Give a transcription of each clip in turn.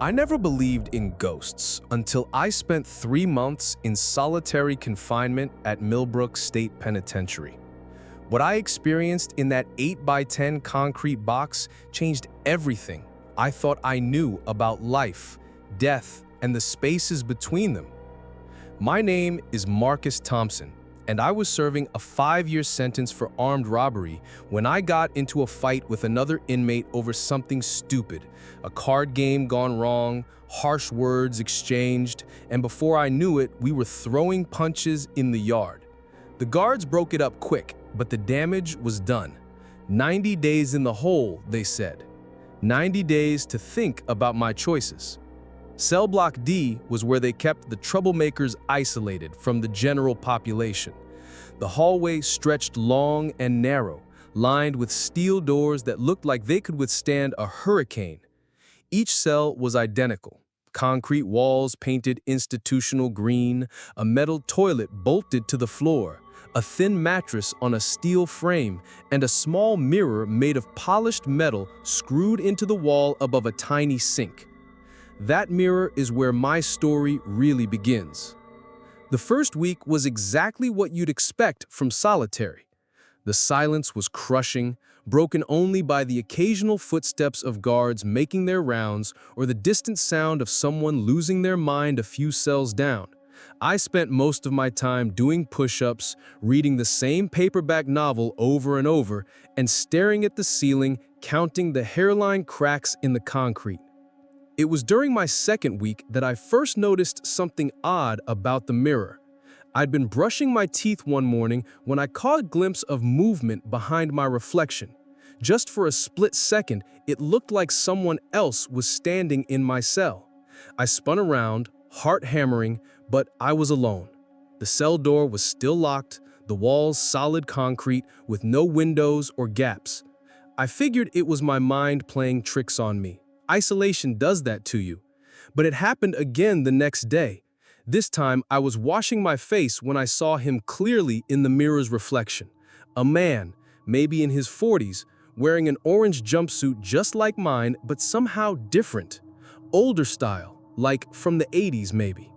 I never believed in ghosts until I spent 3 months in solitary confinement at Millbrook State Penitentiary. What I experienced in that 8 by 10 concrete box changed everything I thought I knew about life, death, and the spaces between them. My name is Marcus Thompson, and I was serving a 5-year sentence for armed robbery when I got into a fight with another inmate over something stupid, a card game gone wrong, harsh words exchanged, and before I knew it, we were throwing punches in the yard. The guards broke it up quick, but the damage was done. 90 days in the hole, they said. 90 days to think about my choices. Cell Block D was where they kept the troublemakers isolated from the general population. The hallway stretched long and narrow, lined with steel doors that looked like they could withstand a hurricane. Each cell was identical. Concrete walls painted institutional green, a metal toilet bolted to the floor, a thin mattress on a steel frame, and a small mirror made of polished metal screwed into the wall above a tiny sink. That mirror is where my story really begins. The first week was exactly what you'd expect from solitary. The silence was crushing, broken only by the occasional footsteps of guards making their rounds or the distant sound of someone losing their mind a few cells down. I spent most of my time doing push-ups, reading the same paperback novel over and over, and staring at the ceiling, counting the hairline cracks in the concrete. It was during my second week that I first noticed something odd about the mirror. I'd been brushing my teeth one morning when I caught a glimpse of movement behind my reflection. Just for a split second, it looked like someone else was standing in my cell. I spun around, heart hammering, but I was alone. The cell door was still locked, the walls solid concrete with no windows or gaps. I figured it was my mind playing tricks on me. Isolation does that to you. But it happened again the next day. This time, I was washing my face when I saw him clearly in the mirror's reflection. A man, maybe in his 40s, wearing an orange jumpsuit just like mine, but somehow different. Older style, like from the 80s maybe.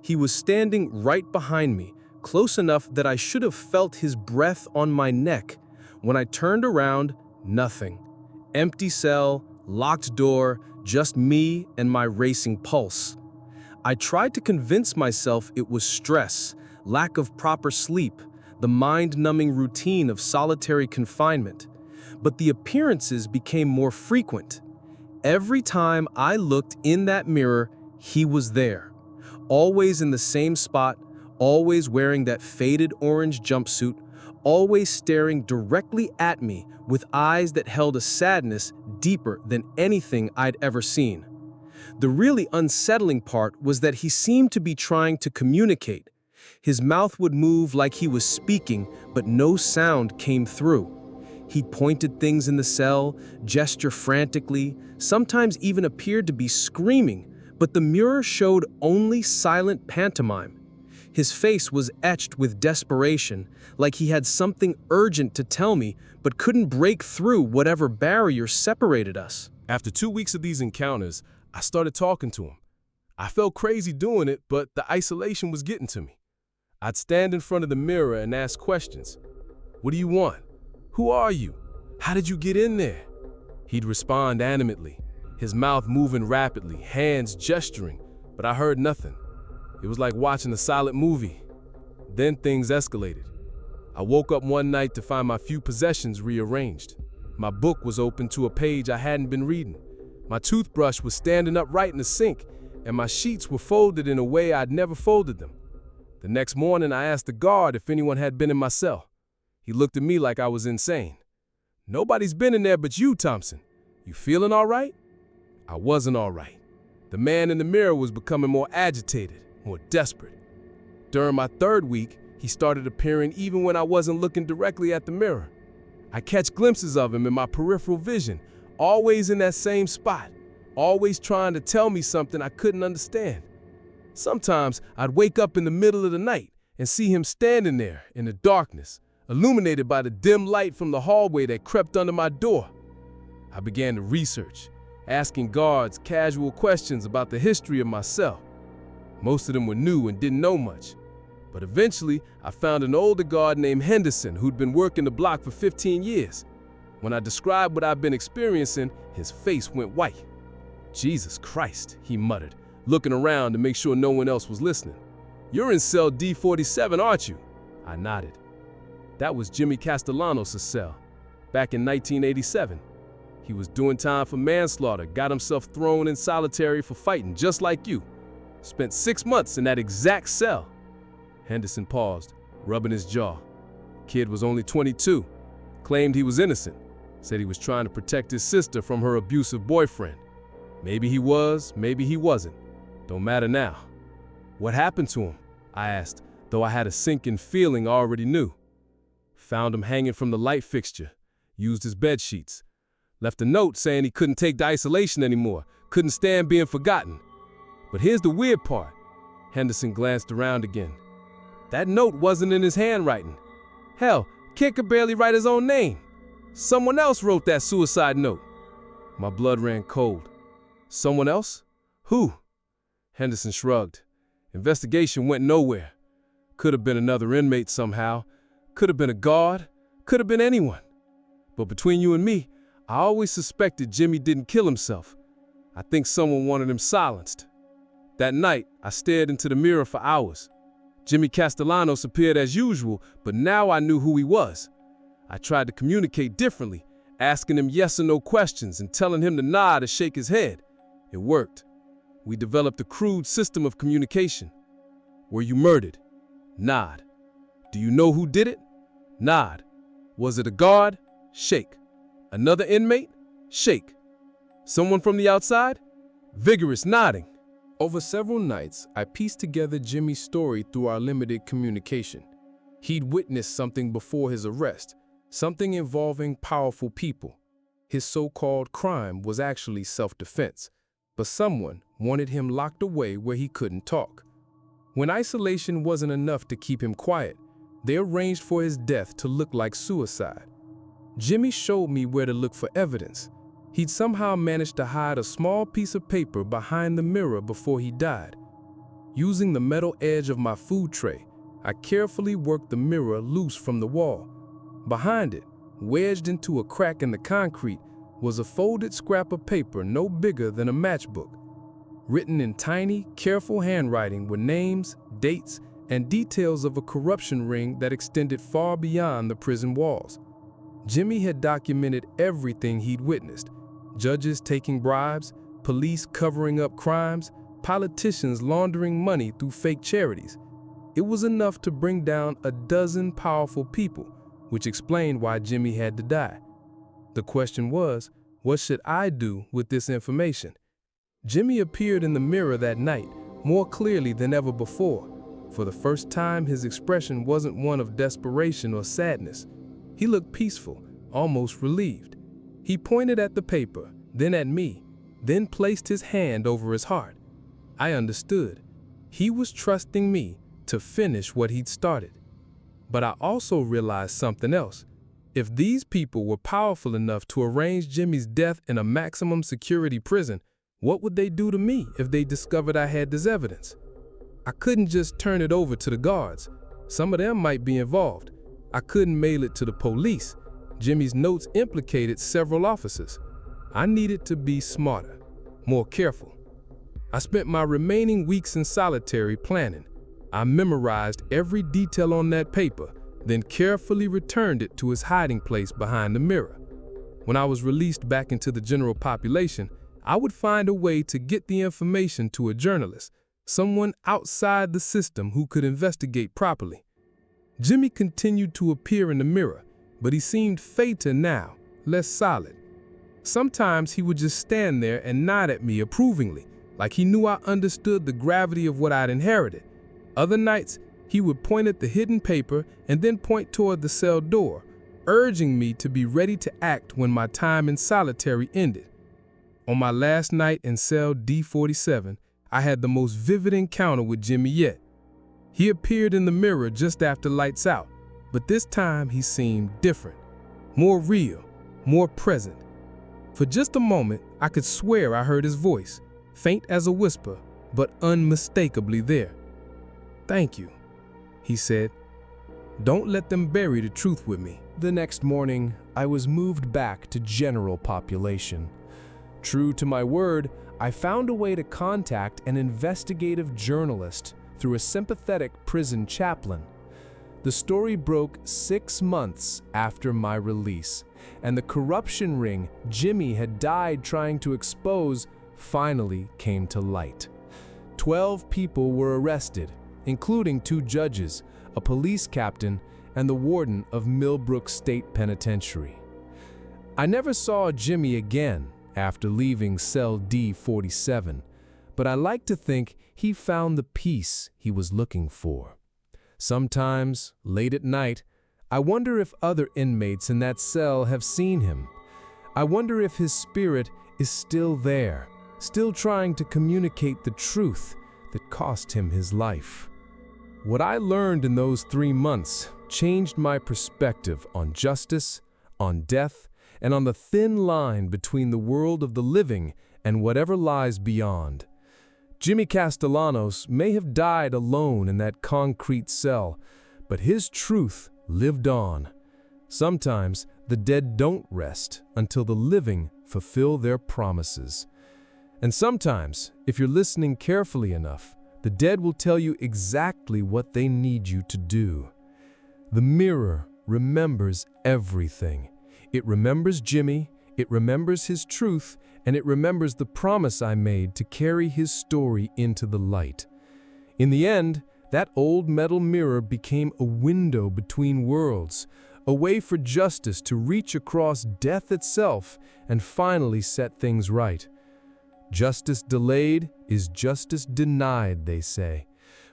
He was standing right behind me, close enough that I should have felt his breath on my neck. When I turned around, nothing. Empty cell, locked door, just me and my racing pulse. I tried to convince myself it was stress, lack of proper sleep, the mind-numbing routine of solitary confinement. But the appearances became more frequent. Every time I looked in that mirror, he was there. Always in the same spot, always wearing that faded orange jumpsuit, always staring directly at me with eyes that held a sadness deeper than anything I'd ever seen. The really unsettling part was that he seemed to be trying to communicate. His mouth would move like he was speaking, but no sound came through. He pointed things in the cell, gestured frantically, sometimes even appeared to be screaming, but the mirror showed only silent pantomime. His face was etched with desperation, like he had something urgent to tell me, but couldn't break through whatever barrier separated us. After 2 weeks of these encounters, I started talking to him. I felt crazy doing it, but the isolation was getting to me. I'd stand in front of the mirror and ask questions. What do you want? Who are you? How did you get in there? He'd respond animately, his mouth moving rapidly, hands gesturing, but I heard nothing. It was like watching a silent movie. Then things escalated. I woke up one night to find my few possessions rearranged. My book was open to a page I hadn't been reading. My toothbrush was standing upright in the sink, and my sheets were folded in a way I'd never folded them. The next morning, I asked the guard if anyone had been in my cell. He looked at me like I was insane. Nobody's been in there but you, Thompson. You feeling all right? I wasn't all right. The man in the mirror was becoming more agitated, more desperate. During my third week, he started appearing even when I wasn't looking directly at the mirror. I catch glimpses of him in my peripheral vision, always in that same spot, always trying to tell me something I couldn't understand. Sometimes I'd wake up in the middle of the night and see him standing there in the darkness, illuminated by the dim light from the hallway that crept under my door. I began to research, asking guards casual questions about the history of my cell. Most of them were new and didn't know much. But eventually, I found an older guard named Henderson who'd been working the block for 15 years. When I described what I'd been experiencing, his face went white. "Jesus Christ," he muttered, looking around to make sure no one else was listening. "You're in cell D47, aren't you?" I nodded. That was Jimmy Castellanos' cell, back in 1987. He was doing time for manslaughter, got himself thrown in solitary for fighting, just like you. Spent 6 months in that exact cell. Henderson paused, rubbing his jaw. Kid was only 22, claimed he was innocent, said he was trying to protect his sister from her abusive boyfriend. Maybe he was, maybe he wasn't. Don't matter now. "What happened to him?" I asked, though I had a sinking feeling I already knew. "Found him hanging from the light fixture, used his bed sheets. Left a note saying he couldn't take the isolation anymore, couldn't stand being forgotten. But here's the weird part." Henderson glanced around again. "That note wasn't in his handwriting. Hell, kid could barely write his own name. Someone else wrote that suicide note." My blood ran cold. "Someone else? Who?" Henderson shrugged. "Investigation went nowhere. Could have been another inmate somehow. Could have been a guard. Could have been anyone. But between you and me, I always suspected Jimmy didn't kill himself. I think someone wanted him silenced." That night, I stared into the mirror for hours. Jimmy Castellanos appeared as usual, but now I knew who he was. I tried to communicate differently, asking him yes or no questions and telling him to nod or shake his head. It worked. We developed a crude system of communication. "Were you murdered?" Nod. "Do you know who did it?" Nod. "Was it a guard?" Shake. "Another inmate?" Shake. "Someone from the outside?" Vigorous nodding. Over several nights, I pieced together Jimmy's story through our limited communication. He'd witnessed something before his arrest, something involving powerful people. His so-called crime was actually self-defense, but someone wanted him locked away where he couldn't talk. When isolation wasn't enough to keep him quiet, they arranged for his death to look like suicide. Jimmy showed me where to look for evidence. He'd somehow managed to hide a small piece of paper behind the mirror before he died. Using the metal edge of my food tray, I carefully worked the mirror loose from the wall. Behind it, wedged into a crack in the concrete, was a folded scrap of paper no bigger than a matchbook. Written in tiny, careful handwriting were names, dates, and details of a corruption ring that extended far beyond the prison walls. Jimmy had documented everything he'd witnessed: judges taking bribes, police covering up crimes, politicians laundering money through fake charities. It was enough to bring down a dozen powerful people, which explained why Jimmy had to die. The question was, what should I do with this information? Jimmy appeared in the mirror that night, more clearly than ever before. For the first time, his expression wasn't one of desperation or sadness. He looked peaceful, almost relieved. He pointed at the paper, then at me, then placed his hand over his heart. I understood. He was trusting me to finish what he'd started. But I also realized something else. If these people were powerful enough to arrange Jimmy's death in a maximum security prison, what would they do to me if they discovered I had this evidence? I couldn't just turn it over to the guards. Some of them might be involved. I couldn't mail it to the police. Jimmy's notes implicated several officers. I needed to be smarter, more careful. I spent my remaining weeks in solitary planning. I memorized every detail on that paper, then carefully returned it to its hiding place behind the mirror. When I was released back into the general population, I would find a way to get the information to a journalist, someone outside the system who could investigate properly. Jimmy continued to appear in the mirror, but he seemed fainter now, less solid. Sometimes he would just stand there and nod at me approvingly, like he knew I understood the gravity of what I'd inherited. Other nights, he would point at the hidden paper and then point toward the cell door, urging me to be ready to act when my time in solitary ended. On my last night in cell D47, I had the most vivid encounter with Jimmy yet. He appeared in the mirror just after lights out, but this time he seemed different, more real, more present. For just a moment, I could swear I heard his voice, faint as a whisper, but unmistakably there. "Thank you," he said. "Don't let them bury the truth with me." The next morning, I was moved back to general population. True to my word, I found a way to contact an investigative journalist through a sympathetic prison chaplain. The story broke 6 months after my release, and the corruption ring Jimmy had died trying to expose finally came to light. 12 people were arrested, including 2 judges, a police captain, and the warden of Millbrook State Penitentiary. I never saw Jimmy again after leaving cell D47, but I like to think he found the peace he was looking for. Sometimes, late at night, I wonder if other inmates in that cell have seen him. I wonder if his spirit is still there, still trying to communicate the truth that cost him his life. What I learned in those 3 months changed my perspective on justice, on death, and on the thin line between the world of the living and whatever lies beyond. Jimmy Castellanos may have died alone in that concrete cell, but his truth lived on. Sometimes the dead don't rest until the living fulfill their promises. And sometimes, if you're listening carefully enough, the dead will tell you exactly what they need you to do. The mirror remembers everything. It remembers Jimmy, it remembers his truth, and it remembers the promise I made to carry his story into the light. In the end, that old metal mirror became a window between worlds, a way for justice to reach across death itself and finally set things right. Justice delayed is justice denied, they say.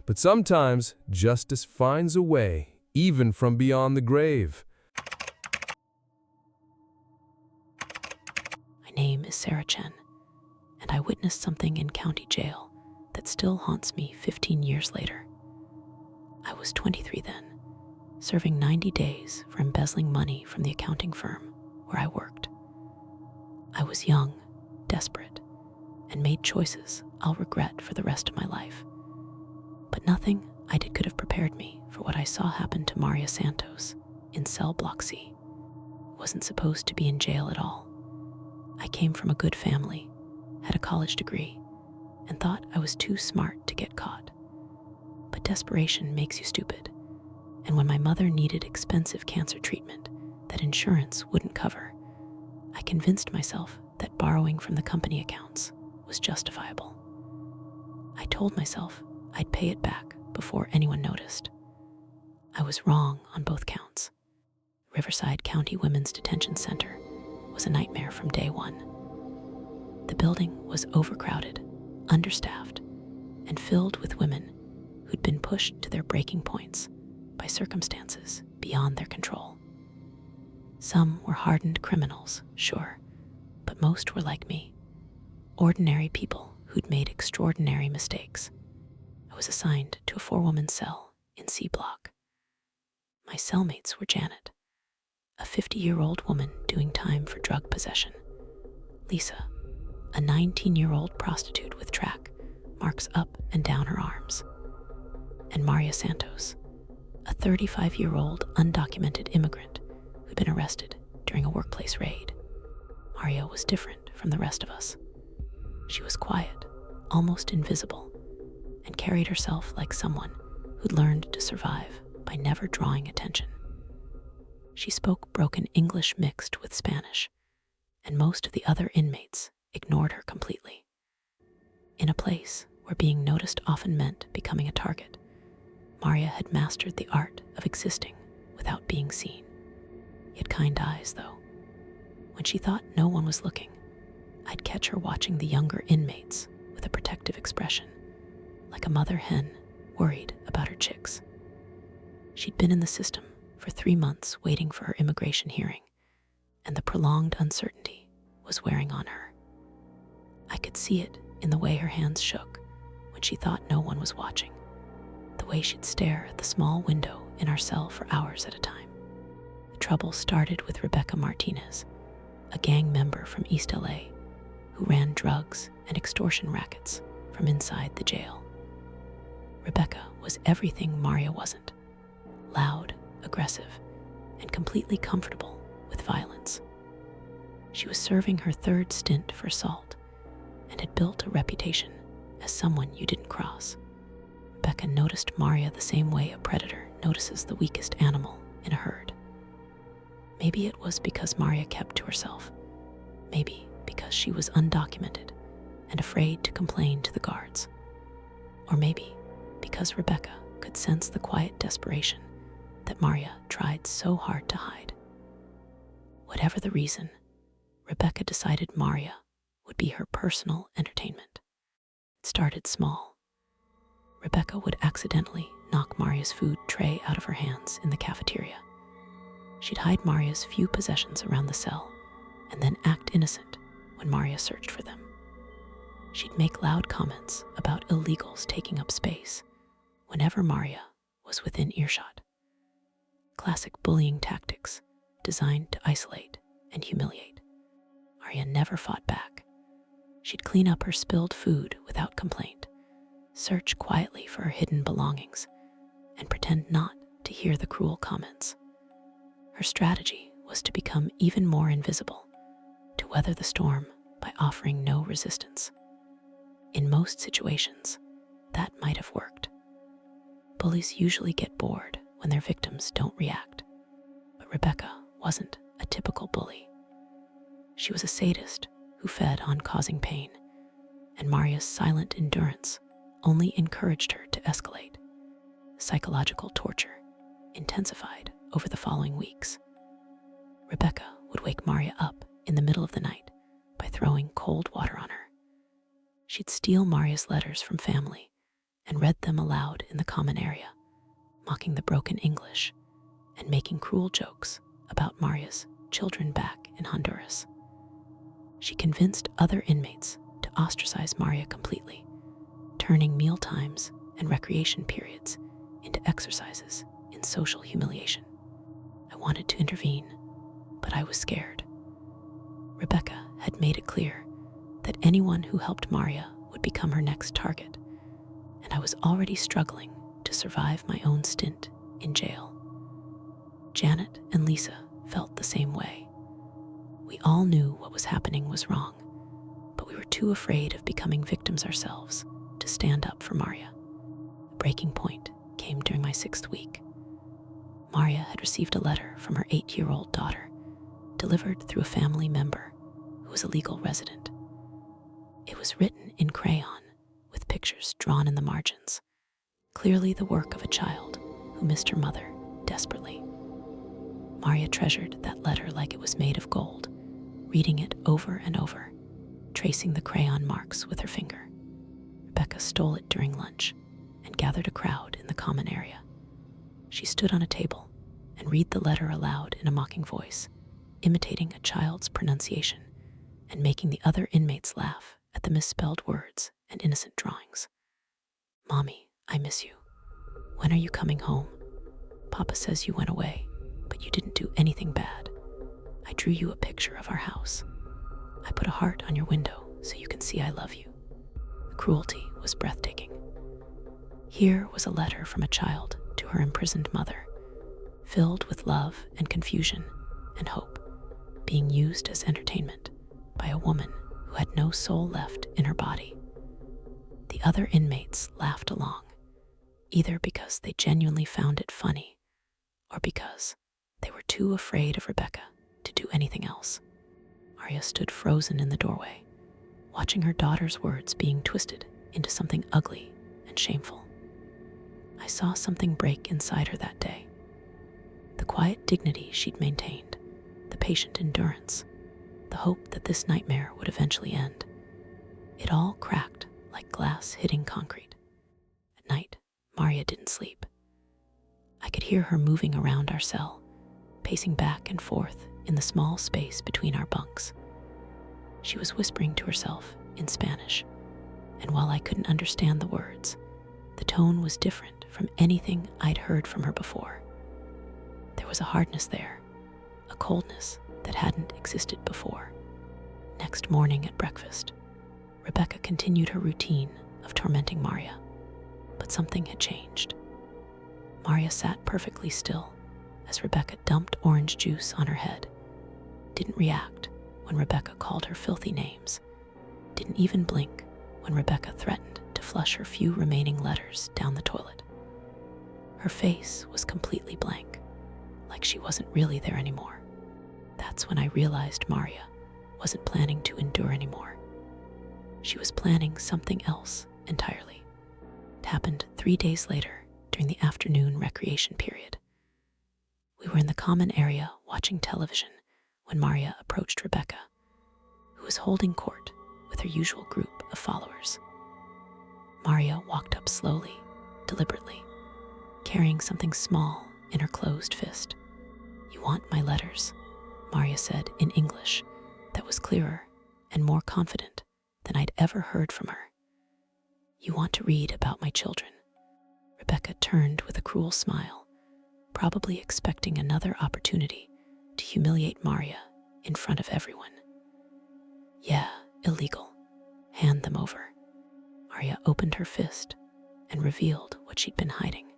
But sometimes justice finds a way, even from beyond the grave. My name is Sarah Chen, and I witnessed something in county jail that still haunts me 15 years later. I was 23 then, serving 90 days for embezzling money from the accounting firm where I worked. I was young, desperate, and made choices I'll regret for the rest of my life. But nothing I did could have prepared me for what I saw happen to Maria Santos in cell block C. I wasn't supposed to be in jail at all. I came from a good family, had a college degree, and thought I was too smart to get caught. But desperation makes you stupid, and when my mother needed expensive cancer treatment that insurance wouldn't cover, I convinced myself that borrowing from the company accounts was justifiable. I told myself I'd pay it back before anyone noticed. I was wrong on both counts. Riverside County Women's Detention Center was a nightmare from day one. The building was overcrowded, understaffed, and filled with women who'd been pushed to their breaking points by circumstances beyond their control. Some were hardened criminals, sure, but most were like me, ordinary people who'd made extraordinary mistakes. I was assigned to a 4-woman cell in C block. My cellmates were Janet, a 50-year-old woman doing time for drug possession; Lisa, a 19-year-old prostitute with track marks up and down her arms; and Maria Santos, a 35-year-old undocumented immigrant who'd been arrested during a workplace raid. Maria was different from the rest of us. She was quiet, almost invisible, and carried herself like someone who'd learned to survive by never drawing attention. She spoke broken English mixed with Spanish, and most of the other inmates ignored her completely. In a place where being noticed often meant becoming a target, Maria had mastered the art of existing without being seen. She had kind eyes, though. When she thought no one was looking, I'd catch her watching the younger inmates with a protective expression, like a mother hen worried about her chicks. She'd been in the system for 3 months waiting for her immigration hearing, and the prolonged uncertainty was wearing on her. I could see it in the way her hands shook when she thought no one was watching, the way she'd stare at the small window in our cell for hours at a time. The trouble started with Rebecca Martinez, a gang member from East LA who ran drugs and extortion rackets from inside the jail. Rebecca was everything Maria wasn't: loud, aggressive, and completely comfortable with violence. She was serving her third stint for assault and had built a reputation as someone you didn't cross. Rebecca noticed Maria the same way a predator notices the weakest animal in a herd. Maybe it was because Maria kept to herself. Maybe because she was undocumented and afraid to complain to the guards. Or maybe because Rebecca could sense the quiet desperation that Maria tried so hard to hide. Whatever the reason, Rebecca decided Maria would be her personal entertainment. It started small. Rebecca would accidentally knock Maria's food tray out of her hands in the cafeteria. She'd hide Maria's few possessions around the cell and then act innocent when Maria searched for them. She'd make loud comments about illegals taking up space whenever Maria was within earshot. Classic bullying tactics designed to isolate and humiliate. Maria never fought back. She'd clean up her spilled food without complaint, search quietly for her hidden belongings, and pretend not to hear the cruel comments. Her strategy was to become even more invisible, to weather the storm by offering no resistance. In most situations, that might have worked. Bullies usually get bored when their victims don't react. But Rebecca wasn't a typical bully. She was a sadist who fed on causing pain, and Maria's silent endurance only encouraged her to escalate. Psychological torture intensified over the following weeks. Rebecca would wake Maria up in the middle of the night by throwing cold water on her. She'd steal Maria's letters from family and read them aloud in the common area, mocking the broken English and making cruel jokes about Maria's children back in Honduras. She convinced other inmates to ostracize Maria completely, turning mealtimes and recreation periods into exercises in social humiliation. I wanted to intervene, but I was scared. Rebecca had made it clear that anyone who helped Maria would become her next target, and I was already struggling to survive my own stint in jail. Janet and Lisa felt the same way. We all knew what was happening was wrong, but we were too afraid of becoming victims ourselves to stand up for Maria. The breaking point came during my 6th week. Maria had received a letter from her 8-year-old daughter, delivered through a family member who was a legal resident. It was written in crayon with pictures drawn in the margins, clearly the work of a child who missed her mother desperately. Maria treasured that letter like it was made of gold, reading it over and over, tracing the crayon marks with her finger. Rebecca stole it during lunch and gathered a crowd in the common area. She stood on a table and read the letter aloud in a mocking voice, imitating a child's pronunciation and making the other inmates laugh at the misspelled words and innocent drawings. "Mommy, I miss you. When are you coming home? Papa says you went away, but you didn't do anything bad. I drew you a picture of our house. I put a heart on your window so you can see I love you." The cruelty was breathtaking. Here was a letter from a child to her imprisoned mother, filled with love and confusion and hope, being used as entertainment by a woman who had no soul left in her body. The other inmates laughed along, either because they genuinely found it funny or because they were too afraid of Rebecca to do anything else. Maria stood frozen in the doorway, watching her daughter's words being twisted into something ugly and shameful. I saw something break inside her that day. The quiet dignity she'd maintained, the patient endurance, the hope that this nightmare would eventually end. It all cracked like glass hitting concrete. At night, Maria didn't sleep. I could hear her moving around our cell, pacing back and forth in the small space between our bunks. She was whispering to herself in Spanish, and while I couldn't understand the words, the tone was different from anything I'd heard from her before. There was a hardness there, a coldness that hadn't existed before. Next morning at breakfast, Rebecca continued her routine of tormenting Maria, but something had changed. Maria sat perfectly still as Rebecca dumped orange juice on her head, didn't react when Rebecca called her filthy names, didn't even blink when Rebecca threatened to flush her few remaining letters down the toilet. Her face was completely blank, like she wasn't really there anymore. That's when I realized Maria wasn't planning to endure anymore. She was planning something else entirely. It happened 3 days later during the afternoon recreation period. We were in the common area watching television when Maria approached Rebecca, who was holding court with her usual group of followers. Maria walked up slowly, deliberately, carrying something small in her closed fist. "You want my letters," Maria said in English that was clearer and more confident than I'd ever heard from her. "You want to read about my children." Rebecca turned with a cruel smile, probably expecting another opportunity to humiliate Maria in front of everyone. "Yeah, illegal. Hand them over." Maria opened her fist and revealed what she'd been hiding.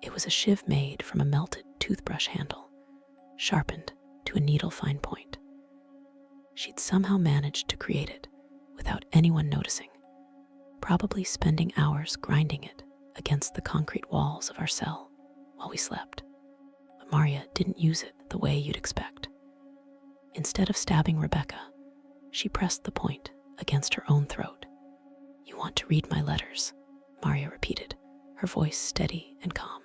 It was a shiv made from a melted toothbrush handle, sharpened to a needle-fine point. She'd somehow managed to create it without anyone noticing, probably spending hours grinding it against the concrete walls of our cell while we slept. But Maria didn't use it the way you'd expect. Instead of stabbing Rebecca, she pressed the point against her own throat. "You want to read my letters," Maria repeated, her voice steady and calm.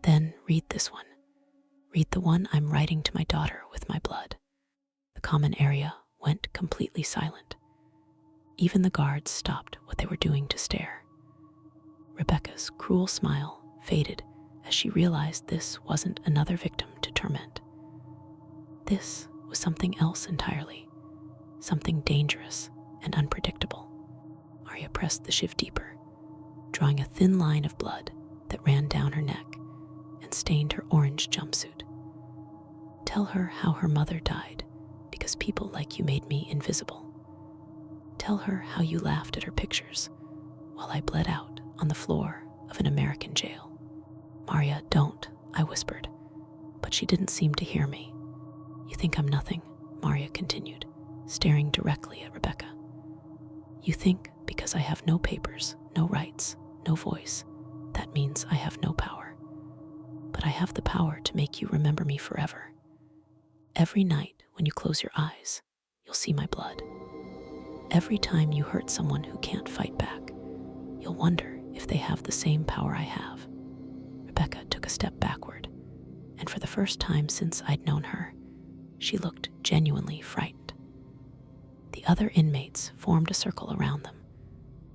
"Then read this one. Read the one I'm writing to my daughter with my blood." The common area went completely silent. Even the guards stopped what they were doing to stare. Rebecca's cruel smile faded as she realized this wasn't another victim to torment. This was something else entirely, something dangerous and unpredictable. Maria pressed the shiv deeper, drawing a thin line of blood that ran down her neck and stained her orange jumpsuit. "Tell her how her mother died because people like you made me invisible. Tell her how you laughed at her pictures while I bled out on the floor of an American jail." "Maria, don't," I whispered, but she didn't seem to hear me. "You think I'm nothing," Maria continued, staring directly at Rebecca. "You think because I have no papers, no rights, no voice, that means I have no power. But I have the power to make you remember me forever. Every night when you close your eyes, you'll see my blood. Every time you hurt someone who can't fight back, you'll wonder if they have the same power I have." Rebecca took a step backward, and for the first time since I'd known her, she looked genuinely frightened. The other inmates formed a circle around them,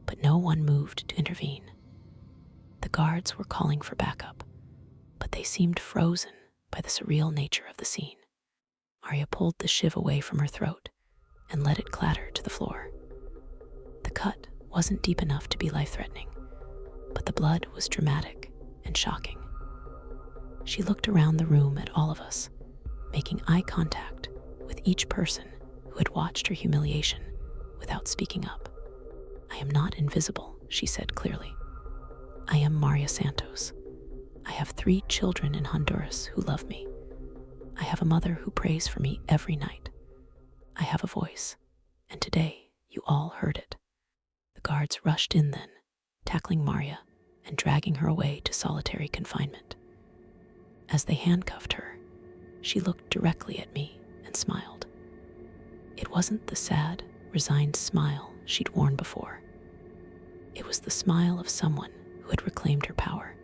but no one moved to intervene. The guards were calling for backup, but they seemed frozen by the surreal nature of the scene. Maria pulled the shiv away from her throat and let it clatter to the floor. The cut wasn't deep enough to be life-threatening, but the blood was dramatic and shocking. She looked around the room at all of us, making eye contact with each person who had watched her humiliation without speaking up. "I am not invisible," she said clearly. "I am Maria Santos. I have 3 children in Honduras who love me. I have a mother who prays for me every night. I have a voice, and today you all heard it." The guards rushed in then, tackling Maria and dragging her away to solitary confinement. As they handcuffed her, she looked directly at me and smiled. It wasn't the sad, resigned smile she'd worn before. It was the smile of someone who had reclaimed her power,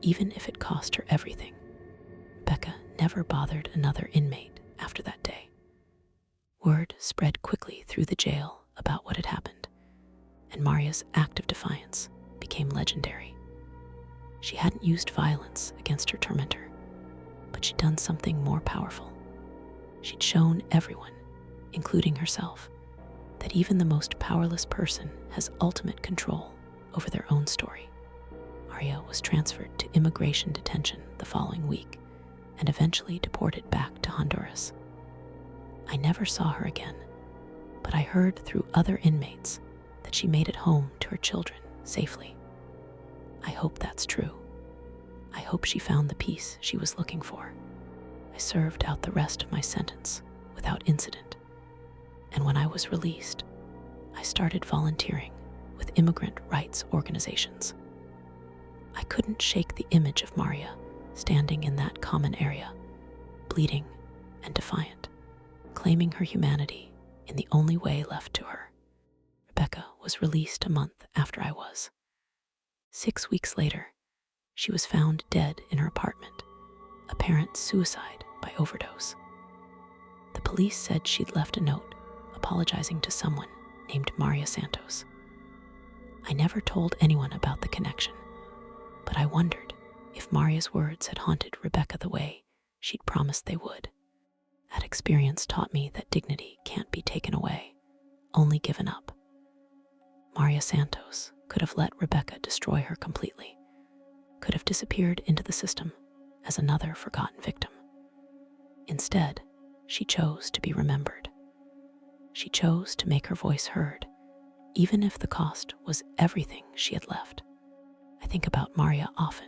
even if it cost her everything. Rebecca never bothered another inmate after that day. Word spread quickly through the jail about what had happened, and Maria's act of defiance became legendary. She hadn't used violence against her tormentor, but she'd done something more powerful. She'd shown everyone, including herself, that even the most powerless person has ultimate control over their own story. Maria was transferred to immigration detention the following week, and eventually deported back to Honduras. I never saw her again, but I heard through other inmates that she made it home to her children safely. I hope that's true. I hope she found the peace she was looking for. I served out the rest of my sentence without incident, and when I was released, I started volunteering with immigrant rights organizations. I couldn't shake the image of Maria standing in that common area, bleeding and defiant, claiming her humanity in the only way left to her. Rebecca was released a month after I was. 6 weeks later, she was found dead in her apartment, apparent suicide by overdose. The police said she'd left a note apologizing to someone named Maria Santos. I never told anyone about the connection, but I wondered if Maria's words had haunted Rebecca the way she'd promised they would. That experience taught me that dignity can't be taken away, only given up. Maria Santos could have let Rebecca destroy her completely, could have disappeared into the system as another forgotten victim. Instead, she chose to be remembered. She chose to make her voice heard, even if the cost was everything she had left. I think about Maria often,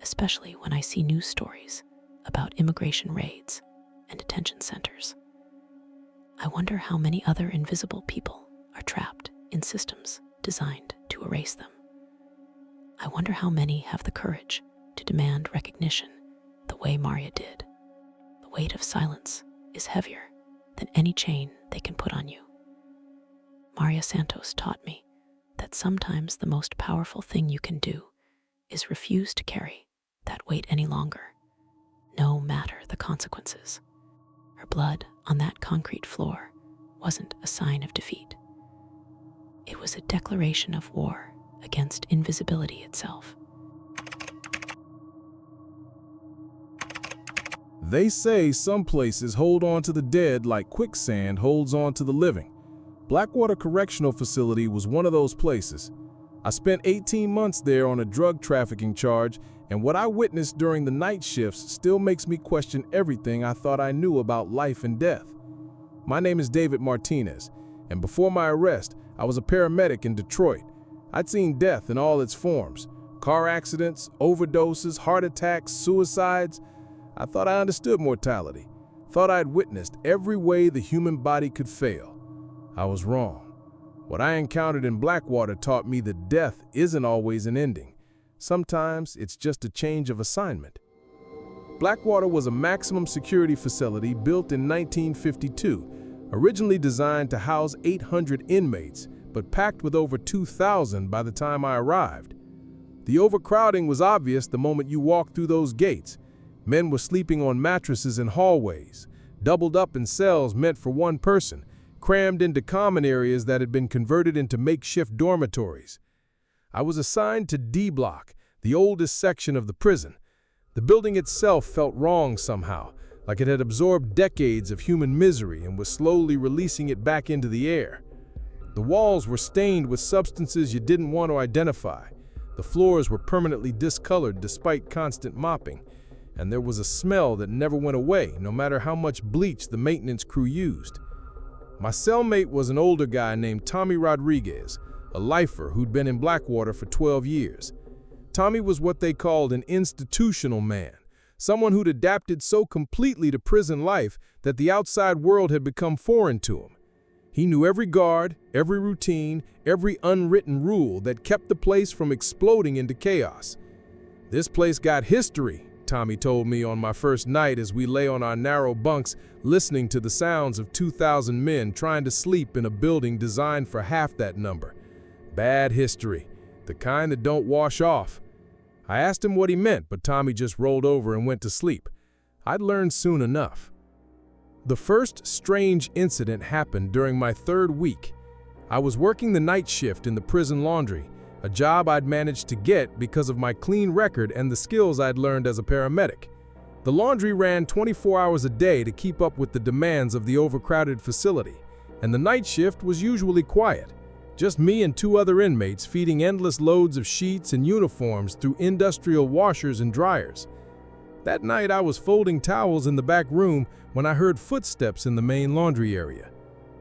especially when I see news stories about immigration raids and detention centers. I wonder how many other invisible people are trapped in systems designed to erase them. I wonder how many have the courage to demand recognition the way Maria did. The weight of silence is heavier than any chain they can put on you. Maria Santos taught me that sometimes the most powerful thing you can do is refuse to carry that weight any longer, no matter the consequences. Her blood on that concrete floor wasn't a sign of defeat. It was a declaration of war against invisibility itself. They say some places hold on to the dead like quicksand holds on to the living. Blackwater Correctional Facility was one of those places. I spent 18 months there on a drug trafficking charge, and what I witnessed during the night shifts still makes me question everything I thought I knew about life and death. My name is David Martinez, and before my arrest, I was a paramedic in Detroit. I'd seen death in all its forms: car accidents, overdoses, heart attacks, suicides. I thought I understood mortality, thought I'd witnessed every way the human body could fail. I was wrong. What I encountered in Blackwater taught me that death isn't always an ending. Sometimes it's just a change of assignment. Blackwater was a maximum security facility built in 1952, originally designed to house 800 inmates, but packed with over 2,000 by the time I arrived. The overcrowding was obvious the moment you walked through those gates. Men were sleeping on mattresses in hallways, doubled up in cells meant for one person, crammed into common areas that had been converted into makeshift dormitories. I was assigned to D Block, the oldest section of the prison. The building itself felt wrong somehow, like it had absorbed decades of human misery and was slowly releasing it back into the air. The walls were stained with substances you didn't want to identify. The floors were permanently discolored despite constant mopping, and there was a smell that never went away, no matter how much bleach the maintenance crew used. My cellmate was an older guy named Tommy Rodriguez, a lifer who'd been in Blackwater for 12 years. Tommy was what they called an institutional man, someone who'd adapted so completely to prison life that the outside world had become foreign to him. He knew every guard, every routine, every unwritten rule that kept the place from exploding into chaos. "This place got history," Tommy told me on my first night as we lay on our narrow bunks listening to the sounds of 2,000 men trying to sleep in a building designed for half that number. Bad history, the kind that don't wash off. I asked him what he meant, but Tommy just rolled over and went to sleep. I'd learned soon enough. The first strange incident happened during my third week. I was working the night shift in the prison laundry, a job I'd managed to get because of my clean record and the skills I'd learned as a paramedic. The laundry ran 24 hours a day to keep up with the demands of the overcrowded facility, and the night shift was usually quiet. Just me and 2 other inmates feeding endless loads of sheets and uniforms through industrial washers and dryers. That night I was folding towels in the back room when I heard footsteps in the main laundry area.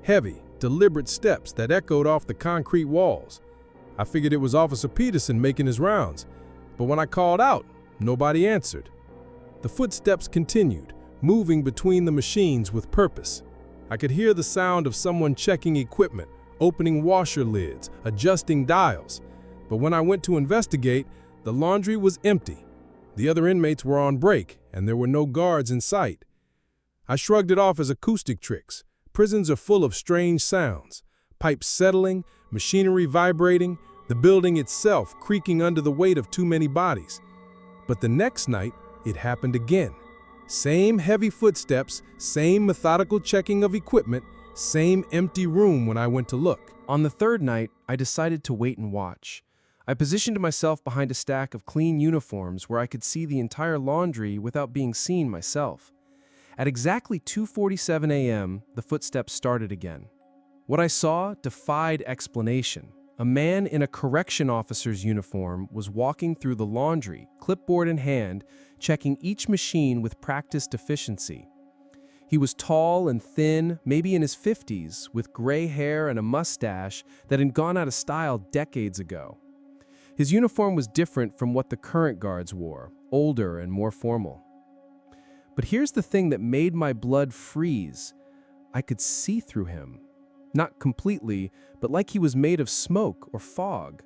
Heavy, deliberate steps that echoed off the concrete walls. I figured it was Officer Peterson making his rounds, but when I called out, nobody answered. The footsteps continued, moving between the machines with purpose. I could hear the sound of someone checking equipment, opening washer lids, adjusting dials. But when I went to investigate, the laundry was empty. The other inmates were on break, and there were no guards in sight. I shrugged it off as acoustic tricks. Prisons are full of strange sounds. Pipes settling, machinery vibrating, the building itself creaking under the weight of too many bodies. But the next night, it happened again. Same heavy footsteps, same methodical checking of equipment, same empty room when I went to look. On the third night, I decided to wait and watch. I positioned myself behind a stack of clean uniforms where I could see the entire laundry without being seen myself. At exactly 2:47 a.m., the footsteps started again. What I saw defied explanation. A man in a correction officer's uniform was walking through the laundry, clipboard in hand, checking each machine with practiced efficiency. He was tall and thin, maybe in his 50s, with gray hair and a mustache that had gone out of style decades ago. His uniform was different from what the current guards wore, older and more formal. But here's the thing that made my blood freeze. I could see through him. Not completely, but like he was made of smoke or fog.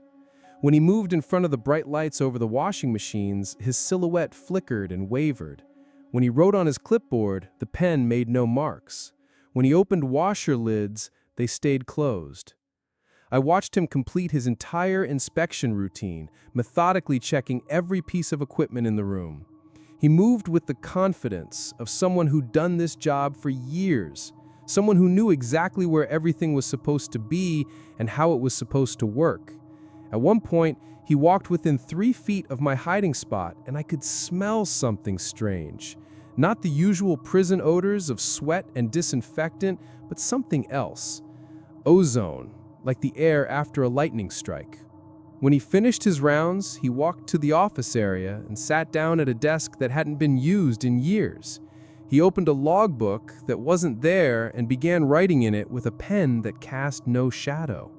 When he moved in front of the bright lights over the washing machines, his silhouette flickered and wavered. When he wrote on his clipboard, the pen made no marks. When he opened washer lids, they stayed closed. I watched him complete his entire inspection routine, methodically checking every piece of equipment in the room. He moved with the confidence of someone who'd done this job for years, someone who knew exactly where everything was supposed to be and how it was supposed to work. At one point, he walked within 3 feet of my hiding spot, and I could smell something strange. Not the usual prison odors of sweat and disinfectant, but something else. Ozone, like the air after a lightning strike. When he finished his rounds, he walked to the office area and sat down at a desk that hadn't been used in years. He opened a logbook that wasn't there and began writing in it with a pen that cast no shadow.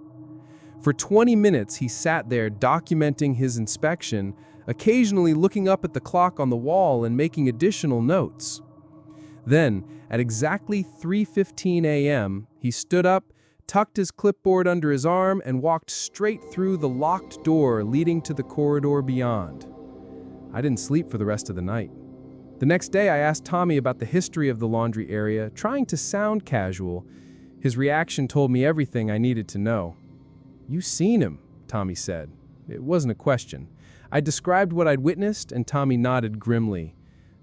For 20 minutes, he sat there documenting his inspection, occasionally looking up at the clock on the wall and making additional notes. Then, at exactly 3:15 a.m., he stood up, tucked his clipboard under his arm, and walked straight through the locked door leading to the corridor beyond. I didn't sleep for the rest of the night. The next day, I asked Tommy about the history of the laundry area, trying to sound casual. His reaction told me everything I needed to know. "You seen him," Tommy said. It wasn't a question. I described what I'd witnessed, and Tommy nodded grimly.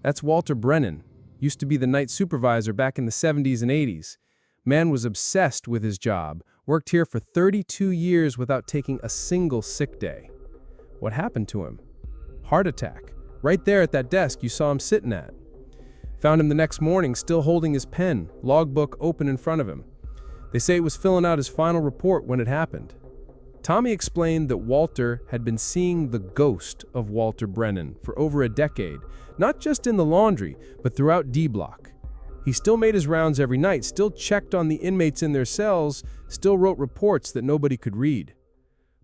"That's Walter Brennan. Used to be the night supervisor back in the 70s and 80s. Man was obsessed with his job, worked here for 32 years without taking a single sick day." "What happened to him?" "Heart attack. Right there at that desk you saw him sitting at." Found him the next morning still holding his pen, logbook open in front of him. They say he was filling out his final report when it happened. Tommy explained that Walter had been seeing the ghost of Walter Brennan for over a decade, not just in the laundry, but throughout D Block. He still made his rounds every night, still checked on the inmates in their cells, still wrote reports that nobody could read.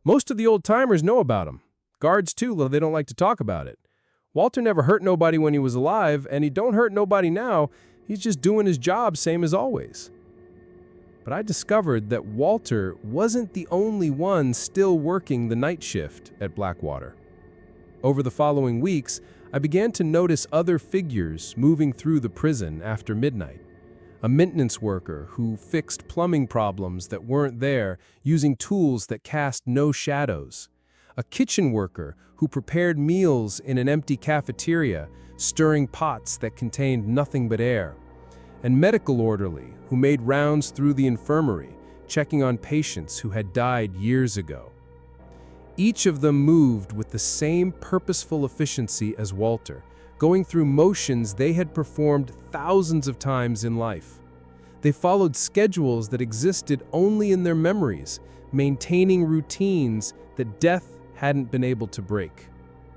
Most of the old-timers know about him. Guards too, though they don't like to talk about it. Walter never hurt nobody when he was alive, and he don't hurt nobody now. He's just doing his job same as always. But I discovered that Walter wasn't the only one still working the night shift at Blackwater. Over the following weeks, I began to notice other figures moving through the prison after midnight. A maintenance worker who fixed plumbing problems that weren't there using tools that cast no shadows. A kitchen worker who prepared meals in an empty cafeteria, stirring pots that contained nothing but air. And medical orderly who made rounds through the infirmary, checking on patients who had died years ago. Each of them moved with the same purposeful efficiency as Walter, going through motions they had performed thousands of times in life. They followed schedules that existed only in their memories, maintaining routines that death hadn't been able to break.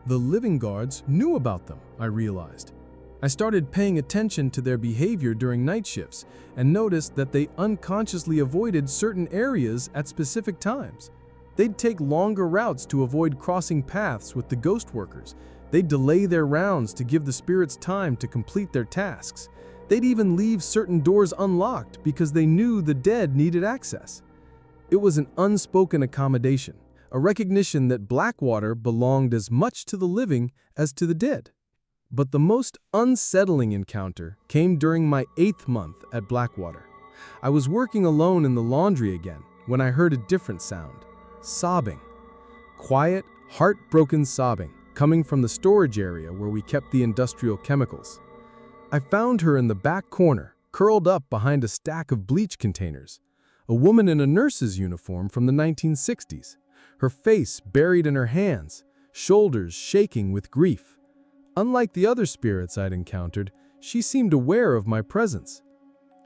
The living guards knew about them, I realized. I started paying attention to their behavior during night shifts and noticed that they unconsciously avoided certain areas at specific times. They'd take longer routes to avoid crossing paths with the ghost workers. They'd delay their rounds to give the spirits time to complete their tasks. They'd even leave certain doors unlocked because they knew the dead needed access. It was an unspoken accommodation, a recognition that Blackwater belonged as much to the living as to the dead. But the most unsettling encounter came during my 8th month at Blackwater. I was working alone in the laundry again when I heard a different sound. Sobbing. Quiet, heartbroken sobbing, coming from the storage area where we kept the industrial chemicals. I found her in the back corner, curled up behind a stack of bleach containers. A woman in a nurse's uniform from the 1960s, her face buried in her hands, shoulders shaking with grief. Unlike the other spirits I'd encountered, she seemed aware of my presence.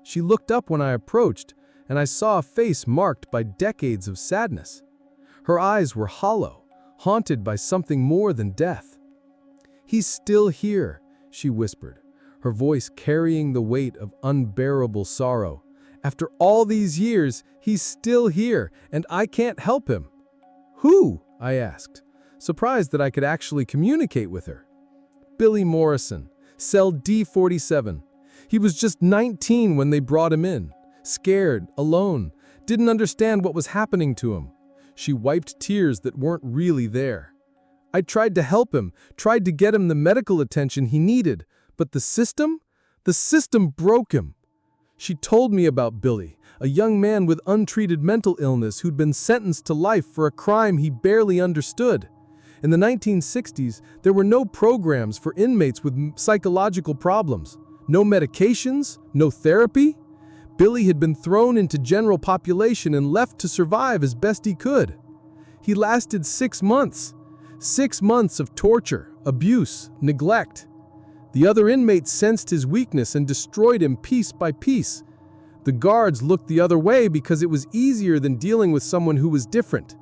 She looked up when I approached, and I saw a face marked by decades of sadness. Her eyes were hollow, haunted by something more than death. "He's still here," she whispered, her voice carrying the weight of unbearable sorrow. "After all these years, he's still here, and I can't help him." "Who?" I asked, surprised that I could actually communicate with her. "Billy Morrison, cell D47. He was just 19 when they brought him in. Scared, alone, didn't understand what was happening to him." She wiped tears that weren't really there. "I tried to help him, tried to get him the medical attention he needed, but the system broke him." She told me about Billy, a young man with untreated mental illness who'd been sentenced to life for a crime he barely understood. In the 1960s, there were no programs for inmates with psychological problems, no medications, no therapy. Billy had been thrown into general population and left to survive as best he could. He lasted 6 months. 6 months of torture, abuse, neglect. The other inmates sensed his weakness and destroyed him piece by piece. The guards looked the other way because it was easier than dealing with someone who was different.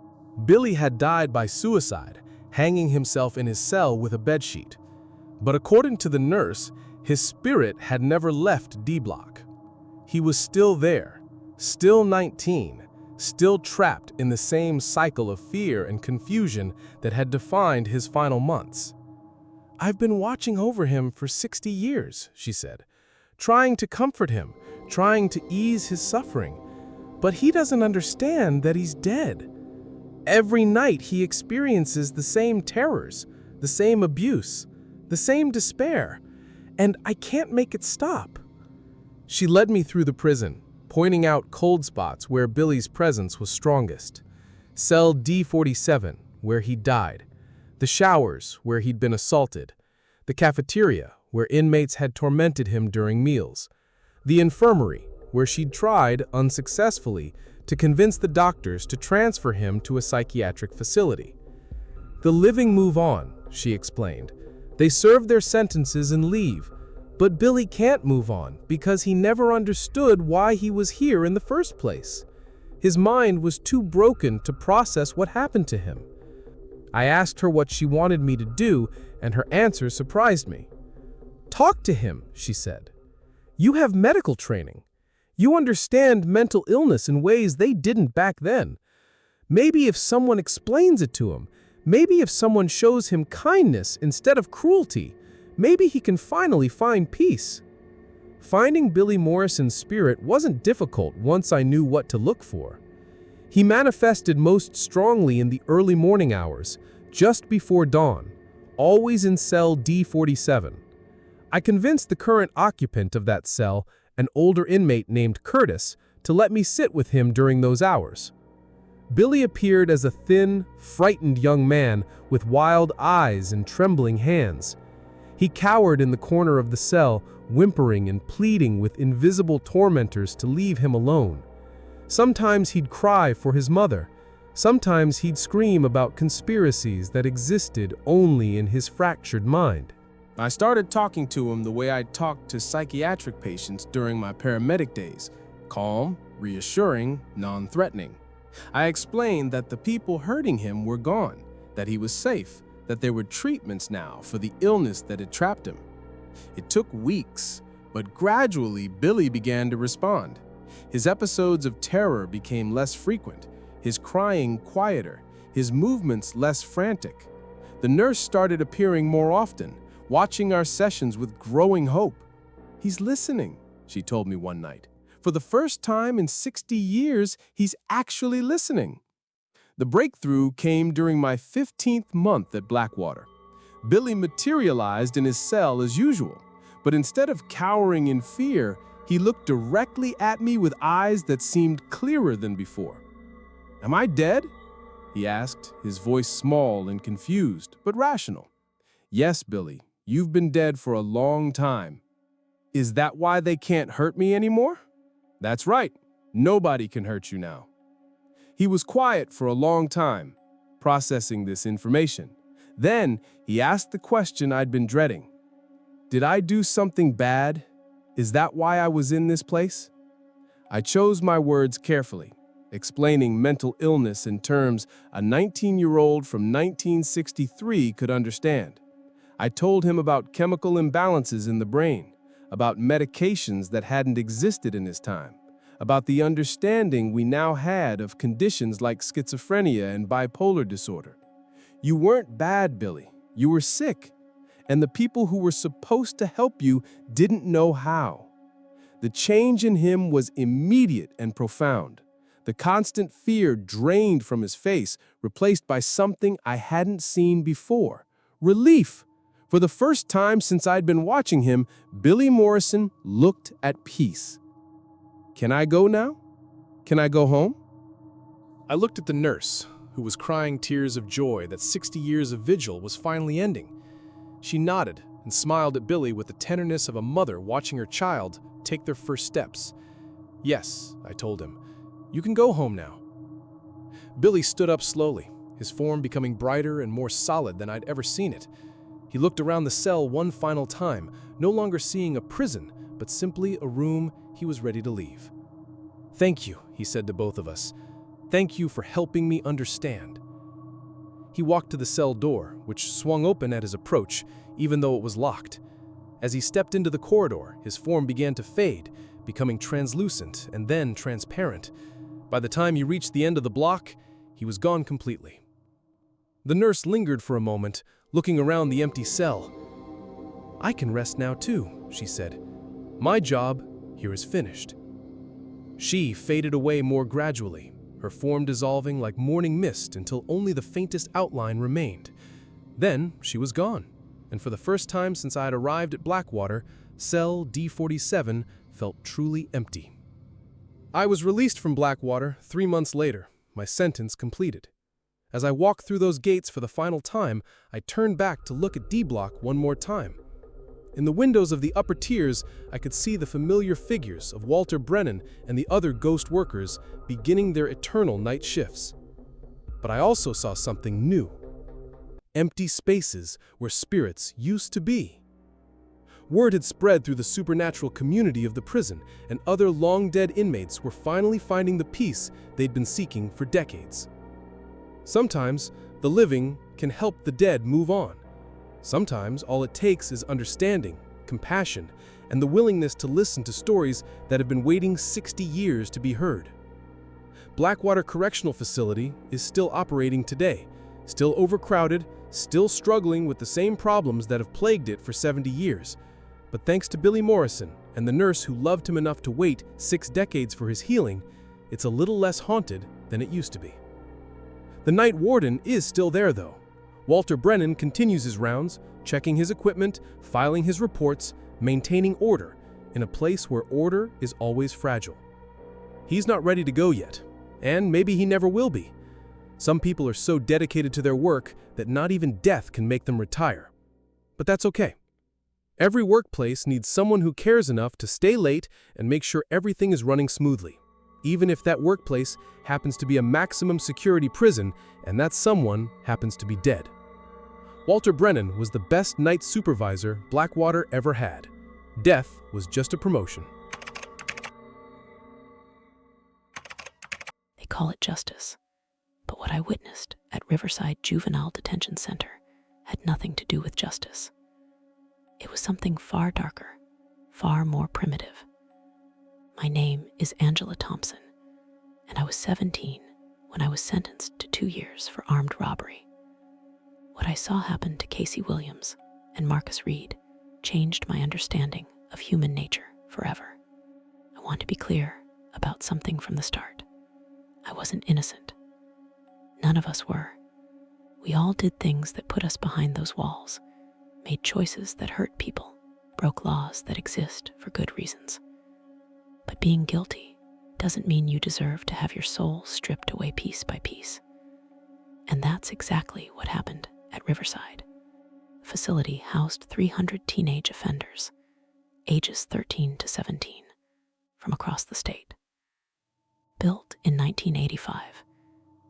Billy had died by suicide, hanging himself in his cell with a bedsheet. But according to the nurse, his spirit had never left D-Block. He was still there, still 19, still trapped in the same cycle of fear and confusion that had defined his final months. "I've been watching over him for 60 years, she said, trying to comfort him, trying to ease his suffering. But he doesn't understand that he's dead. Every night he experiences the same terrors, the same abuse, the same despair, and I can't make it stop." She led me through the prison, pointing out cold spots where Billy's presence was strongest. Cell D47, where he died. The showers, where he'd been assaulted. The cafeteria, where inmates had tormented him during meals. The infirmary, where she'd tried, unsuccessfully, to convince the doctors to transfer him to a psychiatric facility. "The living move on," she explained. "They serve their sentences and leave. But Billy can't move on because he never understood why he was here in the first place. His mind was too broken to process what happened to him." I asked her what she wanted me to do, and her answer surprised me. "Talk to him," she said. "You have medical training. You understand mental illness in ways they didn't back then. Maybe if someone explains it to him, maybe if someone shows him kindness instead of cruelty, maybe he can finally find peace." Finding Billy Morrison's spirit wasn't difficult once I knew what to look for. He manifested most strongly in the early morning hours, just before dawn, always in cell D47. I convinced the current occupant of that cell, an older inmate named Curtis, to let me sit with him during those hours. Billy appeared as a thin, frightened young man with wild eyes and trembling hands. He cowered in the corner of the cell, whimpering and pleading with invisible tormentors to leave him alone. Sometimes he'd cry for his mother. Sometimes he'd scream about conspiracies that existed only in his fractured mind. I started talking to him the way I'd talked to psychiatric patients during my paramedic days. Calm, reassuring, non-threatening. I explained that the people hurting him were gone, that he was safe, that there were treatments now for the illness that had trapped him. It took weeks, but gradually Billy began to respond. His episodes of terror became less frequent, his crying quieter, his movements less frantic. The nurse started appearing more often, watching our sessions with growing hope. "He's listening," she told me one night. "For the first time in 60 years, he's actually listening." The breakthrough came during my 15th month at Blackwater. Billy materialized in his cell as usual, but instead of cowering in fear, he looked directly at me with eyes that seemed clearer than before. "Am I dead?" he asked, his voice small and confused, but rational. "Yes, Billy, you've been dead for a long time." "Is that why they can't hurt me anymore?" "That's right. Nobody can hurt you now." He was quiet for a long time, processing this information. Then he asked the question I'd been dreading. "Did I do something bad? Is that why I was in this place?" I chose my words carefully, explaining mental illness in terms a 19-year-old from 1963 could understand. I told him about chemical imbalances in the brain, about medications that hadn't existed in his time, about the understanding we now had of conditions like schizophrenia and bipolar disorder. "You weren't bad, Billy. You were sick. And the people who were supposed to help you didn't know how." The change in him was immediate and profound. The constant fear drained from his face, replaced by something I hadn't seen before: relief. For the first time since I'd been watching him, Billy Morrison looked at peace. "Can I go now? Can I go home?" I looked at the nurse, who was crying tears of joy that 60 years of vigil was finally ending. She nodded and smiled at Billy with the tenderness of a mother watching her child take their first steps. "Yes," I told him, "you can go home now." Billy stood up slowly, his form becoming brighter and more solid than I'd ever seen it. He looked around the cell one final time, no longer seeing a prison, but simply a room he was ready to leave. "Thank you," he said to both of us. "Thank you for helping me understand." He walked to the cell door, which swung open at his approach, even though it was locked. As he stepped into the corridor, his form began to fade, becoming translucent and then transparent. By the time he reached the end of the block, he was gone completely. The nurse lingered for a moment, looking around the empty cell. "I can rest now too," she said. "My job here is finished." She faded away more gradually, her form dissolving like morning mist until only the faintest outline remained. Then she was gone, and for the first time since I had arrived at Blackwater, cell D47 felt truly empty. I was released from Blackwater 3 months later, my sentence completed. As I walked through those gates for the final time, I turned back to look at D Block one more time. In the windows of the upper tiers, I could see the familiar figures of Walter Brennan and the other ghost workers beginning their eternal night shifts. But I also saw something new: empty spaces where spirits used to be. Word had spread through the supernatural community of the prison, and other long-dead inmates were finally finding the peace they'd been seeking for decades. Sometimes, the living can help the dead move on. Sometimes, all it takes is understanding, compassion, and the willingness to listen to stories that have been waiting 60 years to be heard. Blackwater Correctional Facility is still operating today, still overcrowded, still struggling with the same problems that have plagued it for 70 years. But thanks to Billy Morrison and the nurse who loved him enough to wait 6 decades for his healing, it's a little less haunted than it used to be. The night warden is still there, though. Walter Brennan continues his rounds, checking his equipment, filing his reports, maintaining order in a place where order is always fragile. He's not ready to go yet, and maybe he never will be. Some people are so dedicated to their work that not even death can make them retire. But that's okay. Every workplace needs someone who cares enough to stay late and make sure everything is running smoothly, even if that workplace happens to be a maximum security prison and that someone happens to be dead. Walter Brennan was the best night supervisor Blackwater ever had. Death was just a promotion. They call it justice, but what I witnessed at Riverside Juvenile Detention Center had nothing to do with justice. It was something far darker, far more primitive. My name is Angela Thompson, and I was 17 when I was sentenced to 2 years for armed robbery. What I saw happen to Casey Williams and Marcus Reed changed my understanding of human nature forever. I want to be clear about something from the start. I wasn't innocent. None of us were. We all did things that put us behind those walls, made choices that hurt people, broke laws that exist for good reasons. But being guilty doesn't mean you deserve to have your soul stripped away piece by piece. And that's exactly what happened at Riverside. The facility housed 300 teenage offenders, ages 13 to 17, from across the state. Built in 1985,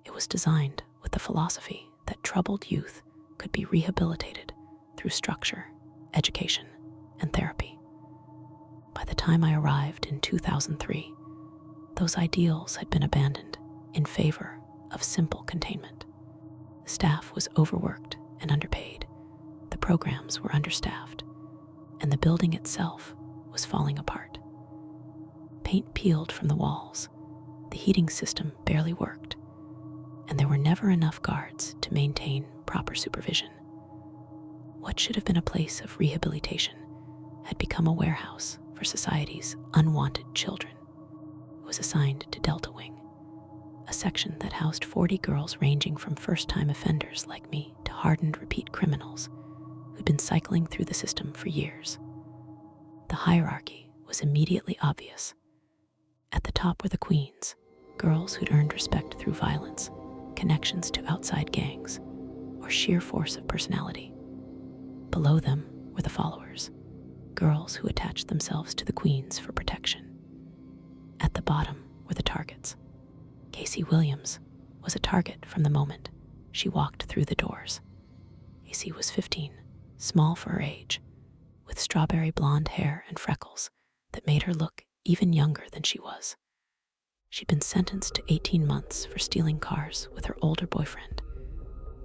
it was designed with the philosophy that troubled youth could be rehabilitated through structure, education, and therapy. By the time I arrived in 2003, those ideals had been abandoned in favor of simple containment. The staff was overworked and underpaid, the programs were understaffed, and the building itself was falling apart. Paint peeled from the walls, the heating system barely worked, and there were never enough guards to maintain proper supervision. What should have been a place of rehabilitation had become a warehouse for society's unwanted children. It was assigned to Delta Wing, a section that housed 40 girls ranging from first-time offenders like me to hardened repeat criminals who'd been cycling through the system for years. The hierarchy was immediately obvious. At the top were the queens, girls who'd earned respect through violence, connections to outside gangs, or sheer force of personality. Below them were the followers, girls who attached themselves to the queens for protection. At the bottom were the targets. Casey Williams was a target from the moment she walked through the doors. Casey was 15, small for her age, with strawberry blonde hair and freckles that made her look even younger than she was. She'd been sentenced to 18 months for stealing cars with her older boyfriend,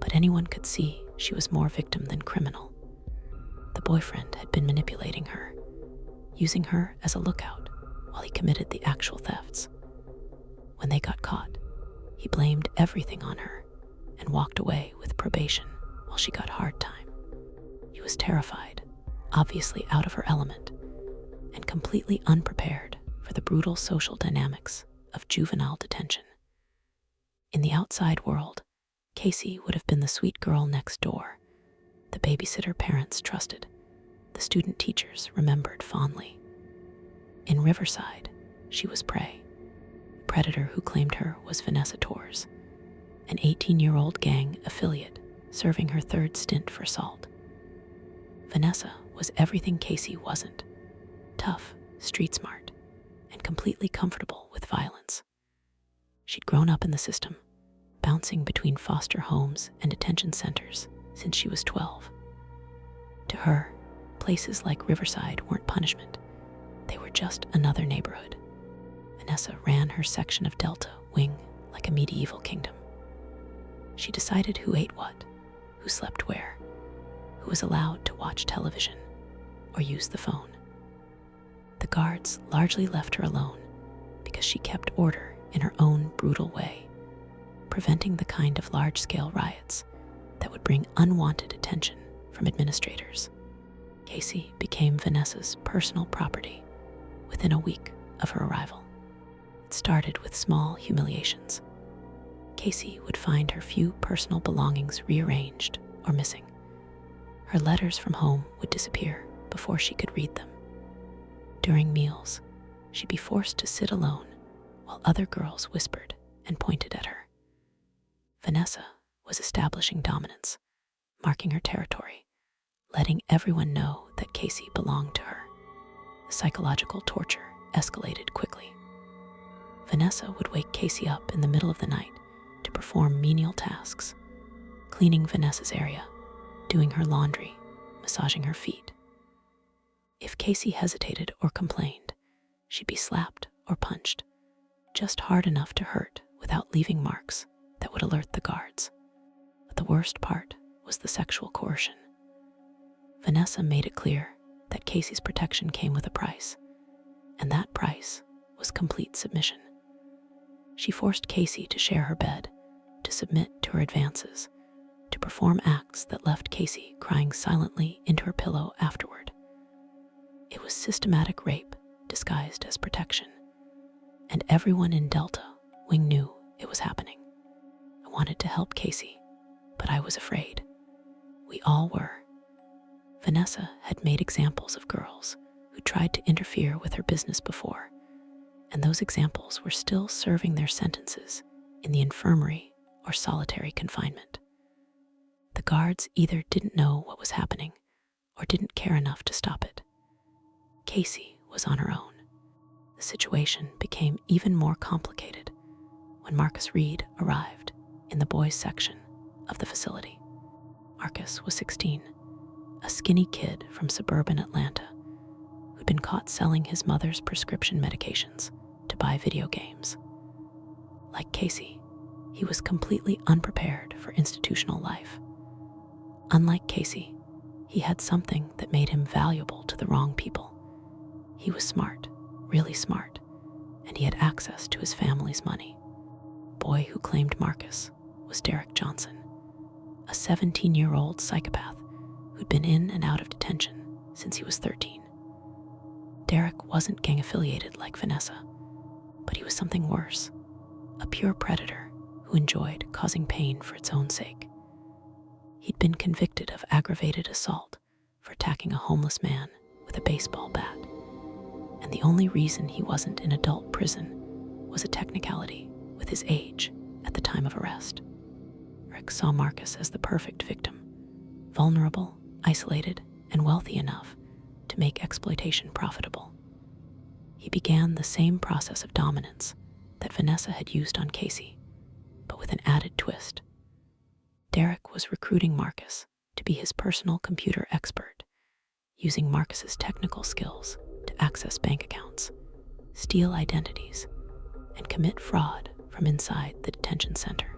but anyone could see she was more victim than criminal. The boyfriend had been manipulating her, using her as a lookout while he committed the actual thefts. When they got caught, he blamed everything on her and walked away with probation while she got hard time. He was terrified, obviously out of her element, and completely unprepared for the brutal social dynamics of juvenile detention. In the outside world, Casey would have been the sweet girl next door, the babysitter parents trusted, the student teachers remembered fondly. In Riverside, she was prey. The predator who claimed her was Vanessa Torres, an 18-year-old gang affiliate serving her third stint for assault. Vanessa was everything Casey wasn't: tough, street smart, and completely comfortable with violence. She'd grown up in the system, bouncing between foster homes and detention centers since she was 12. To her, places like Riverside weren't punishment. They were just another neighborhood. Vanessa ran her section of Delta Wing like a medieval kingdom. She decided who ate what, who slept where, who was allowed to watch television or use the phone. The guards largely left her alone because she kept order in her own brutal way, preventing the kind of large-scale riots that would bring unwanted attention from administrators. Casey became Vanessa's personal property within a week of her arrival. It started with small humiliations. Casey would find her few personal belongings rearranged or missing. Her letters from home would disappear before she could read them. During meals, she'd be forced to sit alone while other girls whispered and pointed at her. Vanessa was establishing dominance, marking her territory, letting everyone know that Casey belonged to her. The psychological torture escalated quickly. Vanessa would wake Casey up in the middle of the night to perform menial tasks, cleaning Vanessa's area, doing her laundry, massaging her feet. If Casey hesitated or complained, she'd be slapped or punched, just hard enough to hurt without leaving marks that would alert the guards. But the worst part was the sexual coercion. Vanessa made it clear that Casey's protection came with a price, and that price was complete submission. She forced Casey to share her bed, to submit to her advances, to perform acts that left Casey crying silently into her pillow afterward. It was systematic rape disguised as protection, and everyone in Delta Wing knew it was happening. I wanted to help Casey, but I was afraid. We all were. Vanessa had made examples of girls who tried to interfere with her business before, and those examples were still serving their sentences in the infirmary or solitary confinement. The guards either didn't know what was happening or didn't care enough to stop it. Casey was on her own. The situation became even more complicated when Marcus Reed arrived in the boys' section of the facility. Marcus was 16, a skinny kid from suburban Atlanta who'd been caught selling his mother's prescription medications to buy video games. Like Casey, he was completely unprepared for institutional life. Unlike Casey, he had something that made him valuable to the wrong people. He was smart, really smart, and he had access to his family's money. The boy who claimed Marcus was Derek Johnson, a 17-year-old psychopath who'd been in and out of detention since he was 13. Derek wasn't gang-affiliated like Vanessa, but he was something worse, a pure predator who enjoyed causing pain for its own sake. He'd been convicted of aggravated assault for attacking a homeless man with a baseball bat, and the only reason he wasn't in adult prison was a technicality with his age at the time of arrest. Rick saw Marcus as the perfect victim, vulnerable, isolated, and wealthy enough to make exploitation profitable. He began the same process of dominance that Vanessa had used on Casey, but with an added twist. Derek was recruiting Marcus to be his personal computer expert, using Marcus's technical skills to access bank accounts, steal identities, and commit fraud from inside the detention center.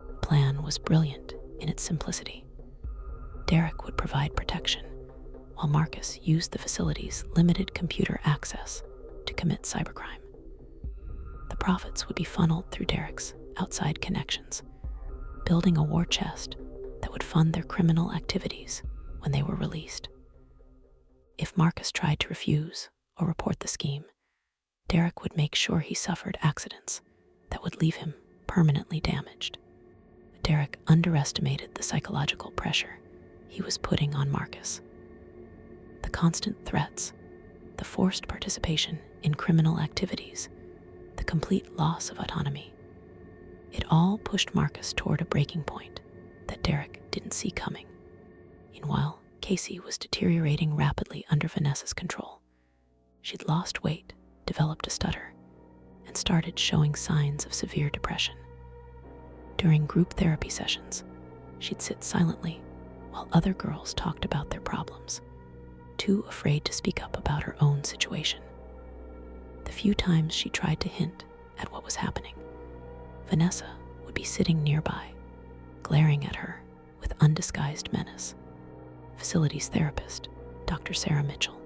The plan was brilliant in its simplicity. Derek would provide protection, while Marcus used the facility's limited computer access to commit cybercrime. The profits would be funneled through Derek's outside connections, building a war chest that would fund their criminal activities when they were released. If Marcus tried to refuse or report the scheme, Derek would make sure he suffered accidents that would leave him permanently damaged. Derek underestimated the psychological pressure he was putting on Marcus. The constant threats, the forced participation in criminal activities, the complete loss of autonomy. It all pushed Marcus toward a breaking point that Derek didn't see coming. Meanwhile, Casey was deteriorating rapidly under Vanessa's control. She'd lost weight, developed a stutter, and started showing signs of severe depression. During group therapy sessions, she'd sit silently while other girls talked about their problems, too afraid to speak up about her own situation. The few times she tried to hint at what was happening, Vanessa would be sitting nearby, glaring at her with undisguised menace. Facilities therapist, Dr. Sarah Mitchell,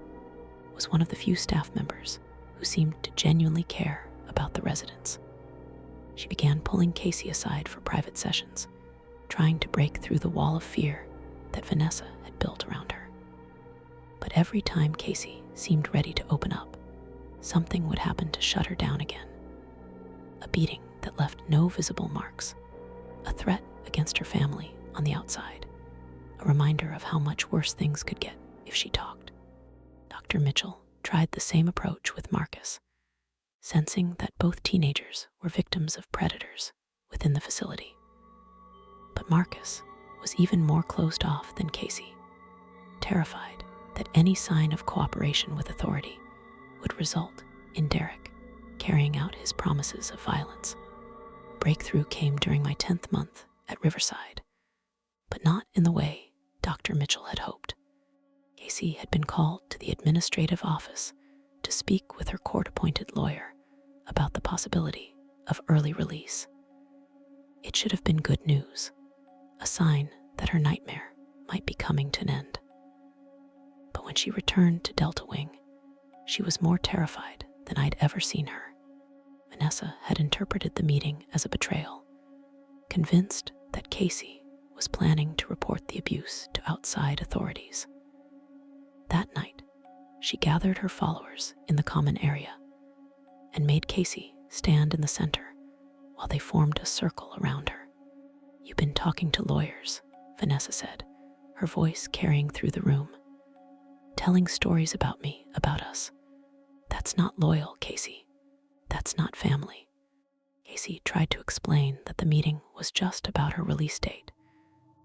was one of the few staff members who seemed to genuinely care about the residents. She began pulling Casey aside for private sessions, trying to break through the wall of fear that Vanessa had built around her. But every time Casey seemed ready to open up, something would happen to shut her down again. A beating that left no visible marks, a threat against her family on the outside, a reminder of how much worse things could get if she talked. Dr. Mitchell tried the same approach with Marcus, sensing that both teenagers were victims of predators within the facility. But Marcus was even more closed off than Casey, terrified that any sign of cooperation with authority would result in Derek carrying out his promises of violence. Breakthrough came during my 10th month at Riverside, but not in the way Dr. Mitchell had hoped. Casey had been called to the administrative office to speak with her court-appointed lawyer about the possibility of early release. It should have been good news, a sign that her nightmare might be coming to an end. But when she returned to Delta Wing, she was more terrified than I'd ever seen her. Vanessa had interpreted the meeting as a betrayal, convinced that Casey was planning to report the abuse to outside authorities. That night, she gathered her followers in the common area and made Casey stand in the center while they formed a circle around her. "You've been talking to lawyers," Vanessa said, her voice carrying through the room. "Telling stories about me, about us. That's not loyal, Casey. That's not family." Casey tried to explain that the meeting was just about her release date,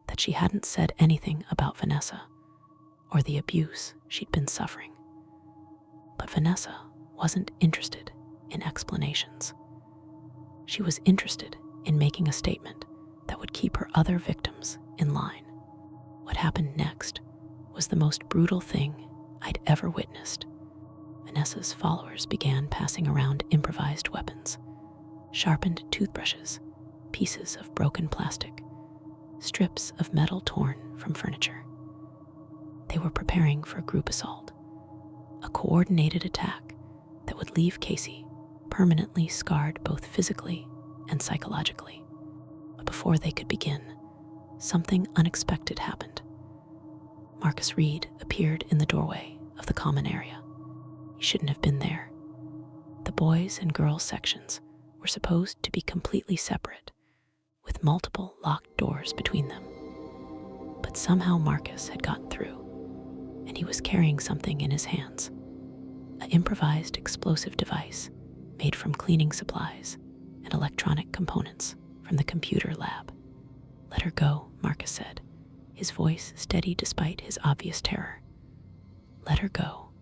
that she hadn't said anything about Vanessa or the abuse she'd been suffering. But Vanessa wasn't interested in explanations. She was interested in making a statement that would keep her other victims in line. What happened next was the most brutal thing I'd ever witnessed. Vanessa's followers began passing around improvised weapons, sharpened toothbrushes, pieces of broken plastic, strips of metal torn from furniture. They were preparing for a group assault, a coordinated attack that would leave Casey permanently scarred both physically and psychologically. But before they could begin, something unexpected happened. Marcus Reed appeared in the doorway of the common area. He shouldn't have been there. The boys and girls sections were supposed to be completely separate, with multiple locked doors between them. But somehow Marcus had gotten through, and he was carrying something in his hands, an improvised explosive device made from cleaning supplies and electronic components from the computer lab. "Let her go," Marcus said, his voice steady despite his obvious terror. "Let her go,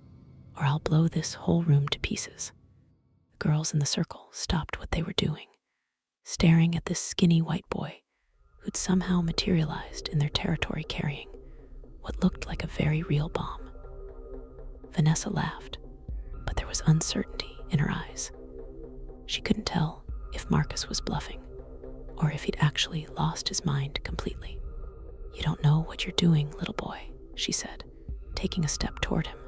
or I'll blow this whole room to pieces." The girls in the circle stopped what they were doing, staring at this skinny white boy who'd somehow materialized in their territory carrying what looked like a very real bomb. Vanessa laughed, but there was uncertainty in her eyes. She couldn't tell if Marcus was bluffing or if he'd actually lost his mind completely. "You don't know what you're doing, little boy," she said, taking a step toward him.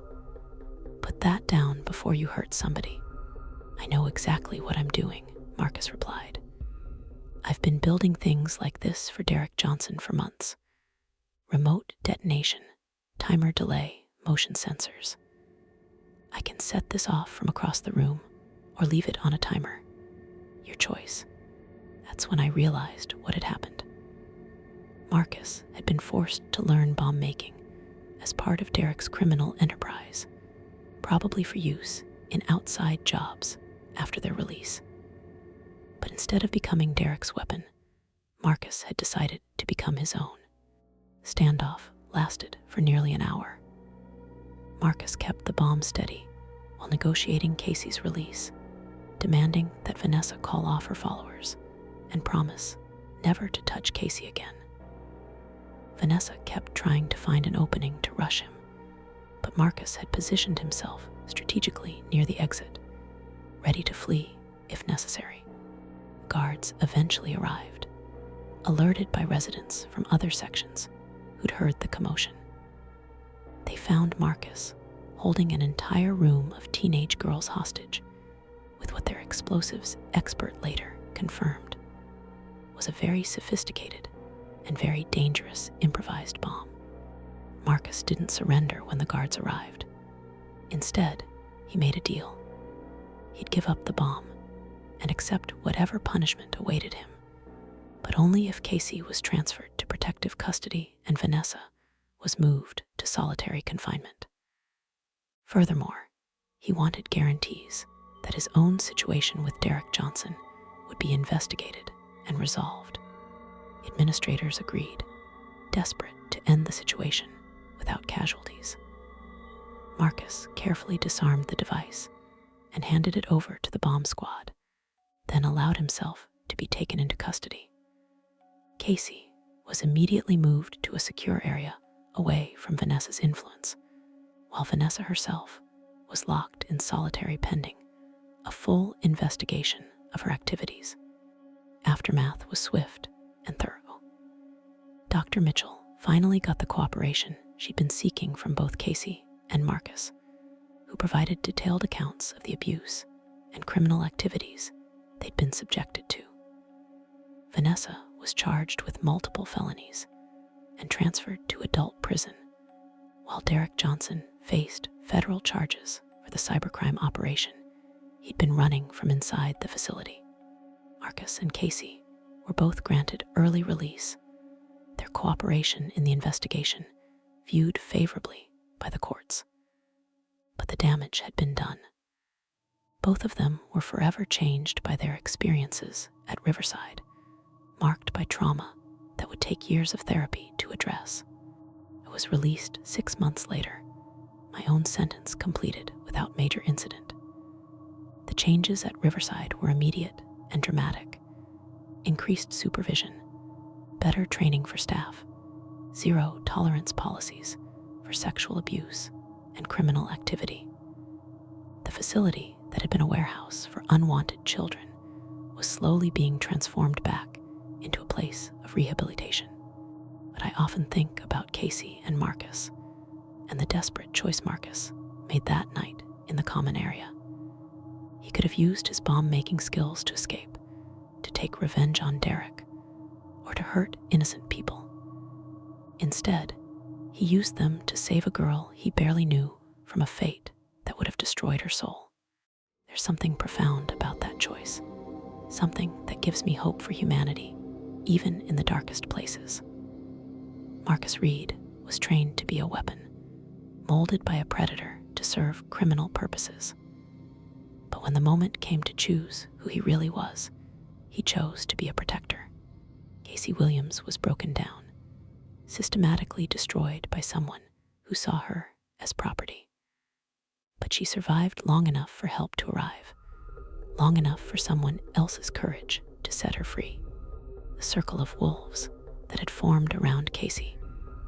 "Put that down before you hurt somebody." "I know exactly what I'm doing," Marcus replied. "I've been building things like this for Derek Johnson for months. Remote detonation, timer delay, motion sensors. I can set this off from across the room or leave it on a timer. Your choice." That's when I realized what had happened. Marcus had been forced to learn bomb making as part of Derek's criminal enterprise, probably for use in outside jobs after their release. But instead of becoming Derek's weapon, Marcus had decided to become his own. Standoff lasted for nearly an hour. Marcus kept the bomb steady while negotiating Casey's release, demanding that Vanessa call off her followers and promise never to touch Casey again. Vanessa kept trying to find an opening to rush him, but Marcus had positioned himself strategically near the exit, ready to flee if necessary. Guards eventually arrived, alerted by residents from other sections who'd heard the commotion. They found Marcus holding an entire room of teenage girls hostage with what their explosives expert later confirmed was a very sophisticated and very dangerous improvised bomb. Marcus didn't surrender when the guards arrived. Instead, he made a deal. He'd give up the bomb and accept whatever punishment awaited him, but only if Casey was transferred to protective custody and Vanessa was moved to solitary confinement. Furthermore, he wanted guarantees that his own situation with Derek Johnson would be investigated and resolved. Administrators agreed, desperate to end the situation without casualties. Marcus carefully disarmed the device and handed it over to the bomb squad, then allowed himself to be taken into custody. Casey was immediately moved to a secure area away from Vanessa's influence, while Vanessa herself was locked in solitary pending a full investigation of her activities. Aftermath was swift and thorough. Dr. Mitchell finally got the cooperation she'd been seeking from both Casey and Marcus, who provided detailed accounts of the abuse and criminal activities they'd been subjected to. Vanessa was charged with multiple felonies and transferred to adult prison, while Derek Johnson faced federal charges for the cybercrime operation he'd been running from inside the facility. Marcus and Casey were both granted early release, their cooperation in the investigation viewed favorably by the courts. But the damage had been done. Both of them were forever changed by their experiences at Riverside, marked by trauma that would take years of therapy to address. I was released 6 months later, my own sentence completed without major incident. The changes at Riverside were immediate and dramatic. Increased supervision, better training for staff, zero tolerance policies for sexual abuse and criminal activity. The facility that had been a warehouse for unwanted children was slowly being transformed back into a place of rehabilitation. But I often think about Casey and Marcus and the desperate choice Marcus made that night in the common area. He could have used his bomb-making skills to escape, to take revenge on Derek, or to hurt innocent people. Instead, he used them to save a girl he barely knew from a fate that would have destroyed her soul. There's something profound about that choice, something that gives me hope for humanity, even in the darkest places. Marcus Reed was trained to be a weapon, molded by a predator to serve criminal purposes. But when the moment came to choose who he really was, he chose to be a protector. Casey Williams was broken down, systematically destroyed by someone who saw her as property. But she survived long enough for help to arrive, long enough for someone else's courage to set her free. The circle of wolves that had formed around Casey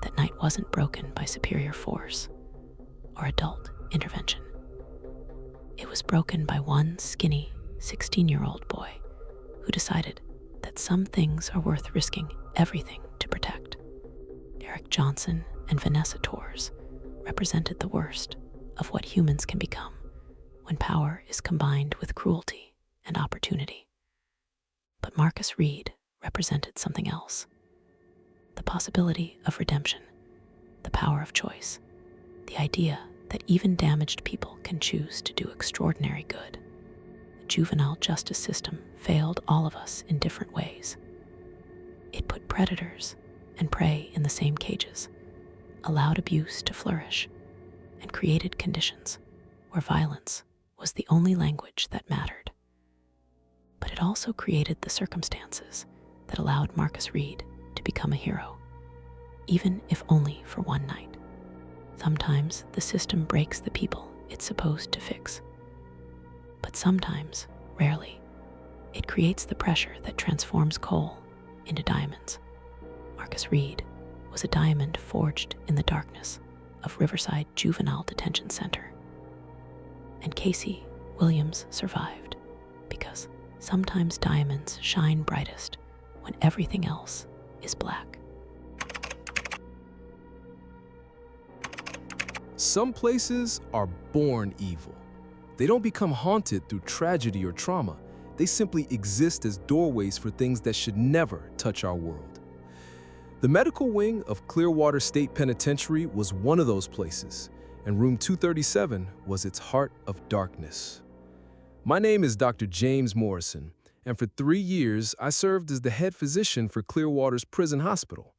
that night wasn't broken by superior force or adult intervention. It was broken by one skinny 16-year-old boy who decided that some things are worth risking everything to protect. Derek Johnson and Vanessa Torres represented the worst of what humans can become when power is combined with cruelty and opportunity. But Marcus Reed represented something else. The possibility of redemption, the power of choice, the idea that even damaged people can choose to do extraordinary good. The juvenile justice system failed all of us in different ways. It put predators and prey in the same cages, allowed abuse to flourish, and created conditions where violence was the only language that mattered. But it also created the circumstances that allowed Marcus Reed to become a hero, even if only for one night. Sometimes the system breaks the people it's supposed to fix. But sometimes, rarely, it creates the pressure that transforms coal into diamonds. Marcus Reed was a diamond forged in the darkness of Riverside Juvenile Detention Center. And Casey Williams survived because sometimes diamonds shine brightest when everything else is black. Some places are born evil. They don't become haunted through tragedy or trauma. They simply exist as doorways for things that should never touch our world. The medical wing of Clearwater State Penitentiary was one of those places, and room 237 was its heart of darkness. My name is Dr. James Morrison, and for 3 years I served as the head physician for Clearwater's prison hospital.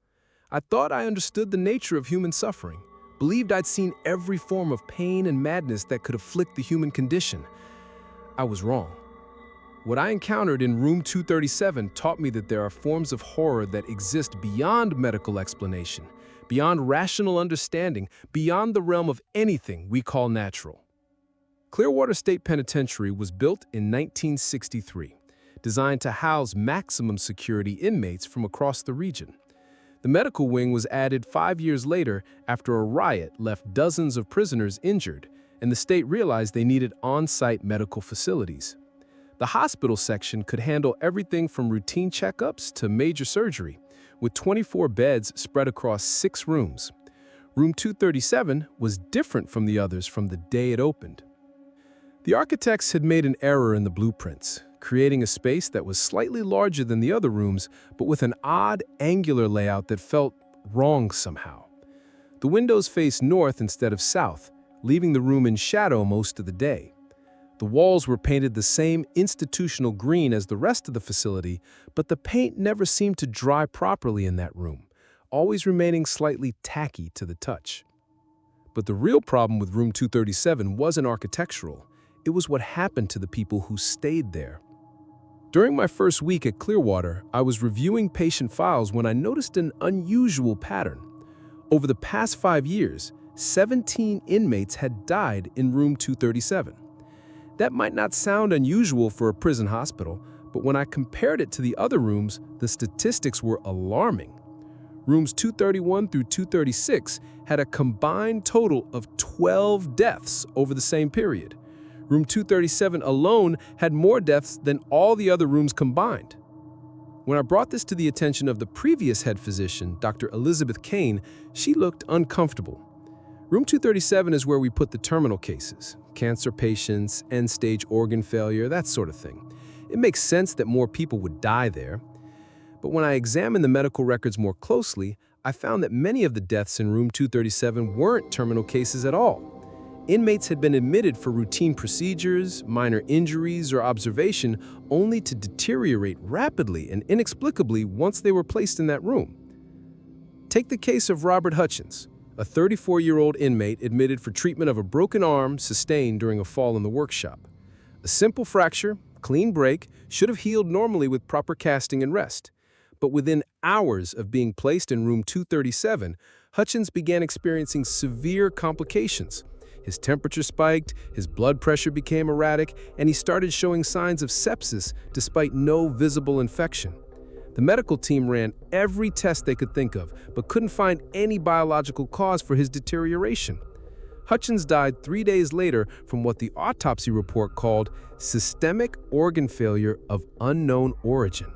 I thought I understood the nature of human suffering, believed I'd seen every form of pain and madness that could afflict the human condition. I was wrong. What I encountered in room 237 taught me that there are forms of horror that exist beyond medical explanation, beyond rational understanding, beyond the realm of anything we call natural. Clearwater State Penitentiary was built in 1963, designed to house maximum security inmates from across the region. The medical wing was added 5 years later after a riot left dozens of prisoners injured, and the state realized they needed on-site medical facilities. The hospital section could handle everything from routine checkups to major surgery, with 24 beds spread across 6 rooms. Room 237 was different from the others from the day it opened. The architects had made an error in the blueprints, creating a space that was slightly larger than the other rooms, but with an odd, angular layout that felt wrong somehow. The windows faced north instead of south, leaving the room in shadow most of the day. The walls were painted the same institutional green as the rest of the facility, but the paint never seemed to dry properly in that room, always remaining slightly tacky to the touch. But the real problem with room 237 wasn't architectural. It was what happened to the people who stayed there. During my first week at Clearwater, I was reviewing patient files when I noticed an unusual pattern. Over the past 5 years, 17 inmates had died in room 237. That might not sound unusual for a prison hospital, but when I compared it to the other rooms, the statistics were alarming. Rooms 231 through 236 had a combined total of 12 deaths over the same period. Room 237 alone had more deaths than all the other rooms combined. When I brought this to the attention of the previous head physician, Dr. Elizabeth Kane, she looked uncomfortable. Room 237 is where we put the terminal cases, cancer patients, end-stage organ failure, that sort of thing. It makes sense that more people would die there. But when I examined the medical records more closely, I found that many of the deaths in room 237 weren't terminal cases at all. Inmates had been admitted for routine procedures, minor injuries, or observation, only to deteriorate rapidly and inexplicably once they were placed in that room. Take the case of Robert Hutchins, a 34-year-old inmate admitted for treatment of a broken arm sustained during a fall in the workshop. A simple fracture, clean break, should have healed normally with proper casting and rest. But within hours of being placed in room 237, Hutchins began experiencing severe complications. His temperature spiked, his blood pressure became erratic, and he started showing signs of sepsis despite no visible infection. The medical team ran every test they could think of, but couldn't find any biological cause for his deterioration. Hutchins died 3 days later from what the autopsy report called systemic organ failure of unknown origin.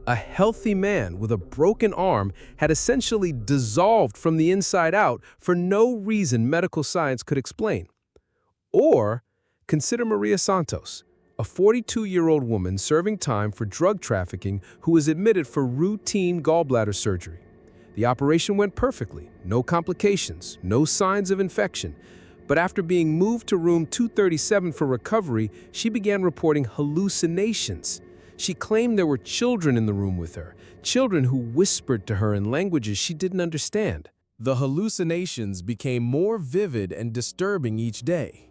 A healthy man with a broken arm had essentially dissolved from the inside out for no reason medical science could explain. Or consider Maria Santos, a 42-year-old woman serving time for drug trafficking who was admitted for routine gallbladder surgery. The operation went perfectly, no complications, no signs of infection. But after being moved to room 237 for recovery, she began reporting hallucinations. She claimed there were children in the room with her, children who whispered to her in languages she didn't understand. The hallucinations became more vivid and disturbing each day.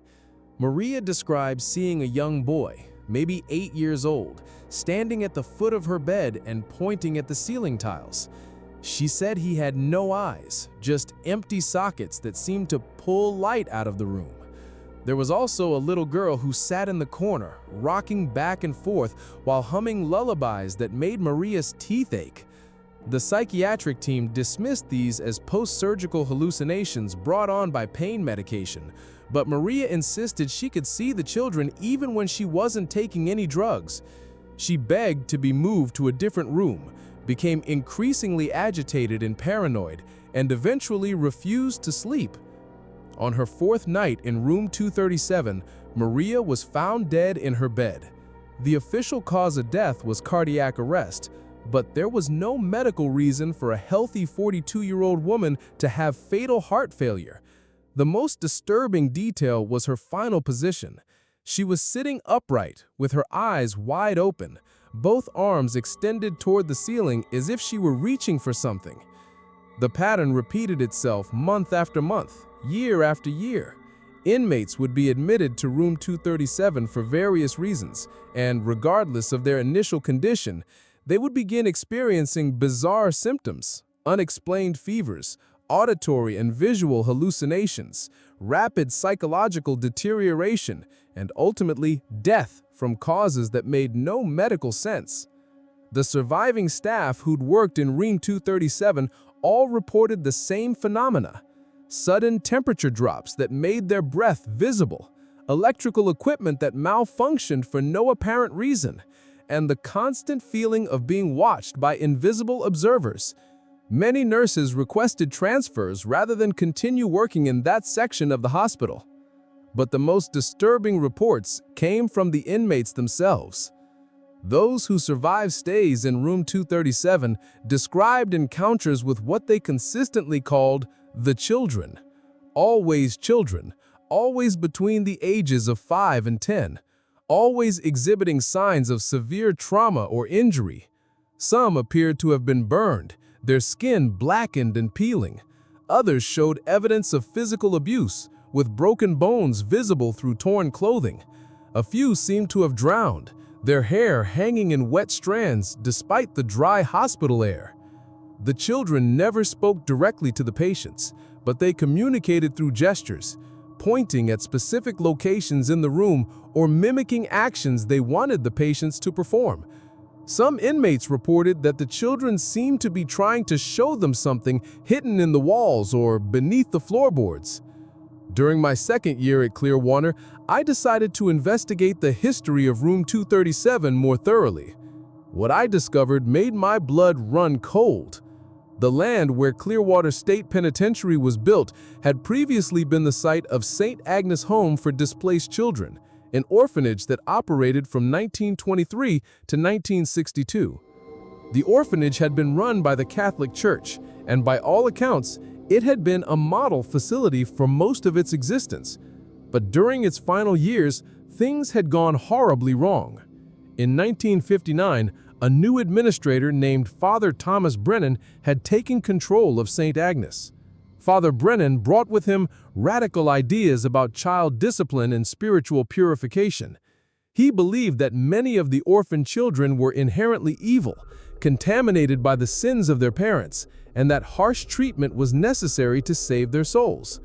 Maria described seeing a young boy, maybe 8 years old, standing at the foot of her bed and pointing at the ceiling tiles. She said he had no eyes, just empty sockets that seemed to pull light out of the room. There was also a little girl who sat in the corner, rocking back and forth while humming lullabies that made Maria's teeth ache. The psychiatric team dismissed these as post-surgical hallucinations brought on by pain medication, but Maria insisted she could see the children even when she wasn't taking any drugs. She begged to be moved to a different room, became increasingly agitated and paranoid, and eventually refused to sleep. On her 4th night in room 237, Maria was found dead in her bed. The official cause of death was cardiac arrest, but there was no medical reason for a healthy 42-year-old woman to have fatal heart failure. The most disturbing detail was her final position. She was sitting upright, with her eyes wide open, both arms extended toward the ceiling as if she were reaching for something. The pattern repeated itself month after month, year after year. Inmates would be admitted to room 237 for various reasons, and regardless of their initial condition, they would begin experiencing bizarre symptoms, unexplained fevers, auditory and visual hallucinations, rapid psychological deterioration, and ultimately death from causes that made no medical sense. The surviving staff who'd worked in room 237 all reported the same phenomena: sudden temperature drops that made their breath visible, electrical equipment that malfunctioned for no apparent reason, and the constant feeling of being watched by invisible observers. Many nurses requested transfers rather than continue working in that section of the hospital. But the most disturbing reports came from the inmates themselves. Those who survived stays in room 237 described encounters with what they consistently called the children. Always children, always between the ages of 5 and 10, always exhibiting signs of severe trauma or injury. Some appeared to have been burned, their skin blackened and peeling. Others showed evidence of physical abuse, with broken bones visible through torn clothing. A few seemed to have drowned, their hair hanging in wet strands despite the dry hospital air. The children never spoke directly to the patients, but they communicated through gestures, pointing at specific locations in the room or mimicking actions they wanted the patients to perform. Some inmates reported that the children seemed to be trying to show them something hidden in the walls or beneath the floorboards. During my second year at Clearwater, I decided to investigate the history of Room 237 more thoroughly. What I discovered made my blood run cold. The land where Clearwater State Penitentiary was built had previously been the site of St. Agnes Home for Displaced Children, an orphanage that operated from 1923 to 1962. The orphanage had been run by the Catholic Church, and by all accounts, it had been a model facility for most of its existence. But during its final years, things had gone horribly wrong. In 1959, a new administrator named Father Thomas Brennan had taken control of St. Agnes. Father Brennan brought with him radical ideas about child discipline and spiritual purification. He believed that many of the orphan children were inherently evil, contaminated by the sins of their parents, and that harsh treatment was necessary to save their souls.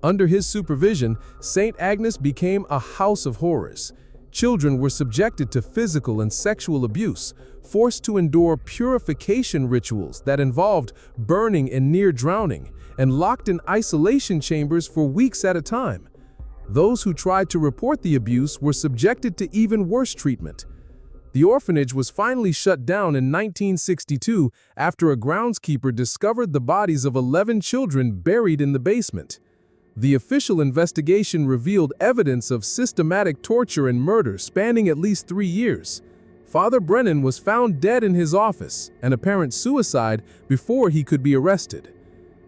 Under his supervision, St. Agnes became a house of horrors. Children were subjected to physical and sexual abuse, forced to endure purification rituals that involved burning and near drowning, and locked in isolation chambers for weeks at a time. Those who tried to report the abuse were subjected to even worse treatment. The orphanage was finally shut down in 1962 after a groundskeeper discovered the bodies of 11 children buried in the basement. The official investigation revealed evidence of systematic torture and murder spanning at least 3 years. Father Brennan was found dead in his office, an apparent suicide, before he could be arrested.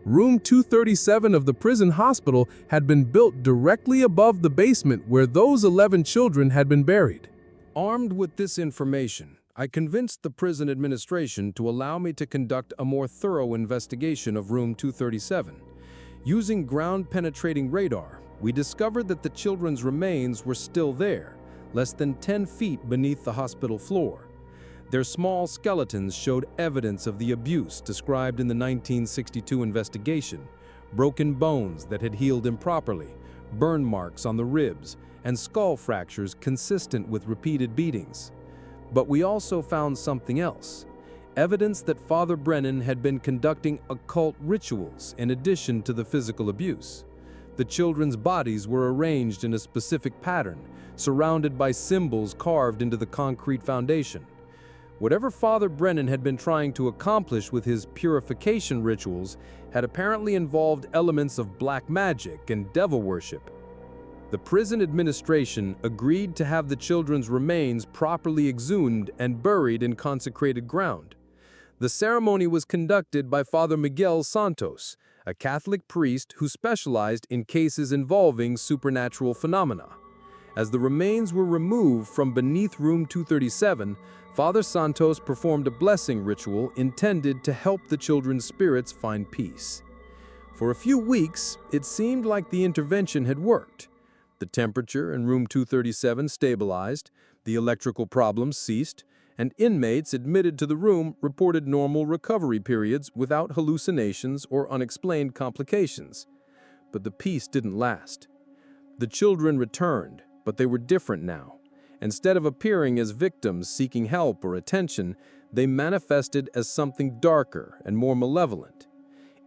Room 237 of the prison hospital had been built directly above the basement where those 11 children had been buried. Armed with this information, I convinced the prison administration to allow me to conduct a more thorough investigation of Room 237. Using ground-penetrating radar, we discovered that the children's remains were still there, less than 10 feet beneath the hospital floor. Their small skeletons showed evidence of the abuse described in the 1962 investigation: broken bones that had healed improperly, burn marks on the ribs, and skull fractures consistent with repeated beatings. But we also found something else: evidence that Father Brennan had been conducting occult rituals in addition to the physical abuse. The children's bodies were arranged in a specific pattern, surrounded by symbols carved into the concrete foundation. Whatever Father Brennan had been trying to accomplish with his purification rituals had apparently involved elements of black magic and devil worship. The prison administration agreed to have the children's remains properly exhumed and buried in consecrated ground. The ceremony was conducted by Father Miguel Santos, a Catholic priest who specialized in cases involving supernatural phenomena. As the remains were removed from beneath Room 237, Father Santos performed a blessing ritual intended to help the children's spirits find peace. For a few weeks, it seemed like the intervention had worked. The temperature in Room 237 stabilized, the electrical problems ceased, and inmates admitted to the room reported normal recovery periods without hallucinations or unexplained complications. But the peace didn't last. The children returned, but they were different now. Instead of appearing as victims seeking help or attention, they manifested as something darker and more malevolent.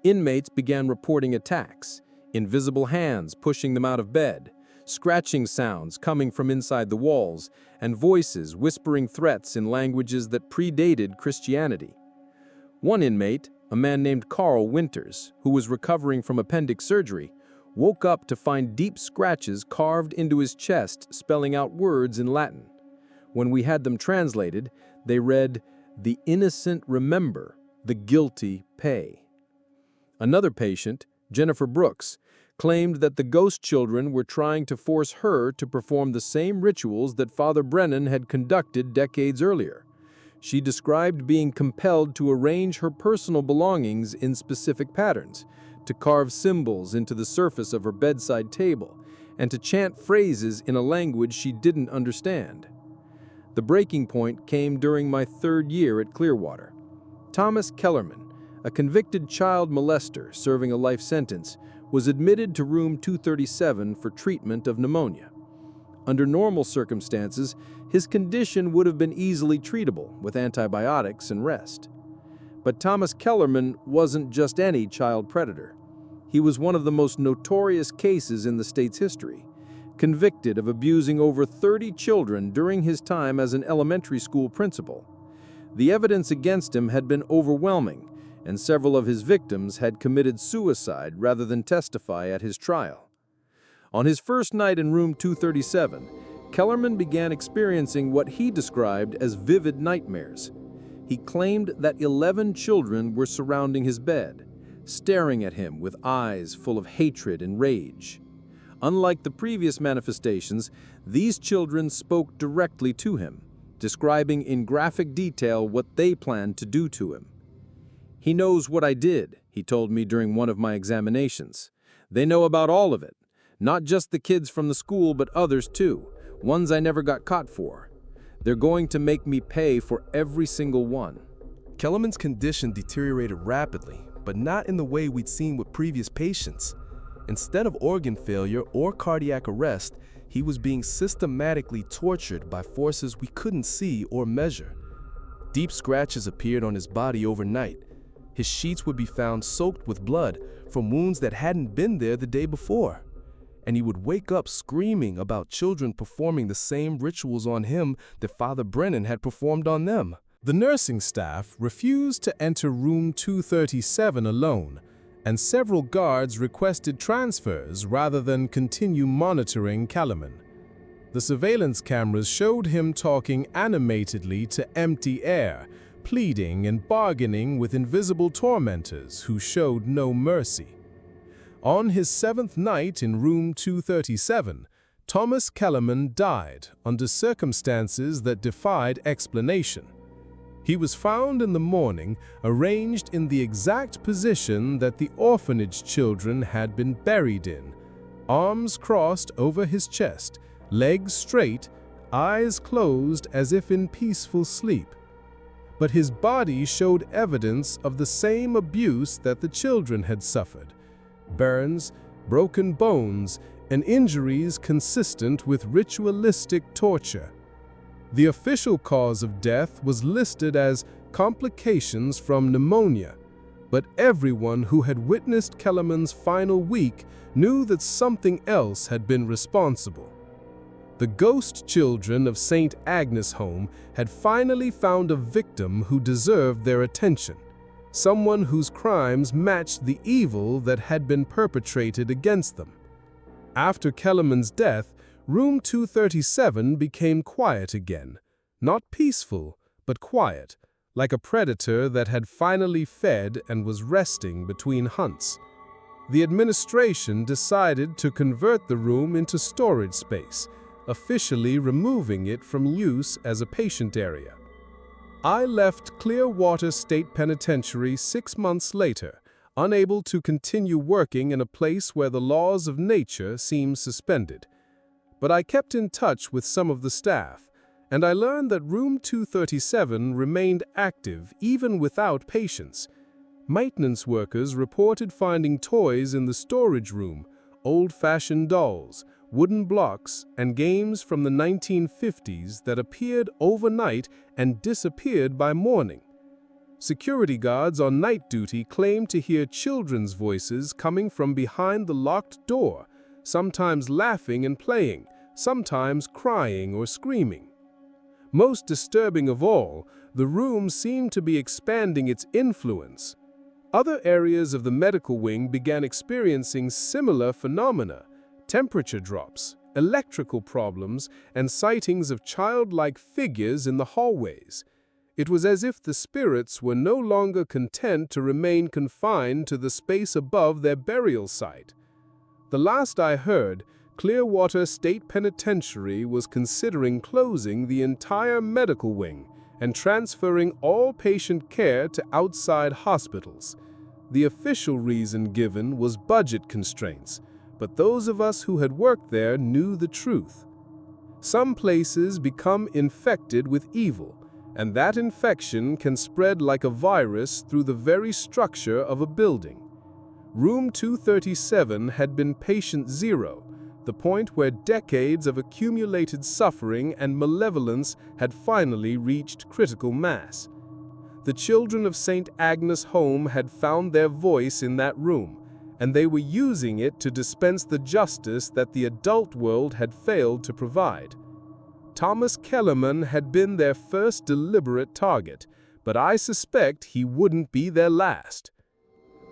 Inmates began reporting attacks, invisible hands pushing them out of bed, scratching sounds coming from inside the walls, and voices whispering threats in languages that predated Christianity. One inmate, A man named Carl Winters, who was recovering from appendix surgery, woke up to find deep scratches carved into his chest spelling out words in Latin. When we had them translated, they read, "The innocent remember, the guilty pay." Another patient, Jennifer Brooks, claimed that the ghost children were trying to force her to perform the same rituals that Father Brennan had conducted decades earlier. She described being compelled to arrange her personal belongings in specific patterns, to carve symbols into the surface of her bedside table, and to chant phrases in a language she didn't understand. The breaking point came during my 3rd year at Clearwater. Thomas Kellerman, a convicted child molester serving a life sentence, was admitted to room 237 for treatment of pneumonia. Under normal circumstances, his condition would have been easily treatable with antibiotics and rest. But Thomas Kellerman wasn't just any child predator. He was one of the most notorious cases in the state's history, convicted of abusing over 30 children during his time as an elementary school principal. The evidence against him had been overwhelming, and several of his victims had committed suicide rather than testify at his trial. On his first night in room 237, Kellerman began experiencing what he described as vivid nightmares. He claimed that 11 children were surrounding his bed, staring at him with eyes full of hatred and rage. Unlike the previous manifestations, these children spoke directly to him, describing in graphic detail what they planned to do to him. "He knows what I did," he told me during one of my examinations. "They know about all of it. Not just the kids from the school, but others too, ones I never got caught for. They're going to make me pay for every single one." Kellerman's condition deteriorated rapidly, but not in the way we'd seen with previous patients. Instead of organ failure or cardiac arrest, he was being systematically tortured by forces we couldn't see or measure. Deep scratches appeared on his body overnight. His sheets would be found soaked with blood from wounds that hadn't been there the day before. And he would wake up screaming about children performing the same rituals on him that Father Brennan had performed on them. The nursing staff refused to enter room 237 alone, and several guards requested transfers rather than continue monitoring Kellerman. The surveillance cameras showed him talking animatedly to empty air, pleading and bargaining with invisible tormentors who showed no mercy. On his 7th night in room 237, Thomas Kellerman died under circumstances that defied explanation. He was found in the morning, arranged in the exact position that the orphanage children had been buried in, arms crossed over his chest, legs straight, eyes closed as if in peaceful sleep. But his body showed evidence of the same abuse that the children had suffered: burns, broken bones, and injuries consistent with ritualistic torture. The official cause of death was listed as complications from pneumonia, but everyone who had witnessed Kellerman's final week knew that something else had been responsible. The ghost children of St. Agnes Home had finally found a victim who deserved their attention, someone whose crimes matched the evil that had been perpetrated against them. After Kellerman's death, room 237 became quiet again, not peaceful, but quiet, like a predator that had finally fed and was resting between hunts. The administration decided to convert the room into storage space, officially removing it from use as a patient area. I left Clearwater State Penitentiary 6 months later, unable to continue working in a place where the laws of nature seemed suspended. But I kept in touch with some of the staff, and I learned that room 237 remained active even without patients. Maintenance workers reported finding toys in the storage room, old-fashioned dolls, wooden blocks, and games from the 1950s that appeared overnight and disappeared by morning. Security guards on night duty claimed to hear children's voices coming from behind the locked door, sometimes laughing and playing, sometimes crying or screaming. Most disturbing of all, the room seemed to be expanding its influence. Other areas of the medical wing began experiencing similar phenomena: temperature drops, electrical problems, and sightings of childlike figures in the hallways. It was as if the spirits were no longer content to remain confined to the space above their burial site. The last I heard, Clearwater State Penitentiary was considering closing the entire medical wing and transferring all patient care to outside hospitals. The official reason given was budget constraints, but those of us who had worked there knew the truth. Some places become infected with evil, and that infection can spread like a virus through the very structure of a building. Room 237 had been patient zero, the point where decades of accumulated suffering and malevolence had finally reached critical mass. The children of St. Agnes' home had found their voice in that room, and they were using it to dispense the justice that the adult world had failed to provide. Thomas Kellerman had been their first deliberate target, but I suspect he wouldn't be their last.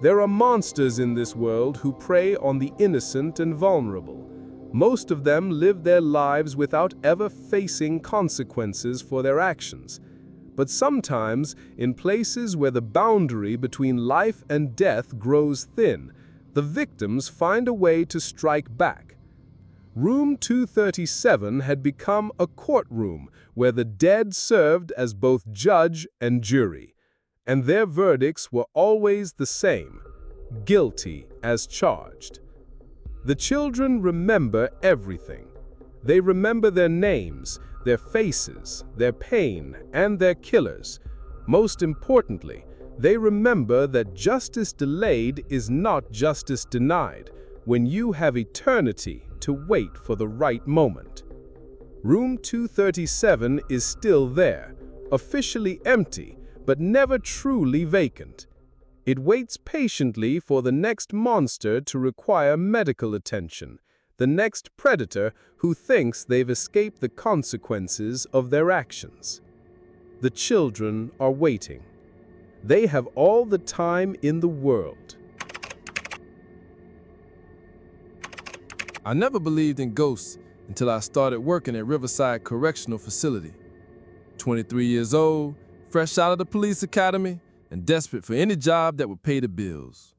There are monsters in this world who prey on the innocent and vulnerable. Most of them live their lives without ever facing consequences for their actions. But sometimes, in places where the boundary between life and death grows thin, the victims find a way to strike back. Room 237 had become a courtroom where the dead served as both judge and jury, and their verdicts were always the same: guilty as charged. The children remember everything. They remember their names, their faces, their pain, and their killers. Most importantly, they remember that justice delayed is not justice denied when you have eternity to wait for the right moment. Room 237 is still there, officially empty, but never truly vacant. It waits patiently for the next monster to require medical attention, the next predator who thinks they've escaped the consequences of their actions. The children are waiting. They have all the time in the world. I never believed in ghosts until I started working at Riverside Correctional Facility. 23 years old, fresh out of the police academy, and desperate for any job that would pay the bills.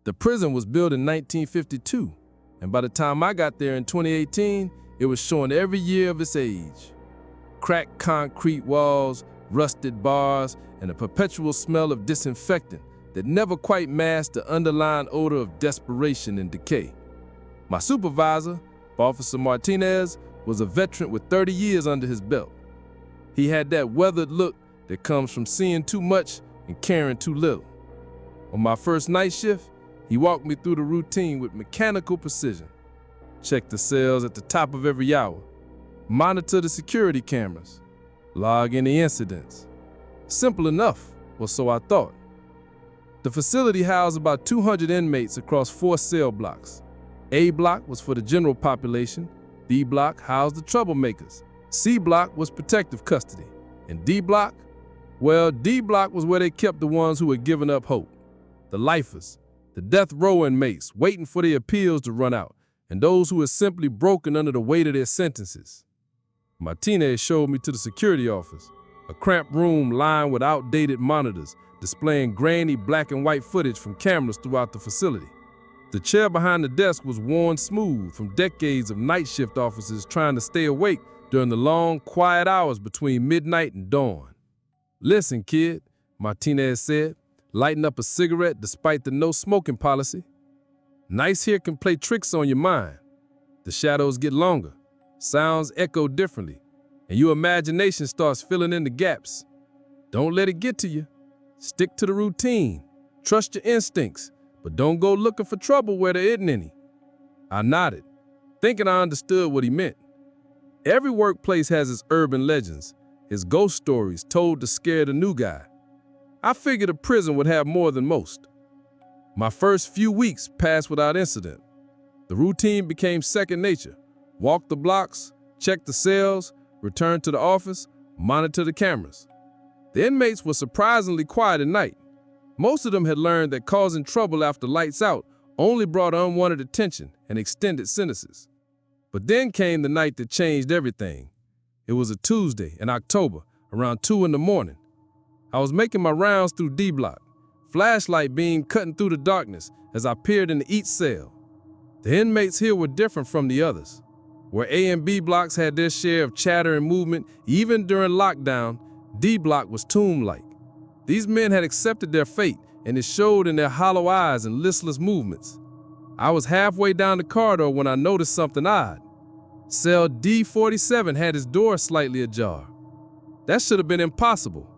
The prison was built in 1952, and by the time I got there in 2018, it was showing every year of its age. Cracked concrete walls, rusted bars, and a perpetual smell of disinfectant that never quite masked the underlying odor of desperation and decay. My supervisor, Officer Martinez, was a veteran with 30 years under his belt. He had that weathered look that comes from seeing too much and caring too little. On my first night shift, he walked me through the routine with mechanical precision. Check the cells at the top of every hour, monitor the security cameras, log any incidents. Simple enough, or so I thought. The facility housed about 200 inmates across 4 cell blocks. A block was for the general population, B block housed the troublemakers, C block was protective custody, and D block, well, D block was where they kept the ones who had given up hope. The lifers, the death row inmates waiting for their appeals to run out, and those who had simply broken under the weight of their sentences. Martinez showed me to the security office, a cramped room lined with outdated monitors displaying grainy black and white footage from cameras throughout the facility. The chair behind the desk was worn smooth from decades of night shift officers trying to stay awake during the long, quiet hours between midnight and dawn. "Listen, kid," Martinez said, lighting up a cigarette despite the no-smoking policy. "Nights here can play tricks on your mind. The shadows get longer, sounds echo differently, and your imagination starts filling in the gaps. Don't let it get to you. Stick to the routine. Trust your instincts, but don't go looking for trouble where there isn't any." I nodded, thinking I understood what he meant. Every workplace has its urban legends, its ghost stories told to scare the new guy. I figured a prison would have more than most. My first few weeks passed without incident. The routine became second nature. Walk the blocks, check the cells, return to the office, monitor the cameras. The inmates were surprisingly quiet at night. Most of them had learned that causing trouble after lights out only brought unwanted attention and extended sentences. But then came the night that changed everything. It was a Tuesday in October, around 2 in the morning. I was making my rounds through D Block, flashlight beam cutting through the darkness as I peered into each cell. The inmates here were different from the others. Where A and B blocks had their share of chatter and movement, even during lockdown, D Block was tomb-like. These men had accepted their fate, and it showed in their hollow eyes and listless movements. I was halfway down the corridor when I noticed something odd. Cell D47 had its door slightly ajar. That should have been impossible.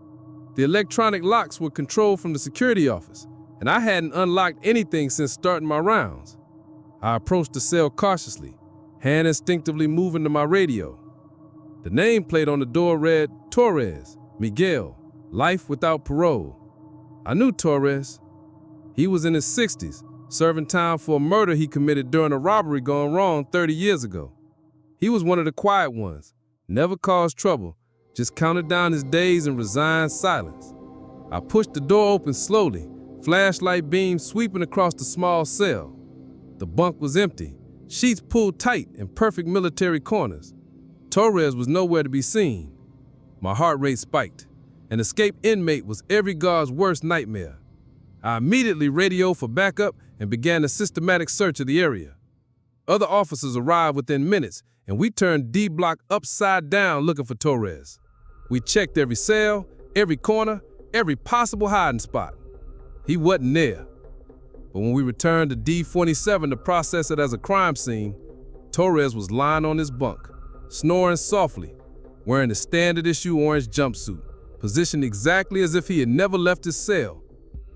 The electronic locks were controlled from the security office, and I hadn't unlocked anything since starting my rounds. I approached the cell cautiously, hand instinctively moving to my radio. The nameplate on the door read, Torres, Miguel, life without parole. I knew Torres. He was in his 60s, serving time for a murder he committed during a robbery gone wrong 30 years ago. He was one of the quiet ones, never caused trouble, just counted down his days in resigned silence. I pushed the door open slowly, flashlight beam sweeping across the small cell. The bunk was empty, sheets pulled tight in perfect military corners. Torres was nowhere to be seen. My heart rate spiked. An escaped inmate was every guard's worst nightmare. I immediately radioed for backup and began a systematic search of the area. Other officers arrived within minutes, and we turned D Block upside down looking for Torres. We checked every cell, every corner, every possible hiding spot. He wasn't there. But when we returned to D47 to process it as a crime scene, Torres was lying on his bunk, snoring softly, wearing a standard issue orange jumpsuit, positioned exactly as if he had never left his cell.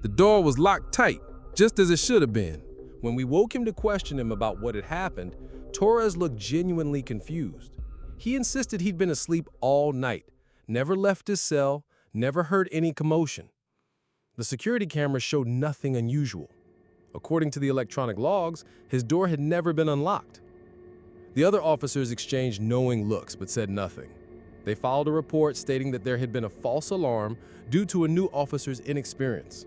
The door was locked tight, just as it should have been. When we woke him to question him about what had happened, Torres looked genuinely confused. He insisted he'd been asleep all night, never left his cell, never heard any commotion. The security cameras showed nothing unusual. According to the electronic logs, his door had never been unlocked. The other officers exchanged knowing looks but said nothing. They filed a report stating that there had been a false alarm due to a new officer's inexperience.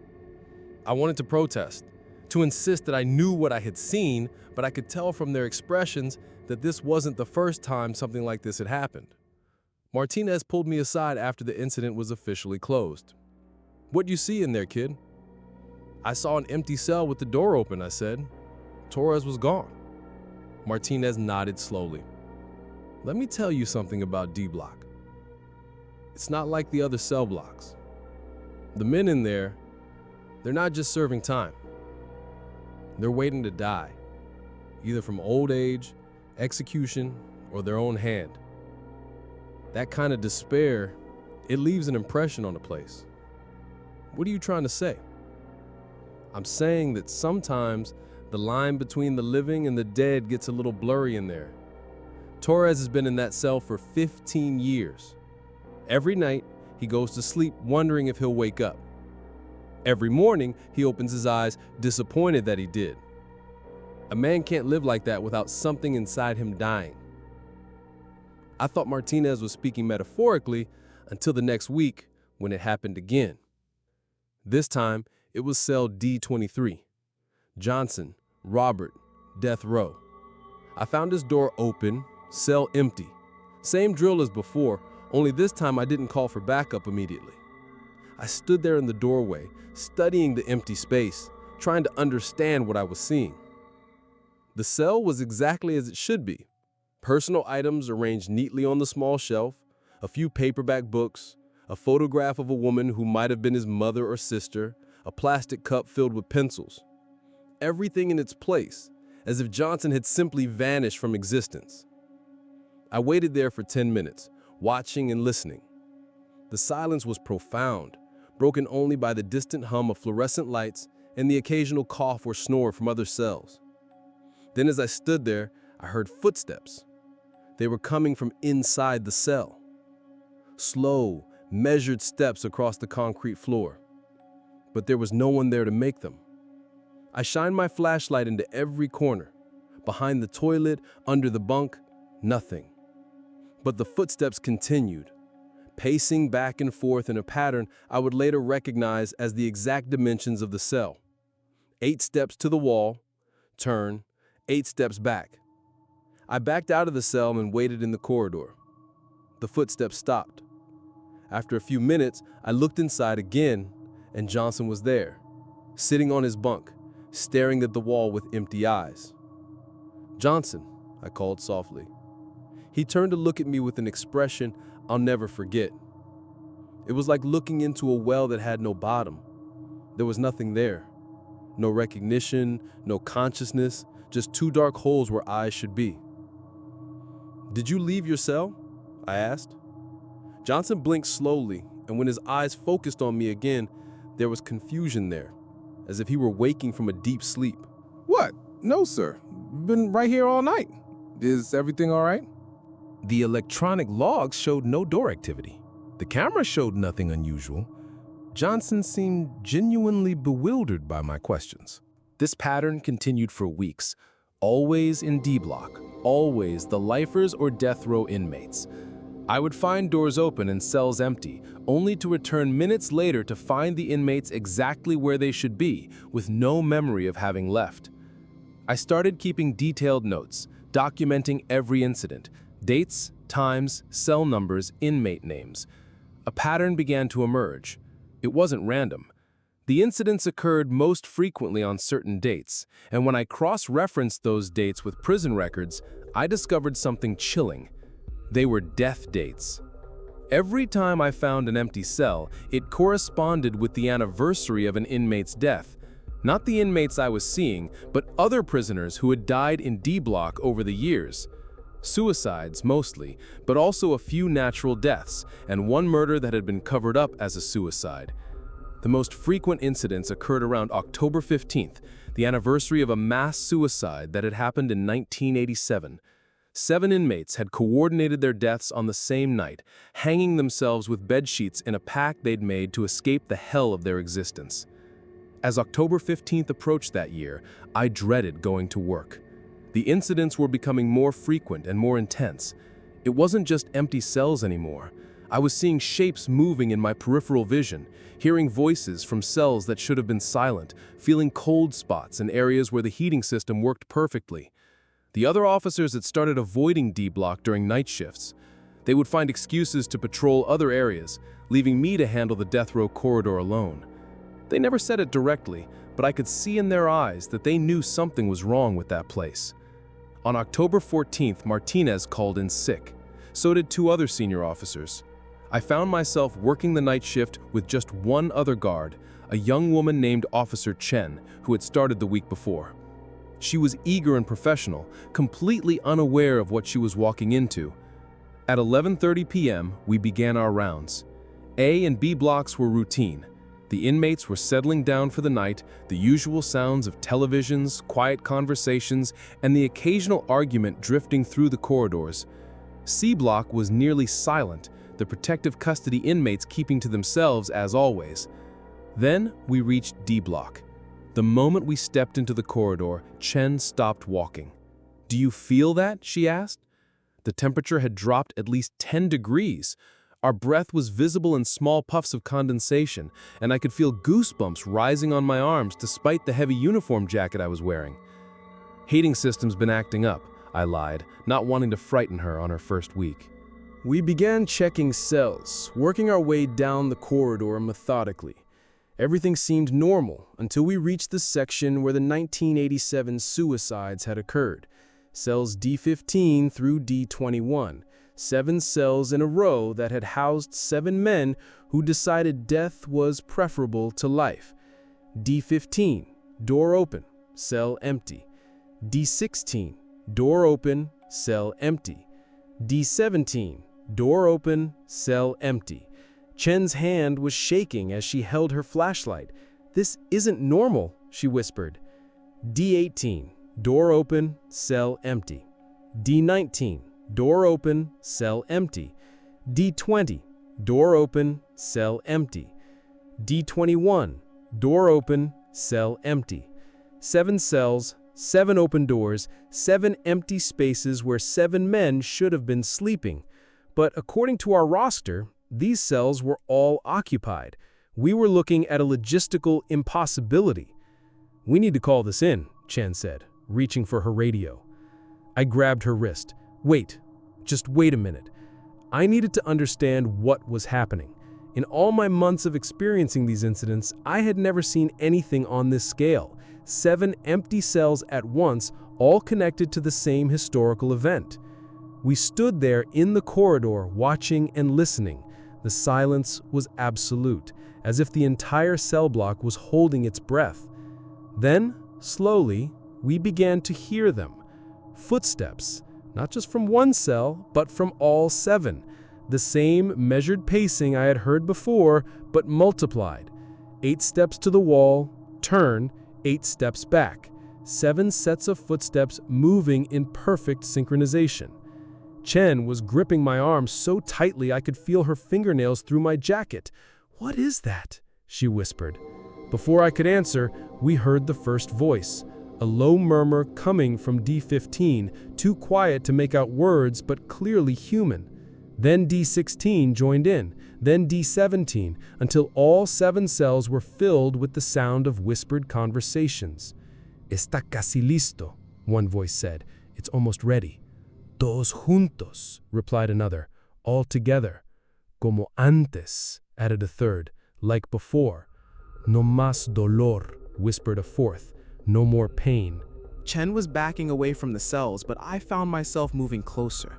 I wanted to protest, to insist that I knew what I had seen, but I could tell from their expressions that this wasn't the first time something like this had happened. Martinez pulled me aside after the incident was officially closed. "What do you see in there, kid?" "I saw an empty cell with the door open," I said. "Torres was gone." Martinez nodded slowly. "Let me tell you something about D Block. It's not like the other cell blocks. The men in there, they're not just serving time. They're waiting to die, either from old age, execution, or their own hand. That kind of despair, it leaves an impression on the place." "What are you trying to say?" "I'm saying that sometimes the line between the living and the dead gets a little blurry in there. Torres has been in that cell for 15 years. Every night, he goes to sleep wondering if he'll wake up. Every morning, he opens his eyes disappointed that he did. A man can't live like that without something inside him dying." I thought Martinez was speaking metaphorically until the next week when it happened again. This time, it was cell D23. Johnson, Robert, death row. I found his door open, cell empty. Same drill as before, only this time I didn't call for backup immediately. I stood there in the doorway, studying the empty space, trying to understand what I was seeing. The cell was exactly as it should be. Personal items arranged neatly on the small shelf, a few paperback books, a photograph of a woman who might have been his mother or sister, a plastic cup filled with pencils. Everything in its place, as if Johnson had simply vanished from existence. I waited there for 10 minutes, watching and listening. The silence was profound, broken only by the distant hum of fluorescent lights and the occasional cough or snore from other cells. Then as I stood there, I heard footsteps. They were coming from inside the cell. Slow, measured steps across the concrete floor. But there was no one there to make them. I shined my flashlight into every corner. Behind the toilet, under the bunk, nothing. But the footsteps continued. pacing back and forth in a pattern I would later recognize as the exact dimensions of the cell. 8 steps to the wall, turn, 8 steps back. I backed out of the cell and waited in the corridor. The footsteps stopped. After a few minutes, I looked inside again, and Johnson was there, sitting on his bunk, staring at the wall with empty eyes. "Johnson," I called softly. He turned to look at me with an expression I'll never forget. It was like looking into a well that had no bottom. There was nothing there. No recognition, no consciousness, just 2 dark holes where eyes should be. "Did you leave your cell?" I asked. Johnson blinked slowly, and when his eyes focused on me again, there was confusion there, as if he were waking from a deep sleep. What? No, sir. Been right here all night. Is everything all right? The electronic logs showed no door activity. The camera showed nothing unusual. Johnson seemed genuinely bewildered by my questions. This pattern continued for weeks, always in D block, always the lifers or death row inmates. I would find doors open and cells empty, only to return minutes later to find the inmates exactly where they should be, with no memory of having left. I started keeping detailed notes, documenting every incident, dates, times, cell numbers, inmate names. A pattern began to emerge. It wasn't random. The incidents occurred most frequently on certain dates, and when I cross-referenced those dates with prison records, I discovered something chilling. They were death dates. Every time I found an empty cell, it corresponded with the anniversary of an inmate's death. Not the inmates I was seeing, but other prisoners who had died in D block over the years. Suicides mostly, but also a few natural deaths, and one murder that had been covered up as a suicide. The most frequent incidents occurred around October 15th, the anniversary of a mass suicide that had happened in 1987. 7 inmates had coordinated their deaths on the same night, hanging themselves with bedsheets in a pact they'd made to escape the hell of their existence. As October 15th approached that year, I dreaded going to work. The incidents were becoming more frequent and more intense. It wasn't just empty cells anymore. I was seeing shapes moving in my peripheral vision, hearing voices from cells that should have been silent, feeling cold spots in areas where the heating system worked perfectly. The other officers had started avoiding D block during night shifts. They would find excuses to patrol other areas, leaving me to handle the death row corridor alone. They never said it directly, but I could see in their eyes that they knew something was wrong with that place. On October 14th, Martinez called in sick. So did 2 other senior officers. I found myself working the night shift with just one other guard, a young woman named Officer Chen, who had started the week before. She was eager and professional, completely unaware of what she was walking into. At 11:30 p.m., we began our rounds. A and B blocks were routine. The inmates were settling down for the night, the usual sounds of televisions, quiet conversations, and the occasional argument drifting through the corridors. C block was nearly silent, the protective custody inmates keeping to themselves as always. Then we reached D block. The moment we stepped into the corridor, Chen stopped walking. "Do you feel that?" she asked. The temperature had dropped at least 10 degrees. Our breath was visible in small puffs of condensation, and I could feel goosebumps rising on my arms despite the heavy uniform jacket I was wearing. "Heating system's been acting up," I lied, not wanting to frighten her on her first week. We began checking cells, working our way down the corridor methodically. Everything seemed normal until we reached the section where the 1987 suicides had occurred. Cells D15 through D21, 7 cells in a row that had housed 7 men who decided death was preferable to life. D15, door open, cell empty. D16, door open, cell empty. D17, door open, cell empty. Chen's hand was shaking as she held her flashlight. "This isn't normal," she whispered. D18, door open, cell empty. D19, door open, cell empty. D20, door open, cell empty. D21, door open, cell empty. 7 cells, 7 open doors, 7 empty spaces where 7 men should have been sleeping. But according to our roster, These cells were all occupied. We were looking at a logistical impossibility. "We need to call this in," Chen said, reaching for her radio. I grabbed her wrist. Just wait a minute. I needed to understand what was happening. In all my months of experiencing these incidents, I had never seen anything on this scale. 7 empty cells at once, all connected to the same historical event. We stood there in the corridor, watching and listening. The silence was absolute, as if the entire cell block was holding its breath. Then, slowly, we began to hear them. Footsteps, not just from one cell, but from all 7. The same measured pacing I had heard before, but multiplied. 8 steps to the wall, turn, 8 steps back. 7 sets of footsteps moving in perfect synchronization. Chen was gripping my arm so tightly I could feel her fingernails through my jacket. "What is that?" she whispered. Before I could answer, we heard the first voice, a low murmur coming from D15, too quiet to make out words but clearly human. Then D16 joined in, then D17, until all 7 cells were filled with the sound of whispered conversations. "Está casi listo," one voice said. "It's almost ready." "Todos juntos," replied another. "All together." "Como antes," added a third. "Like before." "No más dolor," whispered a fourth. "No more pain." Chen was backing away from the cells, but I found myself moving closer.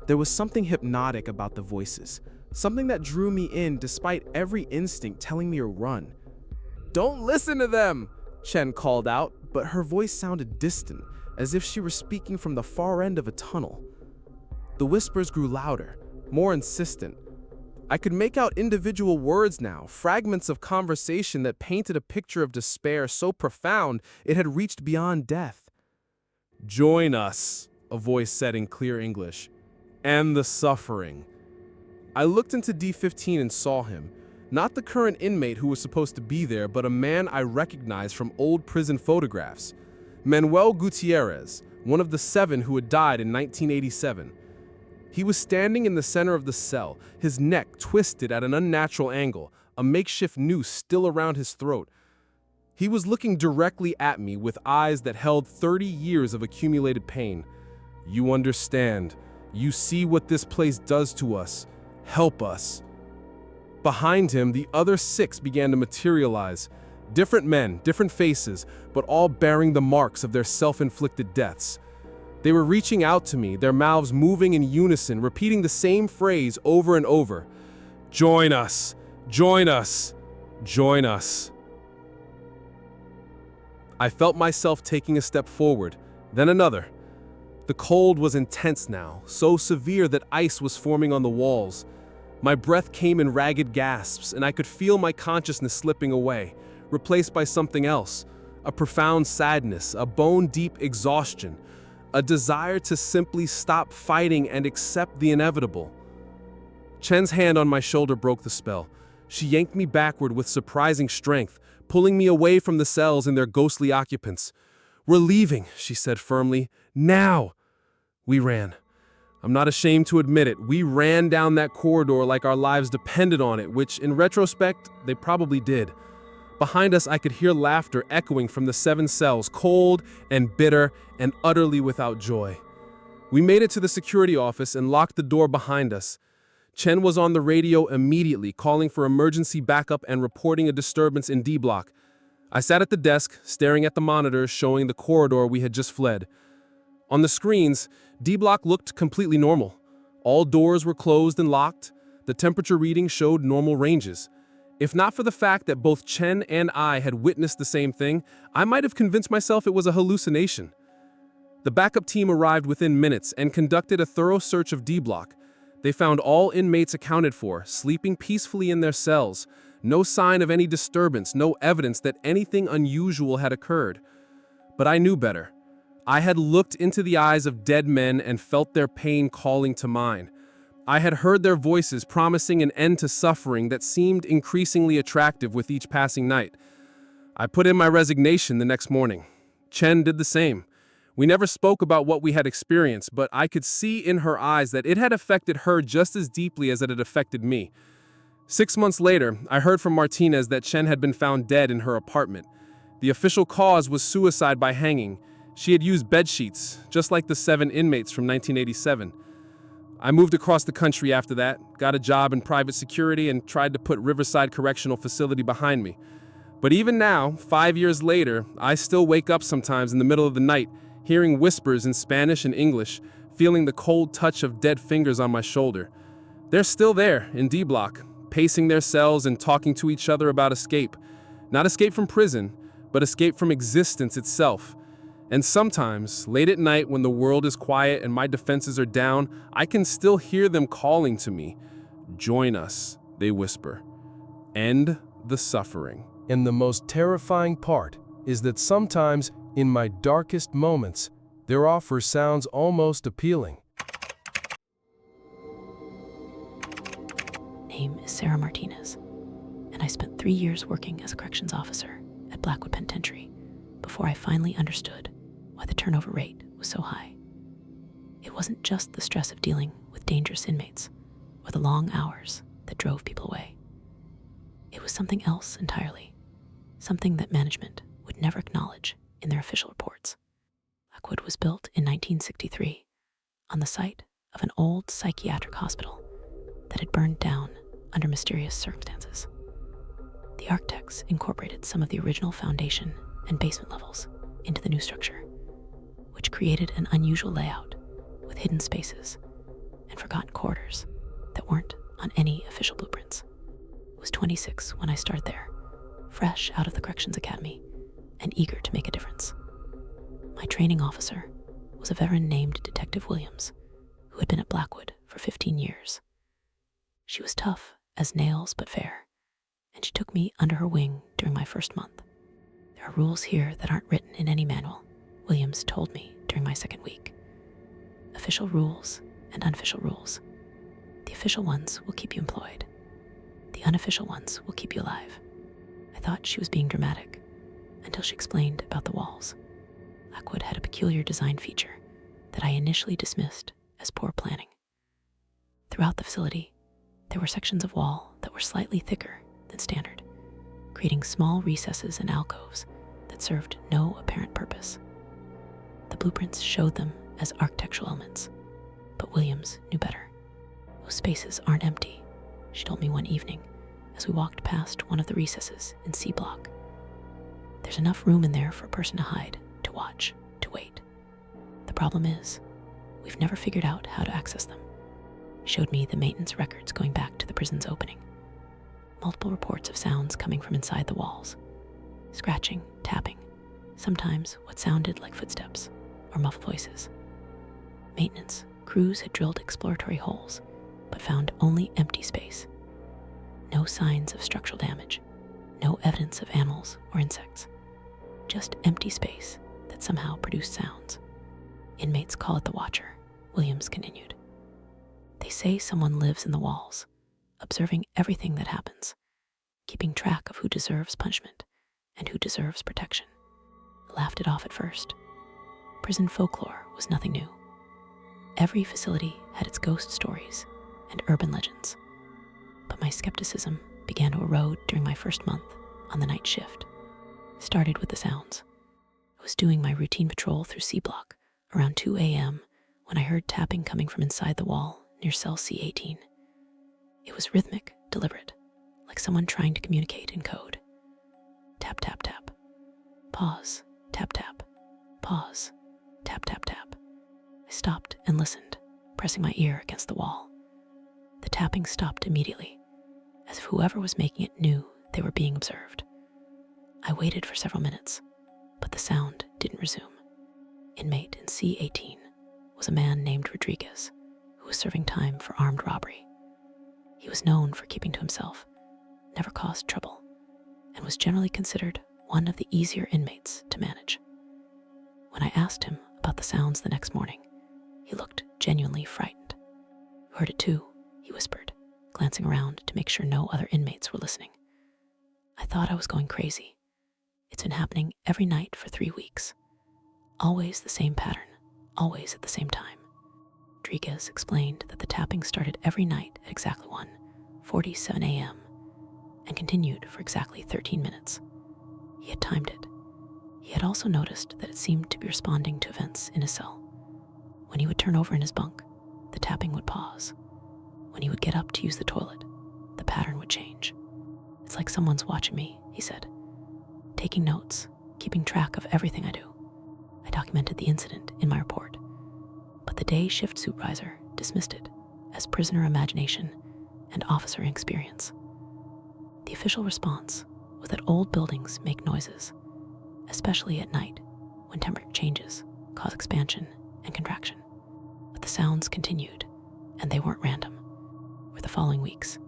There was something hypnotic about the voices, something that drew me in despite every instinct telling me to run. "Don't listen to them," Chen called out, but her voice sounded distant, as if she were speaking from the far end of a tunnel. The whispers grew louder, more insistent. I could make out individual words now, fragments of conversation that painted a picture of despair so profound it had reached beyond death. "Join us," a voice said in clear English. "And the suffering." I looked into D15 and saw him. Not the current inmate who was supposed to be there, but a man I recognized from old prison photographs. Manuel Gutierrez, one of the 7 who had died in 1987. He was standing in the center of the cell, his neck twisted at an unnatural angle, a makeshift noose still around his throat. He was looking directly at me with eyes that held 30 years of accumulated pain. "You understand. You see what this place does to us. Help us." Behind him, the other 6 began to materialize. Different men, different faces, but all bearing the marks of their self-inflicted deaths. They were reaching out to me, their mouths moving in unison, repeating the same phrase over and over. "Join us! Join us! Join us!" I felt myself taking a step forward, then another. The cold was intense now, so severe that ice was forming on the walls. My breath came in ragged gasps, and I could feel my consciousness slipping away, replaced by something else, a profound sadness, a bone-deep exhaustion, a desire to simply stop fighting and accept the inevitable. Chen's hand on my shoulder broke the spell. She yanked me backward with surprising strength, pulling me away from the cells and their ghostly occupants. "We're leaving," she said firmly. "Now!" We ran. I'm not ashamed to admit it. We ran down that corridor like our lives depended on it, which, in retrospect, they probably did. Behind us, I could hear laughter echoing from the 7 cells, cold and bitter and utterly without joy. We made it to the security office and locked the door behind us. Chen was on the radio immediately, calling for emergency backup and reporting a disturbance in D block. I sat at the desk, staring at the monitors showing the corridor we had just fled. On the screens, D block looked completely normal. All doors were closed and locked. The temperature reading showed normal ranges. If not for the fact that both Chen and I had witnessed the same thing, I might have convinced myself it was a hallucination. The backup team arrived within minutes and conducted a thorough search of D block. They found all inmates accounted for, sleeping peacefully in their cells. No sign of any disturbance, no evidence that anything unusual had occurred. But I knew better. I had looked into the eyes of dead men and felt their pain calling to mine. I had heard their voices promising an end to suffering that seemed increasingly attractive with each passing night. I put in my resignation the next morning. Chen did the same. We never spoke about what we had experienced, but I could see in her eyes that it had affected her just as deeply as it had affected me. 6 months later, I heard from Martinez that Chen had been found dead in her apartment. The official cause was suicide by hanging. She had used bed sheets, just like the 7 inmates from 1987. I moved across the country after that, got a job in private security, and tried to put Riverside Correctional Facility behind me. But even now, 5 years later, I still wake up sometimes in the middle of the night, hearing whispers in Spanish and English, feeling the cold touch of dead fingers on my shoulder. They're still there in D Block, pacing their cells and talking to each other about escape. Not escape from prison, but escape from existence itself. And sometimes, late at night when the world is quiet and my defenses are down, I can still hear them calling to me. Join us, they whisper. End the suffering. And the most terrifying part is that sometimes, in my darkest moments, their offer sounds almost appealing. Name is Sarah Martinez, and I spent 3 years working as a corrections officer at Blackwood Penitentiary before I finally understood why the turnover rate was so high. It wasn't just the stress of dealing with dangerous inmates or the long hours that drove people away. It was something else entirely, something that management would never acknowledge in their official reports. Blackwood was built in 1963 on the site of an old psychiatric hospital that had burned down under mysterious circumstances. The architects incorporated some of the original foundation and basement levels into the new structure, which created an unusual layout with hidden spaces and forgotten corridors that weren't on any official blueprints. I was 26 when I started there, fresh out of the Corrections Academy and eager to make a difference. My training officer was a veteran named Detective Williams, who had been at Blackwood for 15 years. She was tough as nails but fair, and she took me under her wing during my first month. There are rules here that aren't written in any manual, Williams told me during my second week. Official rules and unofficial rules. The official ones will keep you employed. The unofficial ones will keep you alive. I thought she was being dramatic until she explained about the walls. Blackwood had a peculiar design feature that I initially dismissed as poor planning. Throughout the facility, there were sections of wall that were slightly thicker than standard, creating small recesses and alcoves that served no apparent purpose. The blueprints showed them as architectural elements, but Williams knew better. Those spaces aren't empty, she told me one evening as we walked past one of the recesses in C Block. There's enough room in there for a person to hide, to watch, to wait. The problem is, we've never figured out how to access them. She showed me the maintenance records going back to the prison's opening. Multiple reports of sounds coming from inside the walls. Scratching, tapping, sometimes what sounded like footsteps or muffled voices. Maintenance crews had drilled exploratory holes, but found only empty space. No signs of structural damage, no evidence of animals or insects. Just empty space that somehow produced sounds. Inmates call it the Watcher, Williams continued. They say someone lives in the walls, observing everything that happens, keeping track of who deserves punishment and who deserves protection. I laughed it off at first. Prison folklore was nothing new. Every facility had its ghost stories and urban legends, but my skepticism began to erode during my first month on the night shift. It started with the sounds. I was doing my routine patrol through C Block around 2 a.m. when I heard tapping coming from inside the wall near cell C18. It was rhythmic, deliberate, like someone trying to communicate in code. Tap, tap, tap. Pause, tap, tap. Pause, tap, tap, tap. I stopped and listened, pressing my ear against the wall. The tapping stopped immediately, as if whoever was making it knew they were being observed. I waited for several minutes, but the sound didn't resume. Inmate in C18 was a man named Rodriguez, who was serving time for armed robbery. He was known for keeping to himself, never caused trouble, and was generally considered one of the easier inmates to manage. When I asked him about the sounds the next morning, he looked genuinely frightened. "You heard it too," he whispered, glancing around to make sure no other inmates were listening. I thought I was going crazy. It's been happening every night for 3 weeks. Always the same pattern, always at the same time. Rodriguez explained that the tapping started every night at exactly 1:47 a.m. and continued for exactly 13 minutes. He had timed it. He had also noticed that it seemed to be responding to events in his cell. When he would turn over in his bunk, the tapping would pause. When he would get up to use the toilet, the pattern would change. It's like someone's watching me, he said, taking notes, keeping track of everything I do. I documented the incident in my report, but the day shift supervisor dismissed it as prisoner imagination and officer inexperience. The official response was that old buildings make noises, especially at night when temperature changes cause expansion and contraction. But the sounds continued, and they weren't random. For the following weeks,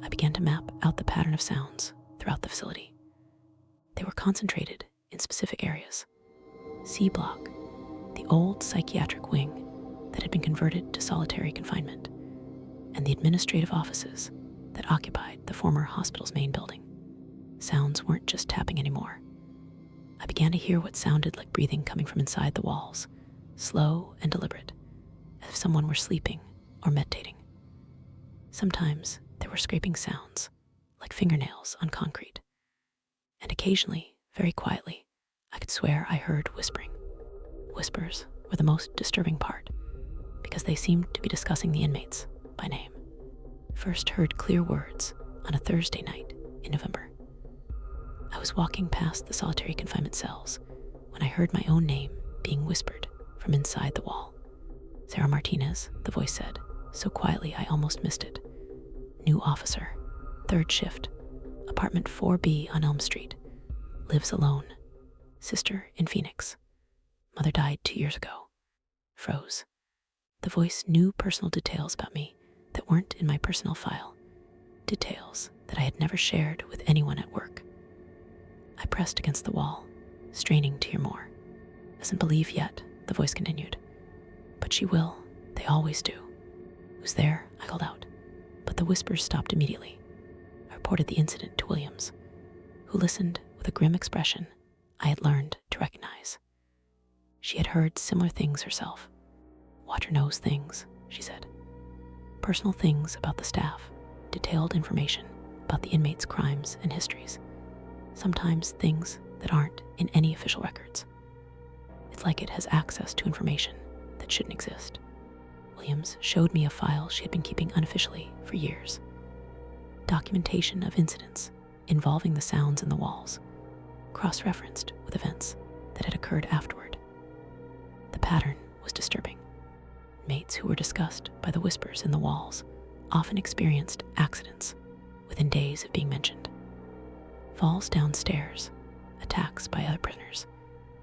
I began to map out the pattern of sounds throughout the facility. They were concentrated in specific areas. C Block, the old psychiatric wing that had been converted to solitary confinement, and the administrative offices that occupied the former hospital's main building. Sounds weren't just tapping anymore. I began to hear what sounded like breathing coming from inside the walls, slow and deliberate, as if someone were sleeping or meditating. Sometimes there were scraping sounds, like fingernails on concrete. And occasionally, very quietly, I could swear I heard whispering. Whispers were the most disturbing part, because they seemed to be discussing the inmates by name. First heard clear words on a Thursday night in November. I was walking past the solitary confinement cells when I heard my own name being whispered from inside the wall. Sarah Martinez, the voice said, so quietly I almost missed it. New officer, third shift, apartment 4B on Elm Street. Lives alone. Sister in Phoenix. Mother died 2 years ago. Froze. The voice knew personal details about me that weren't in my personal file. Details that I had never shared with anyone at work. I pressed against the wall, straining to hear more. Doesn't believe yet, the voice continued. But she will. They always do. Who's there? I called out. But the whispers stopped immediately. I reported the incident to Williams, who listened with a grim expression I had learned to recognize. She had heard similar things herself. Watcher knows things, she said. Personal things about the staff, detailed information about the inmates' crimes and histories. Sometimes things that aren't in any official records. It's like it has access to information that shouldn't exist. Williams showed me a file she had been keeping unofficially for years. Documentation of incidents involving the sounds in the walls, cross-referenced with events that had occurred afterward. The pattern was disturbing. Inmates who were discussed by the whispers in the walls often experienced accidents within days of being mentioned. Falls downstairs, attacks by other prisoners,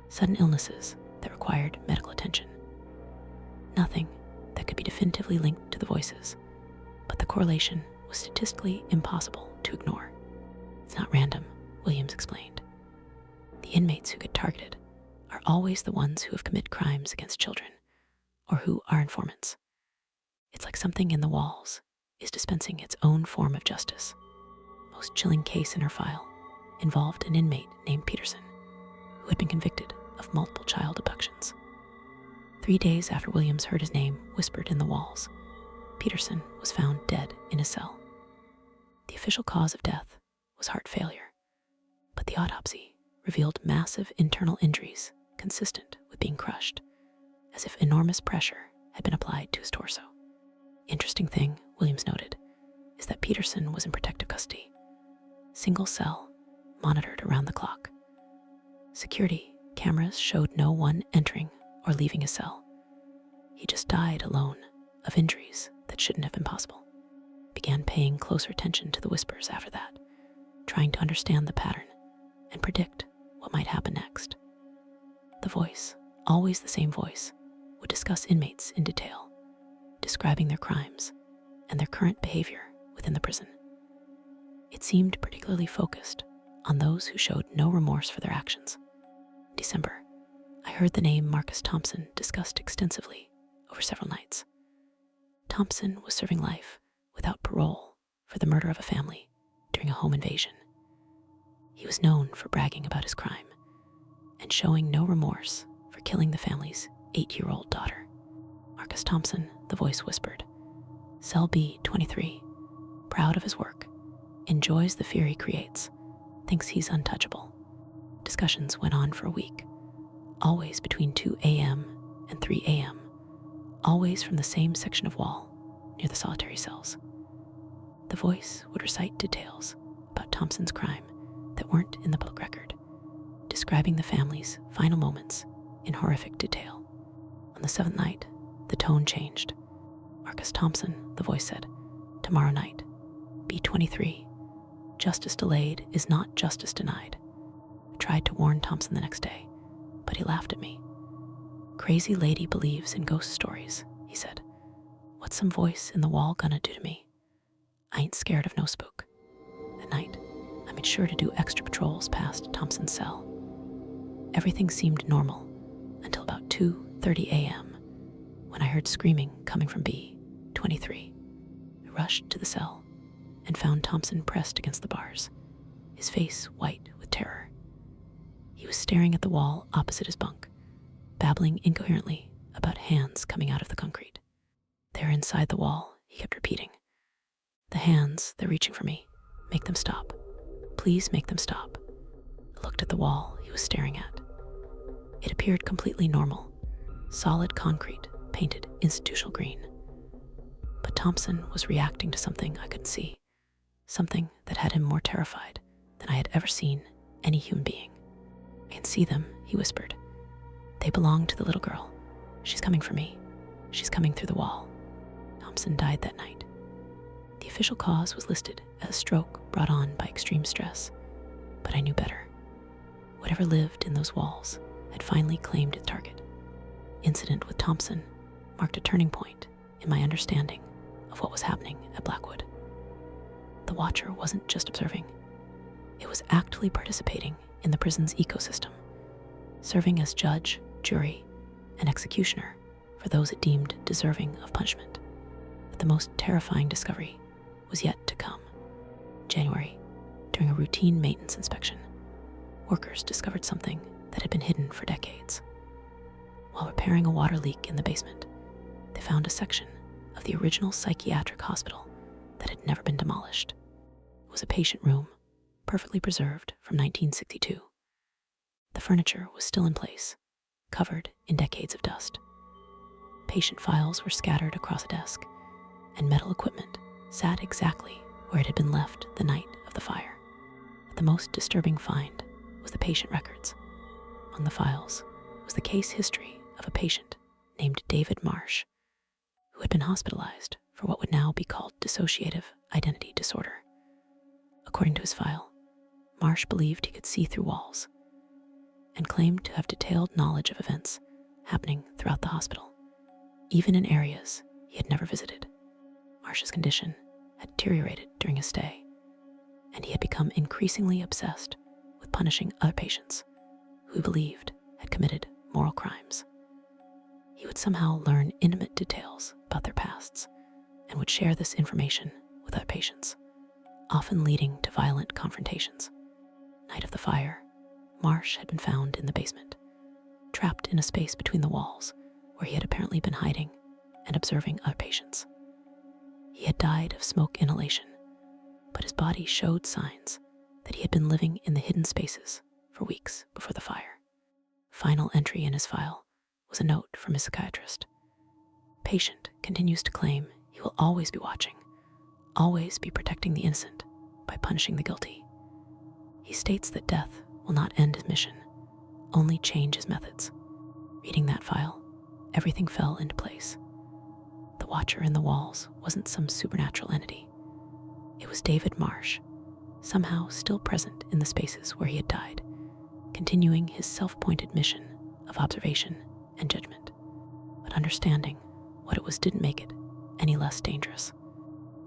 sudden illnesses that required medical attention. Nothing that could be definitively linked to the voices, but the correlation was statistically impossible to ignore. It's not random, Williams explained. The inmates who get targeted are always the ones who have committed crimes against children or who are informants. It's like something in the walls is dispensing its own form of justice. Most chilling case in her file involved an inmate named Peterson, who had been convicted of multiple child abductions. 3 days after Williams heard his name whispered in the walls, Peterson was found dead in his cell. The official cause of death was heart failure, but the autopsy revealed massive internal injuries consistent with being crushed, as if enormous pressure had been applied to his torso. Interesting thing, Williams noted, is that Peterson was in protective custody. Single cell, monitored around the clock. Security cameras showed no one entering or leaving his cell. He just died alone of injuries that shouldn't have been possible. Began paying closer attention to the whispers after that, trying to understand the pattern and predict what might happen next. The voice, always the same voice, would discuss inmates in detail, describing their crimes and their current behavior within the prison. It seemed particularly focused on those who showed no remorse for their actions. In December, I heard the name Marcus Thompson discussed extensively over several nights. Thompson was serving life without parole for the murder of a family during a home invasion. He was known for bragging about his crime and showing no remorse for for killing the family's 8-year-old daughter. Marcus Thompson, the voice whispered. Cell B 23, proud of his work, enjoys the fear he creates, thinks he's untouchable. Discussions went on for a week, always between 2 a.m. and 3 a.m., always from the same section of wall near the solitary cells. The voice would recite details about Thompson's crime that weren't in the public record, describing the family's final moments in horrific detail. On the 7th night, the tone changed. Marcus Thompson, the voice said, tomorrow night, B23, justice delayed is not justice denied. I tried to warn Thompson the next day, but he laughed at me. Crazy lady believes in ghost stories, he said. What's some voice in the wall gonna do to me? I ain't scared of no spook. At night, I made sure to do extra patrols past Thompson's cell. Everything seemed normal until about 2:30 a.m. when I heard screaming coming from B23. I rushed to the cell and found Thompson pressed against the bars, his face white with terror. He was staring at the wall opposite his bunk, babbling incoherently about hands coming out of the concrete. They're inside the wall, he kept repeating. The hands, they're reaching for me. Make them stop. Please make them stop. I looked at the wall he was staring at. It appeared completely normal, solid concrete painted institutional green. But Thompson was reacting to something I couldn't see, something that had him more terrified than I had ever seen any human being. I can see them, he whispered. They belong to the little girl. She's coming for me. She's coming through the wall. Thompson died that night. The official cause was listed as a stroke brought on by extreme stress, but I knew better. Whatever lived in those walls had finally claimed its target. Incident with Thompson marked a turning point in my understanding of what was happening at Blackwood. The Watcher wasn't just observing. It was actively participating in the prison's ecosystem, serving as judge, jury, and executioner for those it deemed deserving of punishment. But the most terrifying discovery was yet to come. January, during a routine maintenance inspection, workers discovered something that had been hidden for decades. While repairing a water leak in the basement, they found a section of the original psychiatric hospital that had never been demolished. It was a patient room, perfectly preserved from 1962. The furniture was still in place, covered in decades of dust. Patient files were scattered across a desk, and metal equipment sat exactly where it had been left the night of the fire. But the most disturbing find was the patient records. Among the files was the case history of a patient named David Marsh, who had been hospitalized for what would now be called dissociative identity disorder. According to his file, Marsh believed he could see through walls and claimed to have detailed knowledge of events happening throughout the hospital, even in areas he had never visited. Marsh's condition had deteriorated during his stay, and he had become increasingly obsessed with punishing other patients who he believed had committed moral crimes. He would somehow learn intimate details about their pasts and would share this information with other patients, often leading to violent confrontations. Night of the fire, Marsh had been found in the basement, trapped in a space between the walls where he had apparently been hiding and observing other patients. He had died of smoke inhalation, but his body showed signs that he had been living in the hidden spaces for weeks before the fire. Final entry in his file was a note from his psychiatrist. Patient continues to claim he will always be watching, always be protecting the innocent by punishing the guilty. He states that death will not end his mission, only change his methods. Reading that file, everything fell into place. The Watcher in the walls wasn't some supernatural entity. It was David Marsh, somehow still present in the spaces where he had died, continuing his self-appointed mission of observation and judgment, but understanding what it was didn't make it any less dangerous.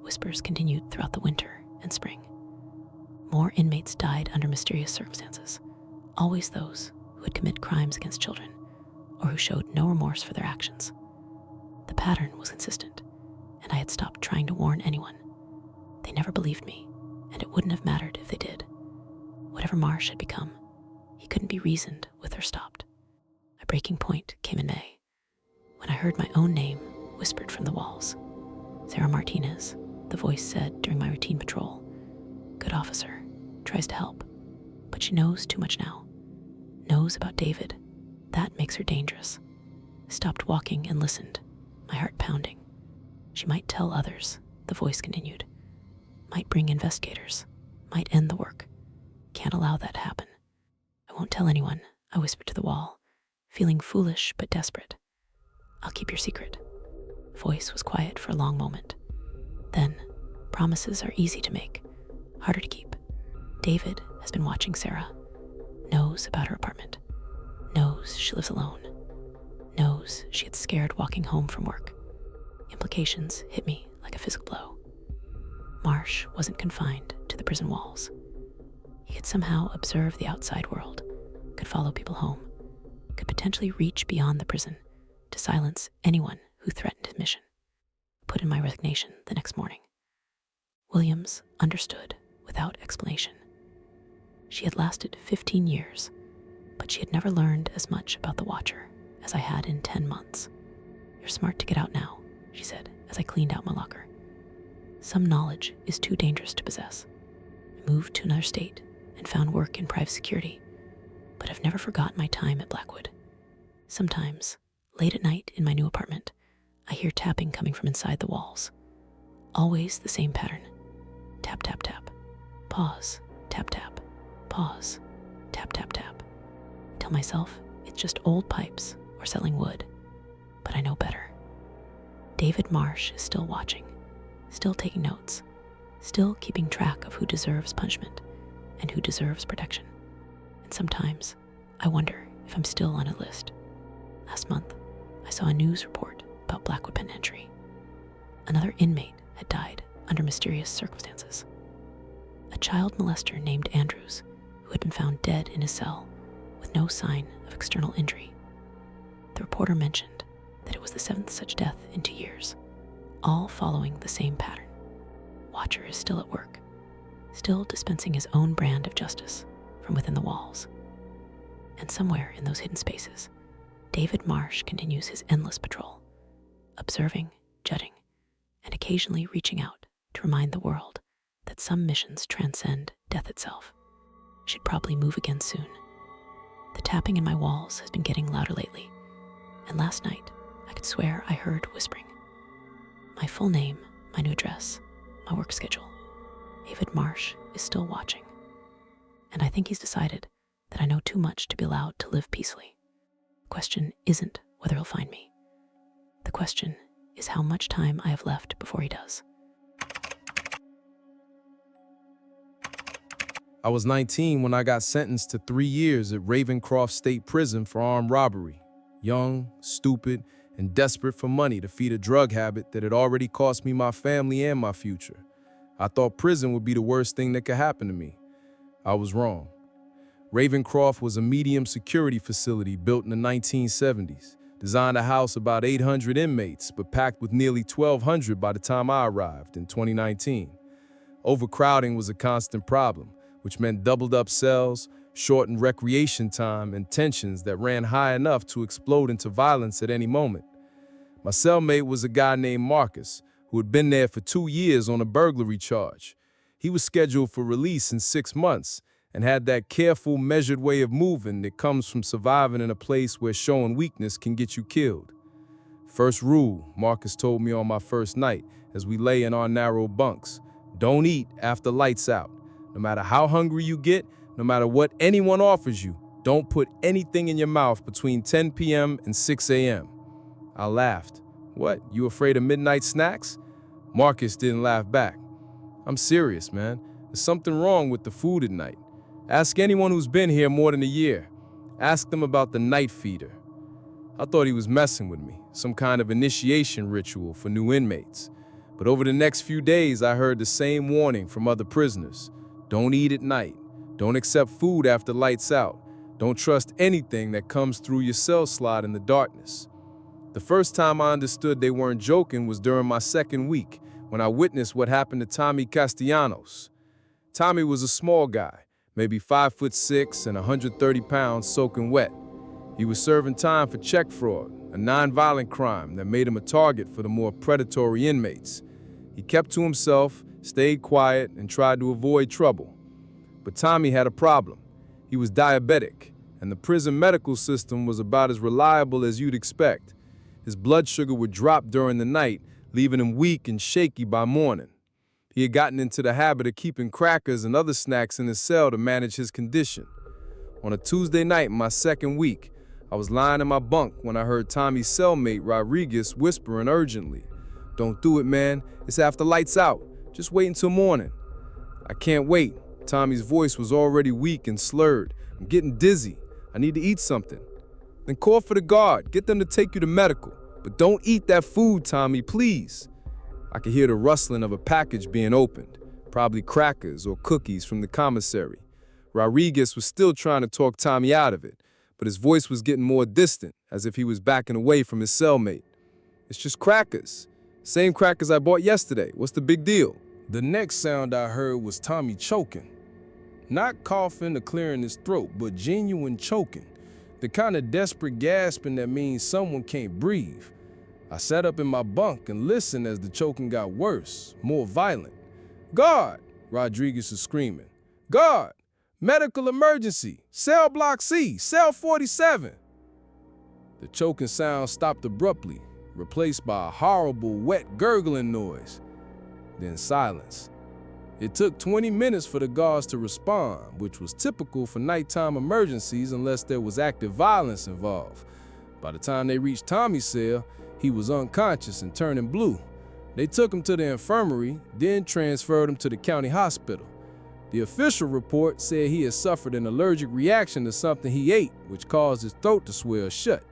Whispers continued throughout the winter and spring. More inmates died under mysterious circumstances, always those who had committed crimes against children or who showed no remorse for their actions. The pattern was consistent, and I had stopped trying to warn anyone. They never believed me, and it wouldn't have mattered if they did. Whatever Marsh had become, he couldn't be reasoned with or stopped. My breaking point came in May, when I heard my own name whispered from the walls. Sarah Martinez, the voice said during my routine patrol. Good officer, tries to help, but she knows too much now. Knows about David. That makes her dangerous. I stopped walking and listened, my heart pounding. She might tell others, the voice continued. Might bring investigators. Might end the work. Can't allow that to happen. I won't tell anyone, I whispered to the wall, feeling foolish but desperate. I'll keep your secret. The voice was quiet for a long moment. Then, promises are easy to make, harder to keep. David has been watching Sarah. Knows about her apartment. Knows she lives alone. Knows she gets scared walking home from work. Implications hit me like a physical blow. Marsh wasn't confined to the prison walls. He could somehow observe the outside world, could follow people home, could potentially reach beyond the prison to silence anyone who threatened his mission. Put in my resignation the next morning. Williams understood without explanation. She had lasted 15 years, but she had never learned as much about the Watcher as I had in 10 months. You're smart to get out now, she said as I cleaned out my locker. Some knowledge is too dangerous to possess. I moved to another state and found work in private security, but I've never forgotten my time at Blackwood. Sometimes, late at night in my new apartment, I hear tapping coming from inside the walls. Always the same pattern. Tap, tap, tap. Pause. Tap, tap. Pause. Tap, tap, tap. I tell myself it's just old pipes or selling wood, but I know better. David Marsh is still watching, still taking notes, still keeping track of who deserves punishment and who deserves protection. And sometimes I wonder if I'm still on a list. Last month, I saw a news report about Blackwood Penitentiary. Another inmate had died under mysterious circumstances. A child molester named Andrews, who had been found dead in his cell with no sign of external injury. The reporter mentioned that it was the 7th such death in 2 years, all following the same pattern. Watcher is still at work, still dispensing his own brand of justice from within the walls. And somewhere in those hidden spaces, David Marsh continues his endless patrol, observing, judging, and occasionally reaching out to remind the world that some missions transcend death itself. I should probably move again soon. The tapping in my walls has been getting louder lately, and last night I could swear I heard whispering. My full name, my new address, my work schedule. David Marsh is still watching, and I think he's decided that I know too much to be allowed to live peacefully. The question isn't whether he'll find me. The question is how much time I have left before he does. I was 19 when I got sentenced to 3 years at Ravencroft State Prison for armed robbery. Young, stupid, and desperate for money to feed a drug habit that had already cost me my family and my future. I thought prison would be the worst thing that could happen to me. I was wrong. Ravencroft was a medium security facility built in the 1970s, designed to house about 800 inmates, but packed with nearly 1,200 by the time I arrived in 2019. Overcrowding was a constant problem, which meant doubled up cells, shortened recreation time, and tensions that ran high enough to explode into violence at any moment. My cellmate was a guy named Marcus, who had been there for 2 years on a burglary charge. He was scheduled for release in 6 months and had that careful, measured way of moving that comes from surviving in a place where showing weakness can get you killed. First rule, Marcus told me on my first night as we lay in our narrow bunks: don't eat after lights out. No matter how hungry you get, no matter what anyone offers you, don't put anything in your mouth between 10 p.m. and 6 a.m. I laughed. What, you afraid of midnight snacks? Marcus didn't laugh back. I'm serious, man. There's something wrong with the food at night. Ask anyone who's been here more than a year. Ask them about the night feeder. I thought he was messing with me, some kind of initiation ritual for new inmates. But over the next few days, I heard the same warning from other prisoners. Don't eat at night. Don't accept food after lights out. Don't trust anything that comes through your cell slot in the darkness. The first time I understood they weren't joking was during my second week, when I witnessed what happened to Tommy Castellanos. Tommy was a small guy, maybe 5'6" and 130 pounds soaking wet. He was serving time for check fraud, a nonviolent crime that made him a target for the more predatory inmates. He kept to himself, stayed quiet, and tried to avoid trouble. But Tommy had a problem. He was diabetic, and the prison medical system was about as reliable as you'd expect. His blood sugar would drop during the night, leaving him weak and shaky by morning. He had gotten into the habit of keeping crackers and other snacks in his cell to manage his condition. On a Tuesday night in my second week, I was lying in my bunk when I heard Tommy's cellmate Rodriguez whispering urgently, "Don't do it, man. It's after lights out. Just wait until morning." "I can't wait." Tommy's voice was already weak and slurred. "I'm getting dizzy. I need to eat something." "Then call for the guard. Get them to take you to medical. But don't eat that food, Tommy, please." I could hear the rustling of a package being opened, probably crackers or cookies from the commissary. Rodriguez was still trying to talk Tommy out of it, but his voice was getting more distant, as if he was backing away from his cellmate. "It's just crackers. Same crackers I bought yesterday. What's the big deal?" The next sound I heard was Tommy choking. Not coughing or clearing his throat, but genuine choking. The kind of desperate gasping that means someone can't breathe. I sat up in my bunk and listened as the choking got worse, more violent. "Guard!" Rodriguez was screaming. "Guard! Medical emergency! Cell block C! Cell 47!" The choking sound stopped abruptly, replaced by a horrible, wet, gurgling noise. Then silence. It took 20 minutes for the guards to respond, which was typical for nighttime emergencies unless there was active violence involved. By the time they reached Tommy's cell, he was unconscious and turning blue. They took him to the infirmary, then transferred him to the county hospital. The official report said he had suffered an allergic reaction to something he ate, which caused his throat to swell shut.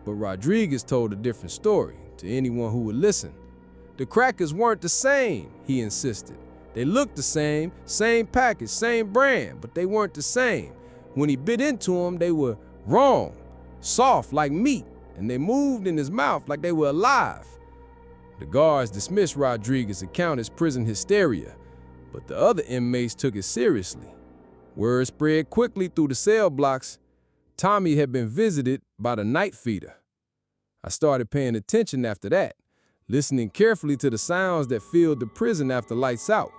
But Rodriguez told a different story to anyone who would listen. "The crackers weren't the same," he insisted. "They looked the same package, same brand, but they weren't the same. When he bit into them, they were wrong, soft like meat, and they moved in his mouth like they were alive." The guards dismissed Rodriguez's account as prison hysteria, but the other inmates took it seriously. Word spread quickly through the cell blocks. Tommy had been visited by the night feeder. I started paying attention after that, listening carefully to the sounds that filled the prison after lights out.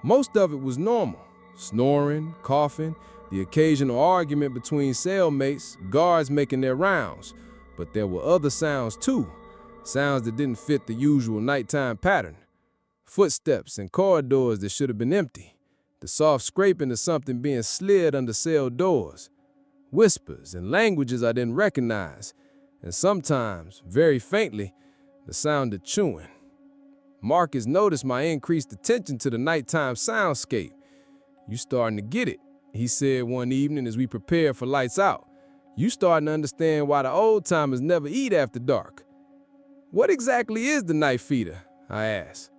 Most of it was normal: snoring, coughing, the occasional argument between cellmates, guards making their rounds. But there were other sounds too, sounds that didn't fit the usual nighttime pattern. Footsteps in corridors that should have been empty, the soft scraping of something being slid under cell doors, whispers in languages I didn't recognize, and sometimes, very faintly, the sound of chewing. Marcus noticed my increased attention to the nighttime soundscape. "You starting to get it," he said one evening as we prepared for lights out. "You starting to understand why the old-timers never eat after dark." "What exactly is the night feeder?" I asked.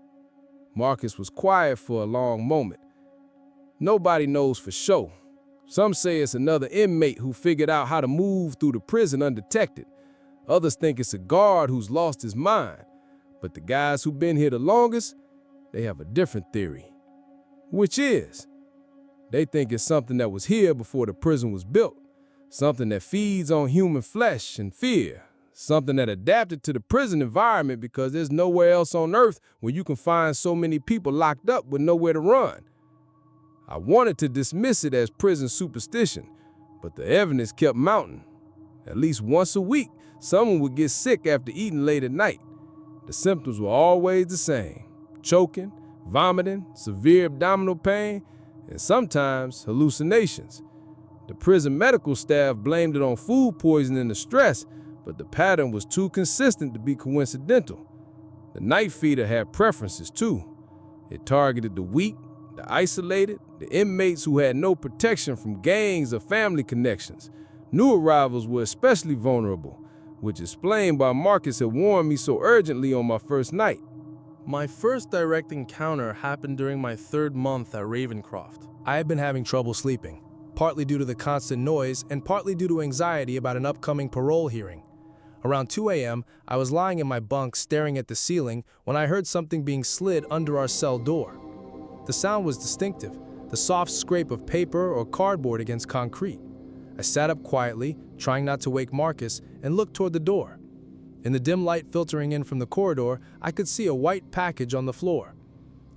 Marcus was quiet for a long moment. "Nobody knows for sure. Some say it's another inmate who figured out how to move through the prison undetected. Others think it's a guard who's lost his mind. But the guys who've been here the longest, they have a different theory. Which is, they think it's something that was here before the prison was built, something that feeds on human flesh and fear, something that adapted to the prison environment because there's nowhere else on earth where you can find so many people locked up with nowhere to run." I wanted to dismiss it as prison superstition, but the evidence kept mounting. At least once a week, someone would get sick after eating late at night. The symptoms were always the same: choking, vomiting, severe abdominal pain, and sometimes hallucinations. The prison medical staff blamed it on food poisoning or stress, but the pattern was too consistent to be coincidental. The night feeder had preferences too. It targeted the weak, the isolated, the inmates who had no protection from gangs or family connections. New arrivals were especially vulnerable, which explained why Marcus had warned me so urgently on my first night. My first direct encounter happened during my 3rd month at Ravencroft. I had been having trouble sleeping, partly due to the constant noise and partly due to anxiety about an upcoming parole hearing. Around 2 a.m., I was lying in my bunk staring at the ceiling when I heard something being slid under our cell door. The sound was distinctive, the soft scrape of paper or cardboard against concrete. I sat up quietly, trying not to wake Marcus, and looked toward the door. In the dim light filtering in from the corridor, I could see a white package on the floor.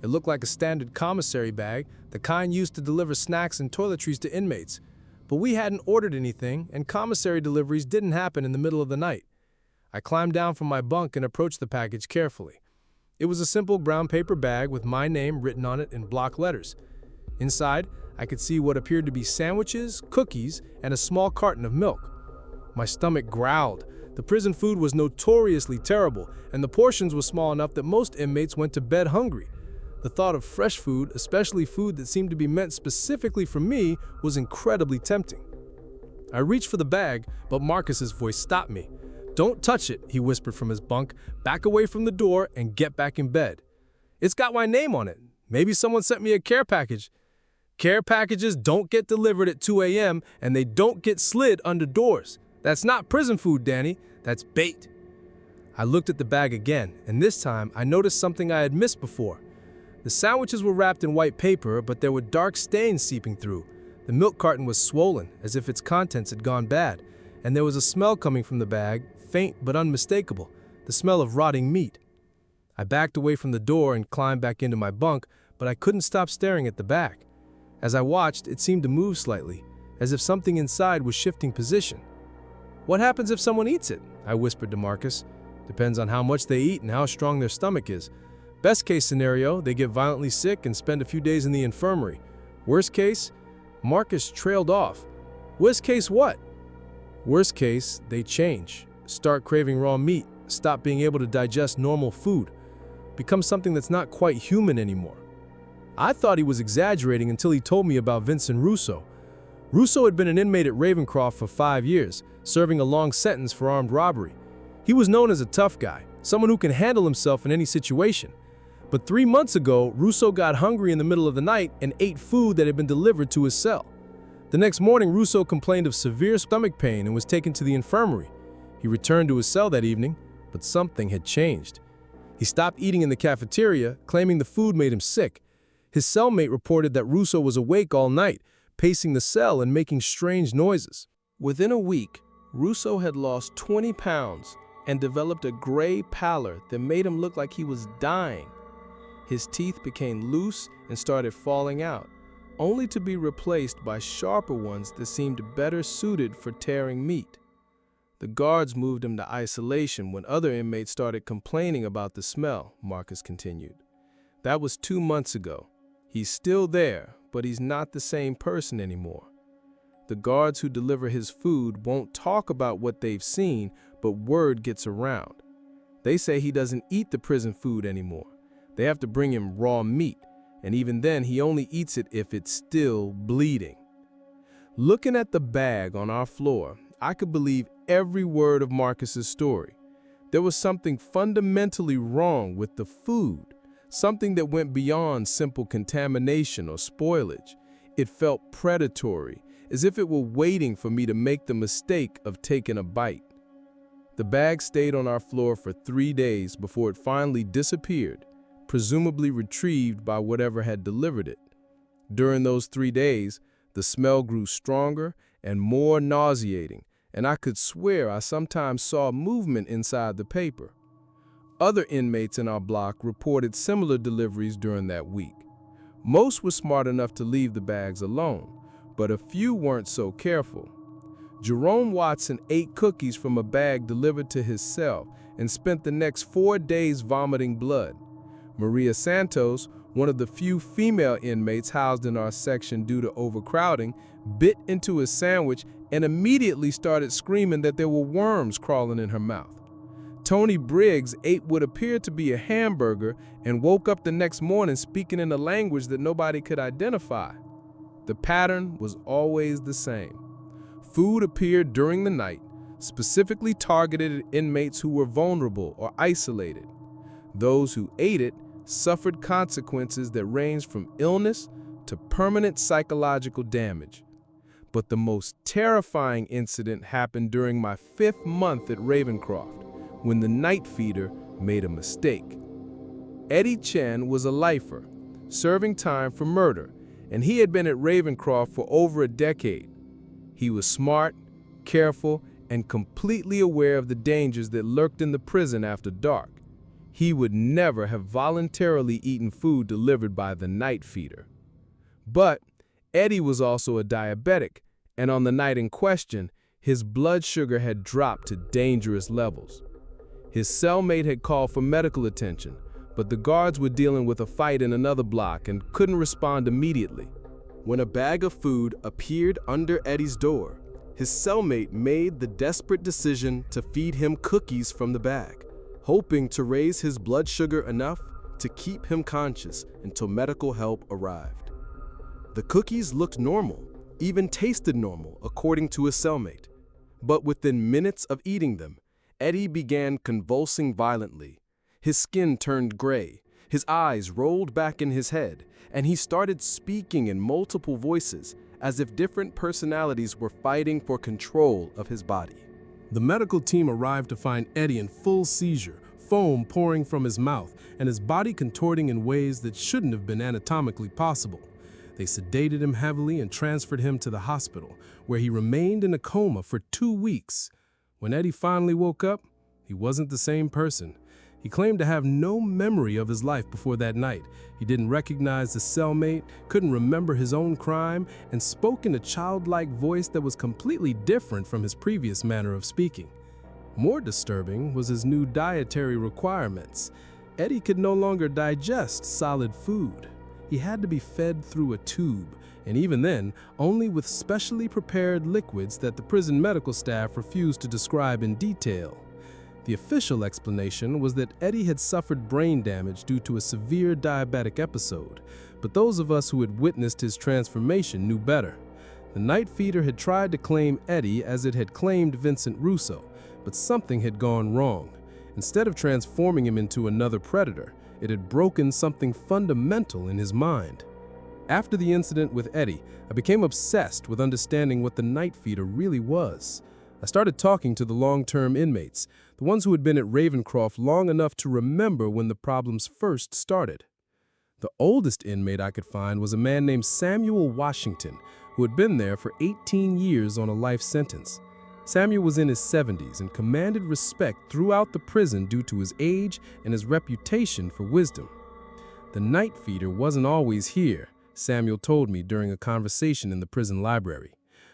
It looked like a standard commissary bag, the kind used to deliver snacks and toiletries to inmates. But we hadn't ordered anything, and commissary deliveries didn't happen in the middle of the night. I climbed down from my bunk and approached the package carefully. It was a simple brown paper bag with my name written on it in block letters. Inside, I could see what appeared to be sandwiches, cookies, and a small carton of milk. My stomach growled. The prison food was notoriously terrible, and the portions were small enough that most inmates went to bed hungry. The thought of fresh food, especially food that seemed to be meant specifically for me, was incredibly tempting. I reached for the bag, but Marcus's voice stopped me. "Don't touch it," he whispered from his bunk. "Back away from the door and get back in bed." "It's got my name on it. Maybe someone sent me a care package." "Care packages don't get delivered at 2 a.m. and they don't get slid under doors. That's not prison food, Danny. That's bait." I looked at the bag again, and this time I noticed something I had missed before. The sandwiches were wrapped in white paper, but there were dark stains seeping through. The milk carton was swollen, as if its contents had gone bad, and there was a smell coming from the bag, faint but unmistakable, the smell of rotting meat. I backed away from the door and climbed back into my bunk, but I couldn't stop staring at the bag. As I watched, it seemed to move slightly, as if something inside was shifting position. "What happens if someone eats it?" I whispered to Marcus. "Depends on how much they eat and how strong their stomach is. Best case scenario, they get violently sick and spend a few days in the infirmary. Worst case?" Marcus trailed off. "Worst case what?" "Worst case, they change, start craving raw meat, stop being able to digest normal food, become something that's not quite human anymore." I thought he was exaggerating until he told me about Vincent Russo. Russo had been an inmate at Ravencroft for 5 years, serving a long sentence for armed robbery. He was known as a tough guy, someone who can handle himself in any situation. But 3 months ago, Russo got hungry in the middle of the night and ate food that had been delivered to his cell. The next morning, Russo complained of severe stomach pain and was taken to the infirmary. He returned to his cell that evening, but something had changed. He stopped eating in the cafeteria, claiming the food made him sick. His cellmate reported that Russo was awake all night, pacing the cell and making strange noises. Within a week, Russo had lost 20 pounds and developed a gray pallor that made him look like he was dying. His teeth became loose and started falling out, only to be replaced by sharper ones that seemed better suited for tearing meat. The guards moved him to isolation when other inmates started complaining about the smell, Marcus continued. That was 2 months ago. He's still there, but he's not the same person anymore. The guards who deliver his food won't talk about what they've seen, but word gets around. They say he doesn't eat the prison food anymore. They have to bring him raw meat, and even then he only eats it if it's still bleeding. Looking at the bag on our floor, I could believe every word of Marcus's story. There was something fundamentally wrong with the food, something that went beyond simple contamination or spoilage. It felt predatory, as if it were waiting for me to make the mistake of taking a bite. The bag stayed on our floor for 3 days before it finally disappeared, presumably retrieved by whatever had delivered it. During those 3 days, the smell grew stronger and more nauseating, and I could swear I sometimes saw movement inside the paper. Other inmates in our block reported similar deliveries during that week. Most were smart enough to leave the bags alone, but a few weren't so careful. Jerome Watson ate cookies from a bag delivered to his cell and spent the next 4 days vomiting blood. Maria Santos, one of the few female inmates housed in our section due to overcrowding, bit into a sandwich and immediately started screaming that there were worms crawling in her mouth. Tony Briggs ate what appeared to be a hamburger and woke up the next morning speaking in a language that nobody could identify. The pattern was always the same. Food appeared during the night, specifically targeted at inmates who were vulnerable or isolated. Those who ate it suffered consequences that ranged from illness to permanent psychological damage. But the most terrifying incident happened during my 5th month at Ravencroft, when the night feeder made a mistake. Eddie Chen was a lifer, serving time for murder, and he had been at Ravencroft for over a decade. He was smart, careful, and completely aware of the dangers that lurked in the prison after dark. He would never have voluntarily eaten food delivered by the night feeder. But Eddie was also a diabetic, and on the night in question, his blood sugar had dropped to dangerous levels. His cellmate had called for medical attention, but the guards were dealing with a fight in another block and couldn't respond immediately. When a bag of food appeared under Eddie's door, his cellmate made the desperate decision to feed him cookies from the bag, hoping to raise his blood sugar enough to keep him conscious until medical help arrived. The cookies looked normal, even tasted normal, according to his cellmate. But within minutes of eating them, Eddie began convulsing violently. His skin turned gray, his eyes rolled back in his head, and he started speaking in multiple voices, as if different personalities were fighting for control of his body. The medical team arrived to find Eddie in full seizure, foam pouring from his mouth, and his body contorting in ways that shouldn't have been anatomically possible. They sedated him heavily and transferred him to the hospital, where he remained in a coma for 2 weeks. When Eddie finally woke up, he wasn't the same person. He claimed to have no memory of his life before that night. He didn't recognize his cellmate, couldn't remember his own crime, and spoke in a childlike voice that was completely different from his previous manner of speaking. More disturbing was his new dietary requirements. Eddie could no longer digest solid food. He had to be fed through a tube, and even then, only with specially prepared liquids that the prison medical staff refused to describe in detail. The official explanation was that Eddie had suffered brain damage due to a severe diabetic episode, but those of us who had witnessed his transformation knew better. The night feeder had tried to claim Eddie as it had claimed Vincent Russo, but something had gone wrong. Instead of transforming him into another predator, it had broken something fundamental in his mind. After the incident with Eddie, I became obsessed with understanding what the night feeder really was. I started talking to the long-term inmates, the ones who had been at Ravencroft long enough to remember when the problems first started. The oldest inmate I could find was a man named Samuel Washington, who had been there for 18 years on a life sentence. Samuel was in his 70s and commanded respect throughout the prison due to his age and his reputation for wisdom. The night feeder wasn't always here, Samuel told me during a conversation in the prison library.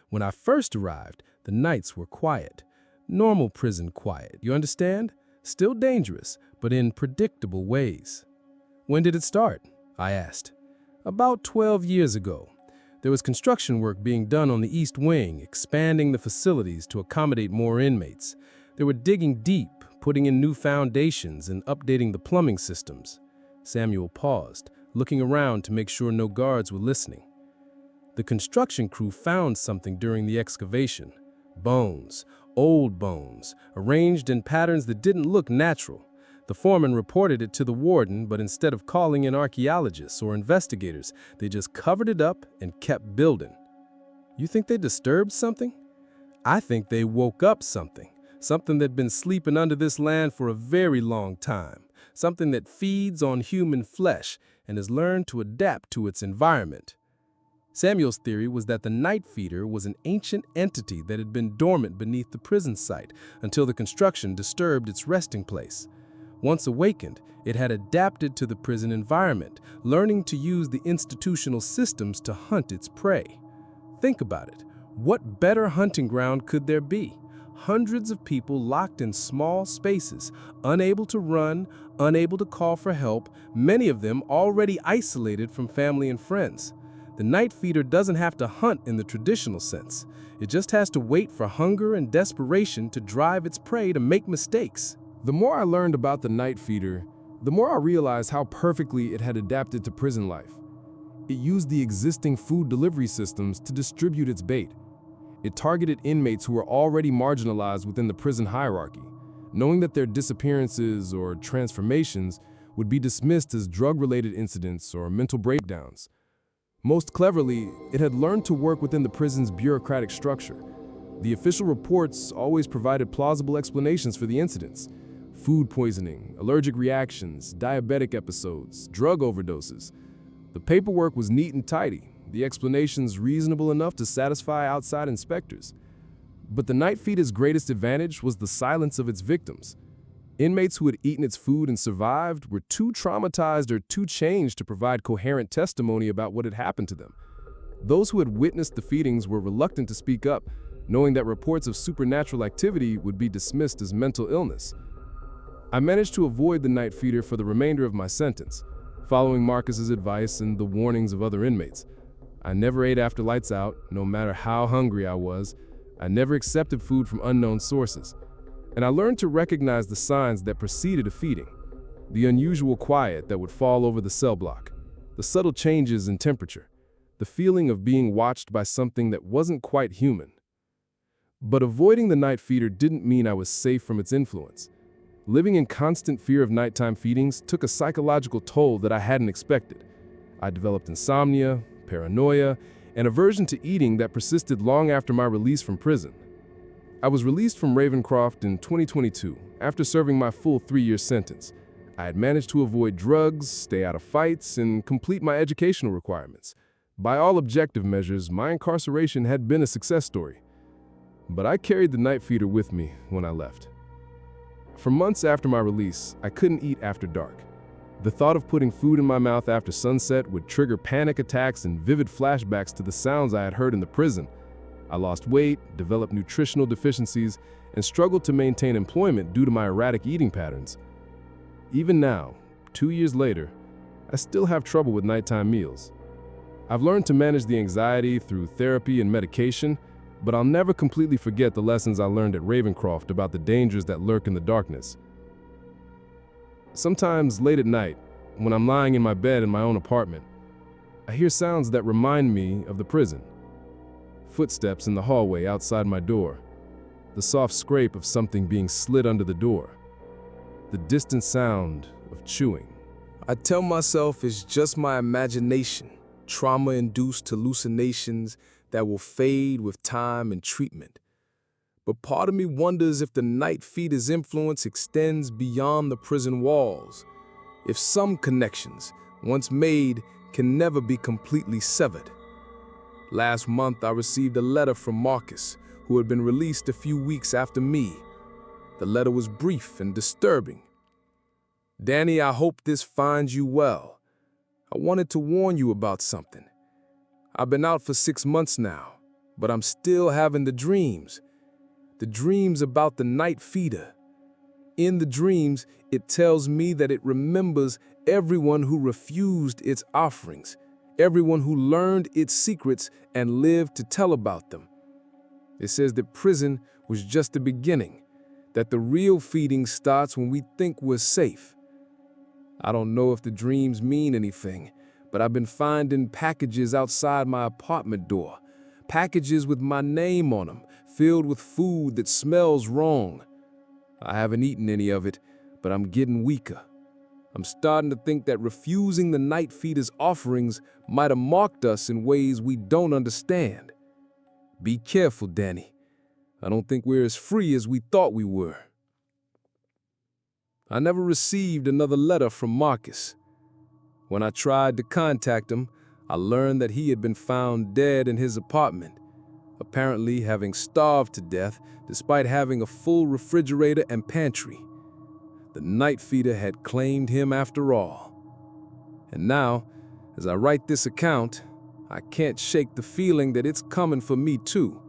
When I first arrived, the nights were quiet. Normal prison quiet, you understand? Still dangerous, but in predictable ways. When did it start? I asked. About 12 years ago. There was construction work being done on the East Wing, expanding the facilities to accommodate more inmates. They were digging deep, putting in new foundations and updating the plumbing systems. Samuel paused, looking around to make sure no guards were listening. The construction crew found something during the excavation. Bones, old bones, arranged in patterns that didn't look natural. The foreman reported it to the warden, but instead of calling in archaeologists or investigators, they just covered it up and kept building. You think they disturbed something? I think they woke up something that'd been sleeping under this land for a very long time, something that feeds on human flesh and has learned to adapt to its environment. Samuel's theory was that the night feeder was an ancient entity that had been dormant beneath the prison site until the construction disturbed its resting place. Once awakened, it had adapted to the prison environment, learning to use the institutional systems to hunt its prey. Think about it. What better hunting ground could there be? Hundreds of people locked in small spaces, unable to run, unable to call for help, many of them already isolated from family and friends. The night feeder doesn't have to hunt in the traditional sense. It just has to wait for hunger and desperation to drive its prey to make mistakes. The more I learned about the night feeder, the more I realized how perfectly it had adapted to prison life. It used the existing food delivery systems to distribute its bait. It targeted inmates who were already marginalized within the prison hierarchy, knowing that their disappearances or transformations would be dismissed as drug-related incidents or mental breakdowns. Most cleverly, it had learned to work within the prison's bureaucratic structure. The official reports always provided plausible explanations for the incidents. Food poisoning, allergic reactions, diabetic episodes, drug overdoses. The paperwork was neat and tidy, the explanations reasonable enough to satisfy outside inspectors. But the night feeder's greatest advantage was the silence of its victims. Inmates who had eaten its food and survived were too traumatized or too changed to provide coherent testimony about what had happened to them. Those who had witnessed the feedings were reluctant to speak up, knowing that reports of supernatural activity would be dismissed as mental illness. I managed to avoid the night feeder for the remainder of my sentence, following Marcus's advice and the warnings of other inmates. I never ate after lights out, no matter how hungry I was. I never accepted food from unknown sources. And I learned to recognize the signs that preceded a feeding: the unusual quiet that would fall over the cell block, the subtle changes in temperature, the feeling of being watched by something that wasn't quite human. But avoiding the night feeder didn't mean I was safe from its influence. Living in constant fear of nighttime feedings took a psychological toll that I hadn't expected. I developed insomnia, paranoia, and aversion to eating that persisted long after my release from prison. I was released from Ravencroft in 2022 after serving my full 3-year sentence. I had managed to avoid drugs, stay out of fights, and complete my educational requirements. By all objective measures, my incarceration had been a success story. But I carried the night feeder with me when I left. For months after my release, I couldn't eat after dark. The thought of putting food in my mouth after sunset would trigger panic attacks and vivid flashbacks to the sounds I had heard in the prison. I lost weight, developed nutritional deficiencies, and struggled to maintain employment due to my erratic eating patterns. Even now, 2 years later, I still have trouble with nighttime meals. I've learned to manage the anxiety through therapy and medication, but I'll never completely forget the lessons I learned at Ravencroft about the dangers that lurk in the darkness. Sometimes late at night, when I'm lying in my bed in my own apartment, I hear sounds that remind me of the prison. Footsteps in the hallway outside my door, the soft scrape of something being slid under the door, the distant sound of chewing. I tell myself it's just my imagination, trauma-induced hallucinations that will fade with time and treatment. But part of me wonders if the night feeder's influence extends beyond the prison walls, if some connections, once made, can never be completely severed. Last month, I received a letter from Marcus, who had been released a few weeks after me. The letter was brief and disturbing. "Danny, I hope this finds you well. I wanted to warn you about something. I've been out for 6 months now, but I'm still having the dreams about the night feeder. In the dreams, it tells me that it remembers everyone who refused its offerings, everyone who learned its secrets and lived to tell about them. It says that prison was just the beginning, that the real feeding starts when we think we're safe. I don't know if the dreams mean anything, but I've been finding packages outside my apartment door, packages with my name on them, filled with food that smells wrong. I haven't eaten any of it, but I'm getting weaker. I'm starting to think that refusing the night feeder's offerings might have marked us in ways we don't understand. Be careful, Danny. I don't think we're as free as we thought we were." I never received another letter from Marcus. When I tried to contact him, I learned that he had been found dead in his apartment, apparently having starved to death despite having a full refrigerator and pantry. The night feeder had claimed him after all. And now, as I write this account, I can't shake the feeling that it's coming for me too.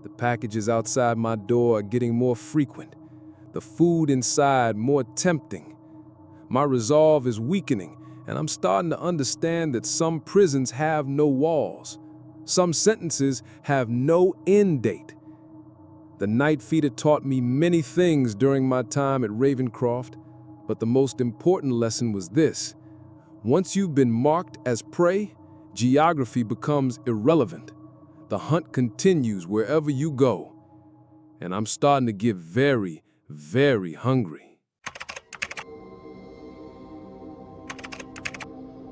The packages outside my door are getting more frequent, the food inside more tempting. My resolve is weakening, and I'm starting to understand that some prisons have no walls. Some sentences have no end date. The night feeder taught me many things during my time at Ravencroft, but the most important lesson was this: once you've been marked as prey, geography becomes irrelevant. The hunt continues wherever you go. And I'm starting to get very, very hungry.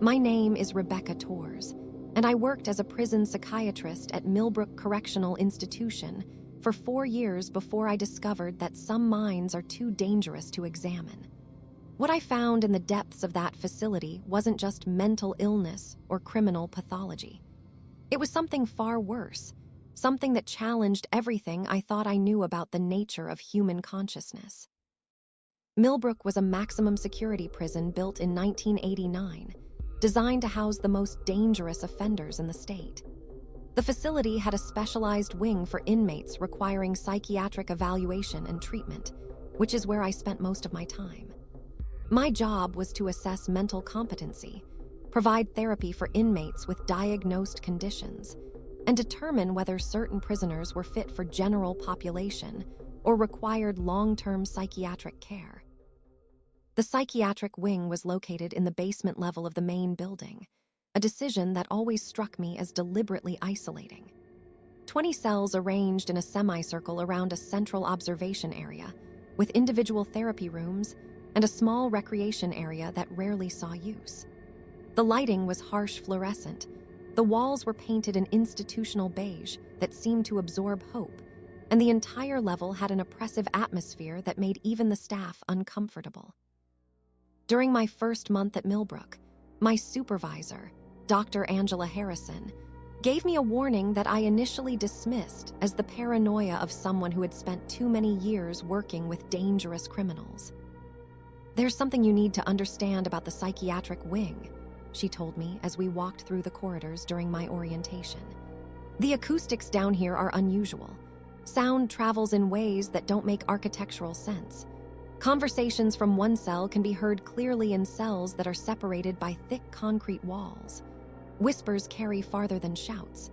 My name is Rebecca Torres, and I worked as a prison psychiatrist at Millbrook Correctional Institution for 4 years before I discovered that some minds are too dangerous to examine. What I found in the depths of that facility wasn't just mental illness or criminal pathology. It was something far worse, something that challenged everything I thought I knew about the nature of human consciousness. Millbrook was a maximum security prison built in 1989, designed to house the most dangerous offenders in the state. The facility had a specialized wing for inmates requiring psychiatric evaluation and treatment, which is where I spent most of my time. My job was to assess mental competency, provide therapy for inmates with diagnosed conditions, and determine whether certain prisoners were fit for general population or required long-term psychiatric care. The psychiatric wing was located in the basement level of the main building, a decision that always struck me as deliberately isolating. 20 cells arranged in a semicircle around a central observation area, with individual therapy rooms and a small recreation area that rarely saw use. The lighting was harsh fluorescent. The walls were painted an institutional beige that seemed to absorb hope, and the entire level had an oppressive atmosphere that made even the staff uncomfortable. During my first month at Millbrook, my supervisor, Dr. Angela Harrison, gave me a warning that I initially dismissed as the paranoia of someone who had spent too many years working with dangerous criminals. "There's something you need to understand about the psychiatric wing," she told me as we walked through the corridors during my orientation. "The acoustics down here are unusual. Sound travels in ways that don't make architectural sense. Conversations from one cell can be heard clearly in cells that are separated by thick concrete walls. Whispers carry farther than shouts,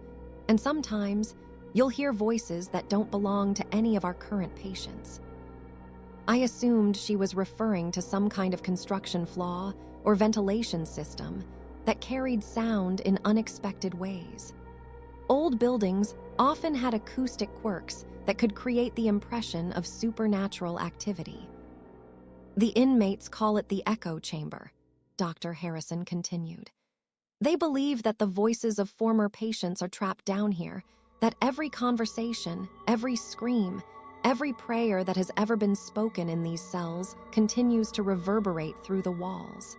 and sometimes you'll hear voices that don't belong to any of our current patients." I assumed she was referring to some kind of construction flaw or ventilation system that carried sound in unexpected ways. Old buildings often had acoustic quirks that could create the impression of supernatural activity. "The inmates call it the echo chamber," Dr. Harrison continued. "They believe that the voices of former patients are trapped down here, that every conversation, every scream, every prayer that has ever been spoken in these cells continues to reverberate through the walls."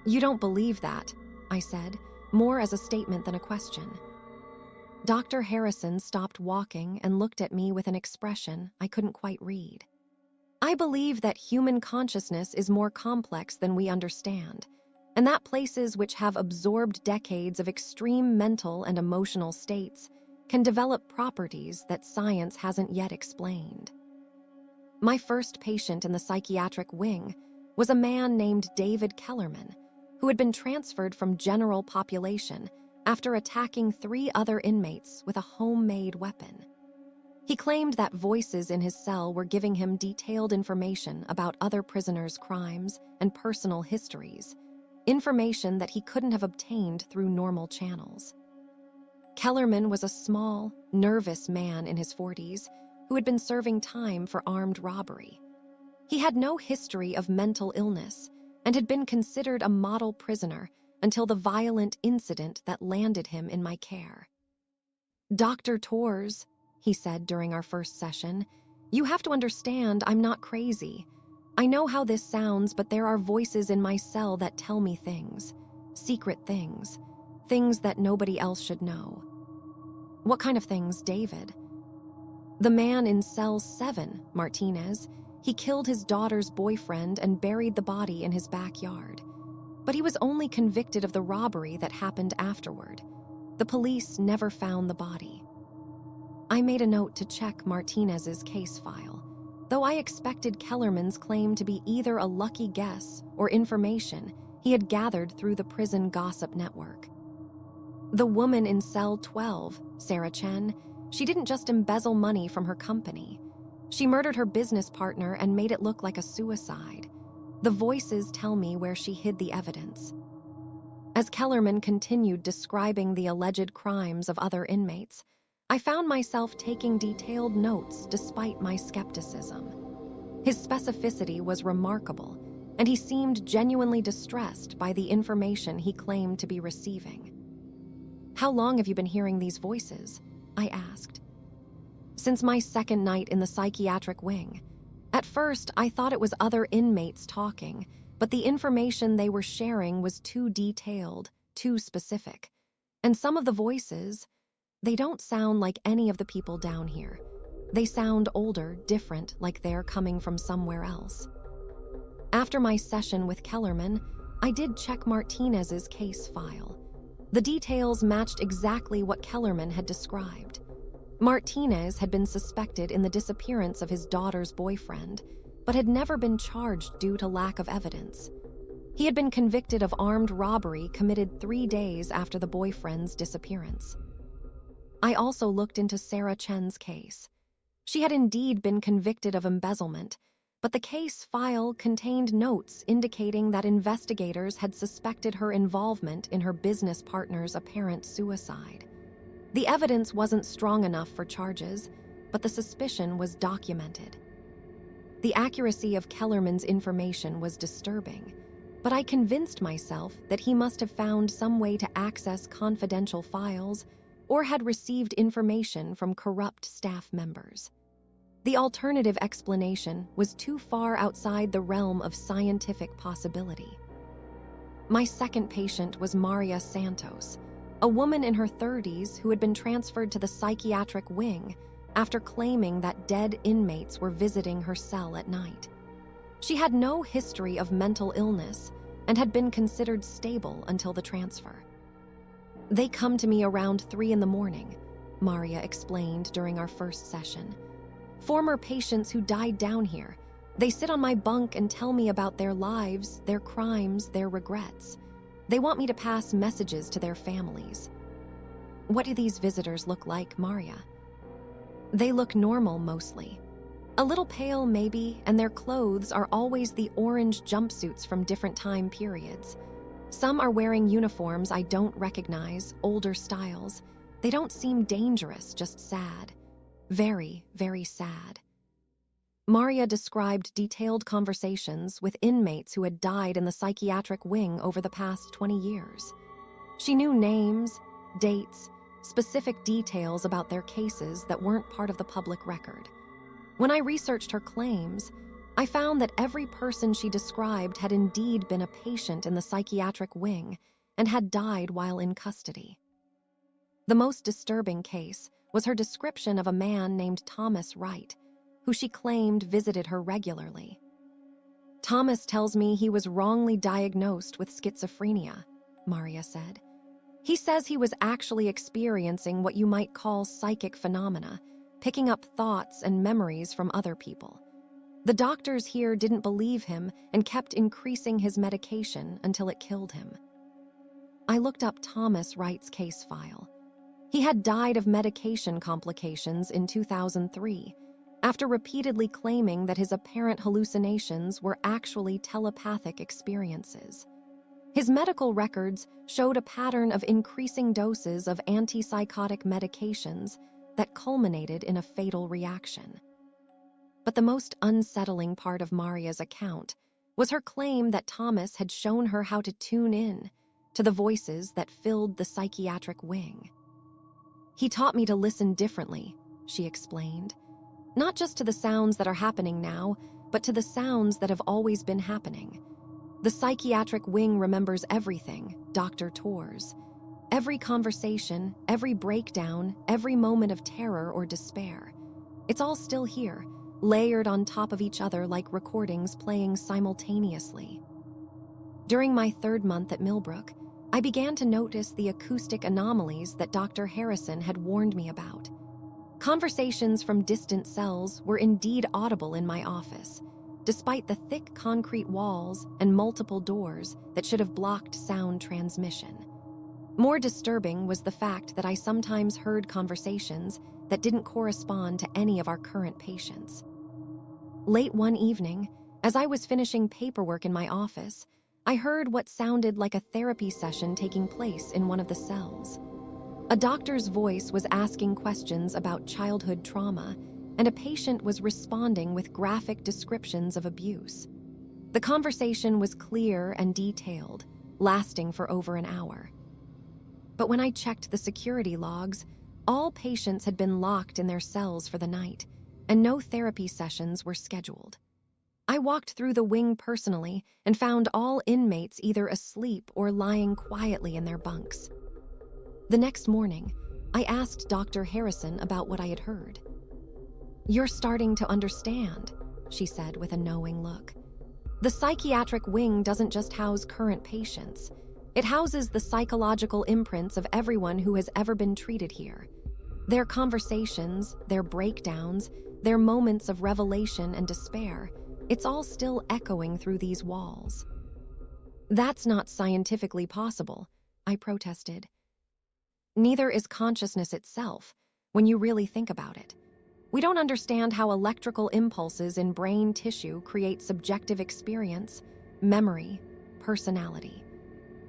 "You don't believe that," I said, more as a statement than a question. Dr. Harrison stopped walking and looked at me with an expression I couldn't quite read. "I believe that human consciousness is more complex than we understand, and that places which have absorbed decades of extreme mental and emotional states can develop properties that science hasn't yet explained." My first patient in the psychiatric wing was a man named David Kellerman, who had been transferred from general population after attacking 3 other inmates with a homemade weapon. He claimed that voices in his cell were giving him detailed information about other prisoners' crimes and personal histories, information that he couldn't have obtained through normal channels. Kellerman was a small, nervous man in his 40s who had been serving time for armed robbery. He had no history of mental illness and had been considered a model prisoner until the violent incident that landed him in my care. "Dr. Torres," he said during our first session, "you have to understand I'm not crazy. I know how this sounds, but there are voices in my cell that tell me things, secret things, things that nobody else should know." "What kind of things, David?" "The man in cell 7, Martinez, he killed his daughter's boyfriend and buried the body in his backyard. But he was only convicted of the robbery that happened afterward. The police never found the body." I made a note to check Martinez's case file, though I expected Kellerman's claim to be either a lucky guess or information he had gathered through the prison gossip network. "The woman in cell 12, Sarah Chen, she didn't just embezzle money from her company. She murdered her business partner and made it look like a suicide. The voices tell me where she hid the evidence." As Kellerman continued describing the alleged crimes of other inmates, I found myself taking detailed notes despite my skepticism. His specificity was remarkable, and he seemed genuinely distressed by the information he claimed to be receiving. "How long have you been hearing these voices?" I asked. "Since my second night in the psychiatric wing. At first, I thought it was other inmates talking, but the information they were sharing was too detailed, too specific. And some of the voices, they don't sound like any of the people down here. They sound older, different, like they're coming from somewhere else. After my session with Kellerman, I did check Martinez's case file. The details matched exactly what Kellerman had described. Martinez had been suspected in the disappearance of his daughter's boyfriend, but had never been charged due to lack of evidence. He had been convicted of armed robbery committed 3 days after the boyfriend's disappearance. I also looked into Sarah Chen's case. She had indeed been convicted of embezzlement, but the case file contained notes indicating that investigators had suspected her involvement in her business partner's apparent suicide. The evidence wasn't strong enough for charges, but the suspicion was documented. The accuracy of Kellerman's information was disturbing, but I convinced myself that he must have found some way to access confidential files or had received information from corrupt staff members. The alternative explanation was too far outside the realm of scientific possibility. My second patient was Maria Santos, a woman in her 30s who had been transferred to the psychiatric wing after claiming that dead inmates were visiting her cell at night. She had no history of mental illness and had been considered stable until the transfer. "They come to me around 3 a.m, Maria explained during our first session. "Former patients who died down here. They sit on my bunk and tell me about their lives, their crimes, their regrets. They want me to pass messages to their families." "What do these visitors look like, Maria?" "They look normal mostly. A little pale maybe, and their clothes are always the orange jumpsuits from different time periods. Some are wearing uniforms I don't recognize, older styles. They don't seem dangerous, just sad. Very, very sad." Maria described detailed conversations with inmates who had died in the psychiatric wing over the past 20 years. She knew names, dates, specific details about their cases that weren't part of the public record. When I researched her claims, I found that every person she described had indeed been a patient in the psychiatric wing and had died while in custody. The most disturbing case was her description of a man named Thomas Wright, who she claimed visited her regularly. "Thomas tells me he was wrongly diagnosed with schizophrenia," Maria said. "He says he was actually experiencing what you might call psychic phenomena, picking up thoughts and memories from other people. The doctors here didn't believe him and kept increasing his medication until it killed him." I looked up Thomas Wright's case file. He had died of medication complications in 2003, after repeatedly claiming that his apparent hallucinations were actually telepathic experiences. His medical records showed a pattern of increasing doses of antipsychotic medications that culminated in a fatal reaction. But the most unsettling part of Maria's account was her claim that Thomas had shown her how to tune in to the voices that filled the psychiatric wing. "He taught me to listen differently," she explained. "Not just to the sounds that are happening now, but to the sounds that have always been happening. The psychiatric wing remembers everything, Dr. Torres. Every conversation, every breakdown, every moment of terror or despair. It's all still here, layered on top of each other like recordings playing simultaneously." During my 3rd month at Millbrook, I began to notice the acoustic anomalies that Dr. Harrison had warned me about. Conversations from distant cells were indeed audible in my office, despite the thick concrete walls and multiple doors that should have blocked sound transmission. More disturbing was the fact that I sometimes heard conversations that didn't correspond to any of our current patients. Late one evening, as I was finishing paperwork in my office, I heard what sounded like a therapy session taking place in one of the cells. A doctor's voice was asking questions about childhood trauma, and a patient was responding with graphic descriptions of abuse. The conversation was clear and detailed, lasting for over an hour. But when I checked the security logs, all patients had been locked in their cells for the night, and no therapy sessions were scheduled. I walked through the wing personally and found all inmates either asleep or lying quietly in their bunks. The next morning, I asked Dr. Harrison about what I had heard. "You're starting to understand," she said with a knowing look. "The psychiatric wing doesn't just house current patients. It houses the psychological imprints of everyone who has ever been treated here. Their conversations, their breakdowns, their moments of revelation and despair, it's all still echoing through these walls." "That's not scientifically possible," I protested. "Neither is consciousness itself, when you really think about it. We don't understand how electrical impulses in brain tissue create subjective experience, memory, personality.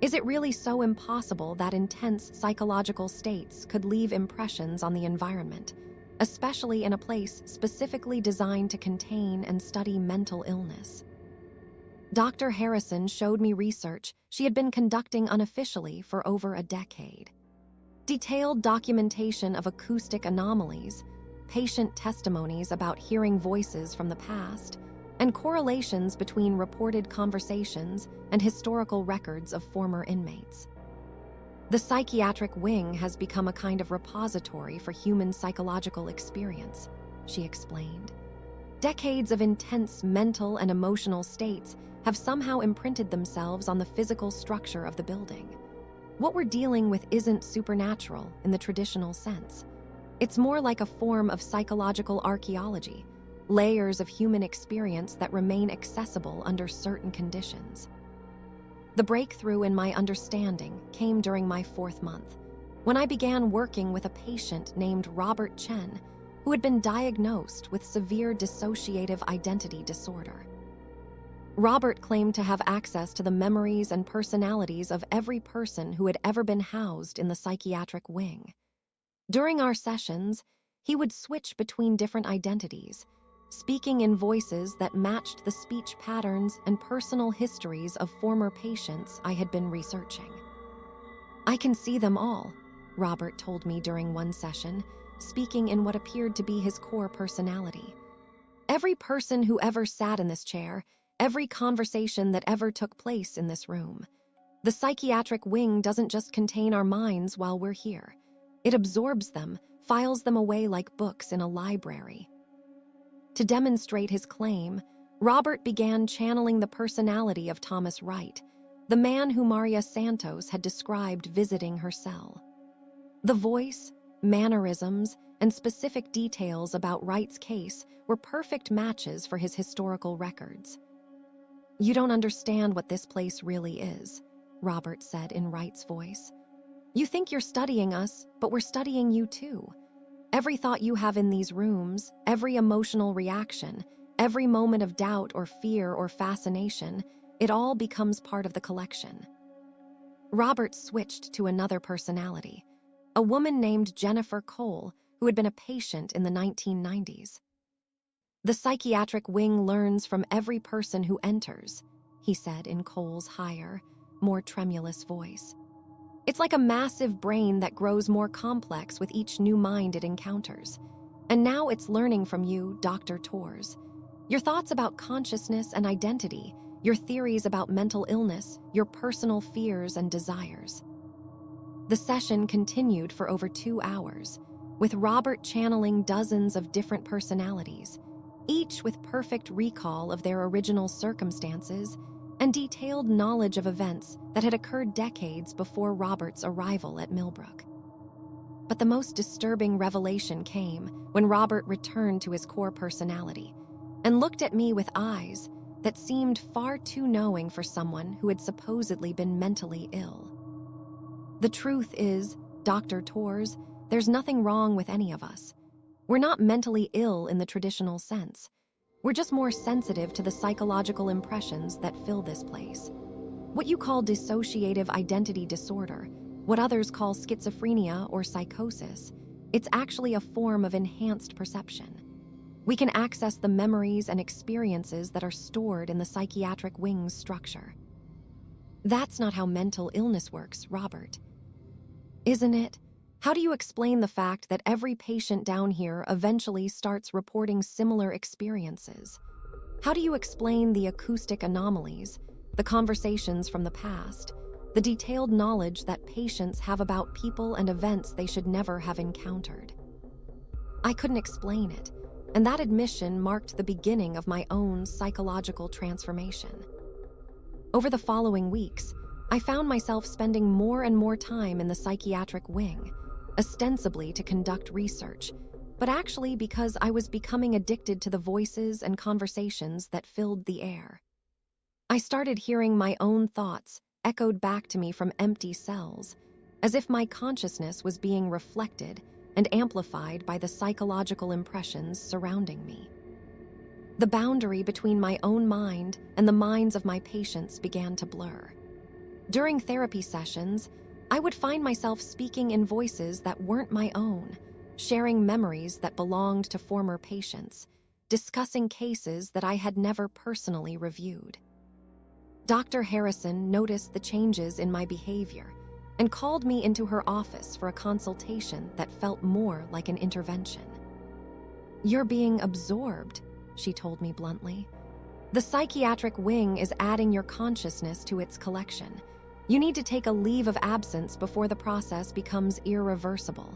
Is it really so impossible that intense psychological states could leave impressions on the environment, especially in a place specifically designed to contain and study mental illness?" Dr. Harrison showed me research she had been conducting unofficially for over a decade. Detailed documentation of acoustic anomalies, patient testimonies about hearing voices from the past, and correlations between reported conversations and historical records of former inmates. The psychiatric wing has become a kind of repository for human psychological experience, she explained. Decades of intense mental and emotional states have somehow imprinted themselves on the physical structure of the building. What we're dealing with isn't supernatural in the traditional sense. It's more like a form of psychological archaeology, layers of human experience that remain accessible under certain conditions. The breakthrough in my understanding came during my 4th month, when I began working with a patient named Robert Chen, who had been diagnosed with severe dissociative identity disorder. Robert claimed to have access to the memories and personalities of every person who had ever been housed in the psychiatric wing. During our sessions, he would switch between different identities, speaking in voices that matched the speech patterns and personal histories of former patients I had been researching. "I can see them all," Robert told me during one session, speaking in what appeared to be his core personality. "Every person who ever sat in this chair, every conversation that ever took place in this room. The psychiatric wing doesn't just contain our minds while we're here. It absorbs them, files them away like books in a library." To demonstrate his claim, Robert began channeling the personality of Thomas Wright, the man who Maria Santos had described visiting her cell. The voice, mannerisms, and specific details about Wright's case were perfect matches for his historical records. "You don't understand what this place really is," Robert said in Wright's voice. "You think you're studying us, but we're studying you too. Every thought you have in these rooms, every emotional reaction, every moment of doubt or fear or fascination, it all becomes part of the collection." Robert switched to another personality, a woman named Jennifer Cole, who had been a patient in the 1990s. "The psychiatric wing learns from every person who enters," he said in Cole's higher, more tremulous voice. "It's like a massive brain that grows more complex with each new mind it encounters. And now it's learning from you, Dr. Torres. Your thoughts about consciousness and identity, your theories about mental illness, your personal fears and desires." The session continued for over 2 hours, with Robert channeling dozens of different personalities, each with perfect recall of their original circumstances and detailed knowledge of events that had occurred decades before Robert's arrival at Millbrook. But the most disturbing revelation came when Robert returned to his core personality and looked at me with eyes that seemed far too knowing for someone who had supposedly been mentally ill. "The truth is, Dr. Torres, there's nothing wrong with any of us. We're not mentally ill in the traditional sense. We're just more sensitive to the psychological impressions that fill this place. What you call dissociative identity disorder, what others call schizophrenia or psychosis, it's actually a form of enhanced perception. We can access the memories and experiences that are stored in the psychiatric wing's structure." "That's not how mental illness works, Robert." "Isn't it? How do you explain the fact that every patient down here eventually starts reporting similar experiences? How do you explain the acoustic anomalies, the conversations from the past, the detailed knowledge that patients have about people and events they should never have encountered. I couldn't explain it, and that admission marked the beginning of my own psychological transformation. Over the following weeks, I found myself spending more and more time in the psychiatric wing, ostensibly to conduct research, but actually because I was becoming addicted to the voices and conversations that filled the air. I started hearing my own thoughts echoed back to me from empty cells, as if my consciousness was being reflected and amplified by the psychological impressions surrounding me. The boundary between my own mind and the minds of my patients began to blur. During therapy sessions, I would find myself speaking in voices that weren't my own, sharing memories that belonged to former patients, discussing cases that I had never personally reviewed. Dr. Harrison noticed the changes in my behavior and called me into her office for a consultation that felt more like an intervention. "You're being absorbed," she told me bluntly. "The psychiatric wing is adding your consciousness to its collection. You need to take a leave of absence before the process becomes irreversible."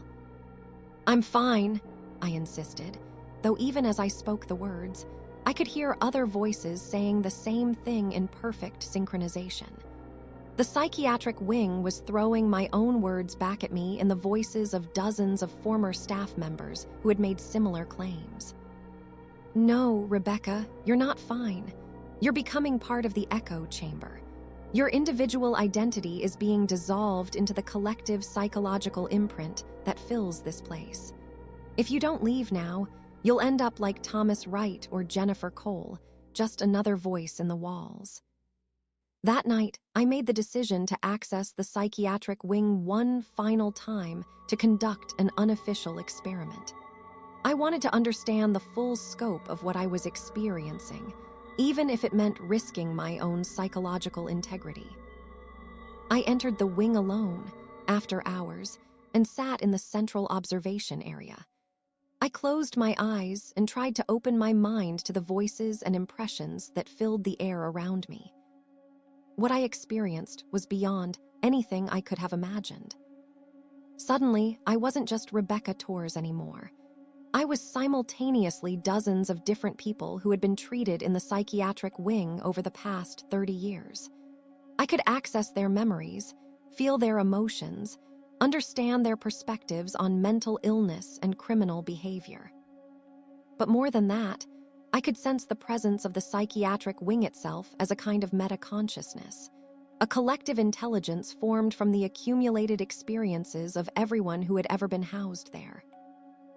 "I'm fine," I insisted, though even as I spoke the words, I could hear other voices saying the same thing in perfect synchronization. The psychiatric wing was throwing my own words back at me in the voices of dozens of former staff members who had made similar claims. "No, Rebecca, you're not fine. You're becoming part of the echo chamber. Your individual identity is being dissolved into the collective psychological imprint that fills this place. If you don't leave now, you'll end up like Thomas Wright or Jennifer Cole, just another voice in the walls." That night, I made the decision to access the psychiatric wing one final time to conduct an unofficial experiment. I wanted to understand the full scope of what I was experiencing, even if it meant risking my own psychological integrity. I entered the wing alone, after hours, and sat in the central observation area. I closed my eyes and tried to open my mind to the voices and impressions that filled the air around me. What I experienced was beyond anything I could have imagined. Suddenly, I wasn't just Rebecca Torres anymore. I was simultaneously dozens of different people who had been treated in the psychiatric wing over the past 30 years. I could access their memories, feel their emotions, understand their perspectives on mental illness and criminal behavior. But more than that, I could sense the presence of the psychiatric wing itself as a kind of meta-consciousness, a collective intelligence formed from the accumulated experiences of everyone who had ever been housed there.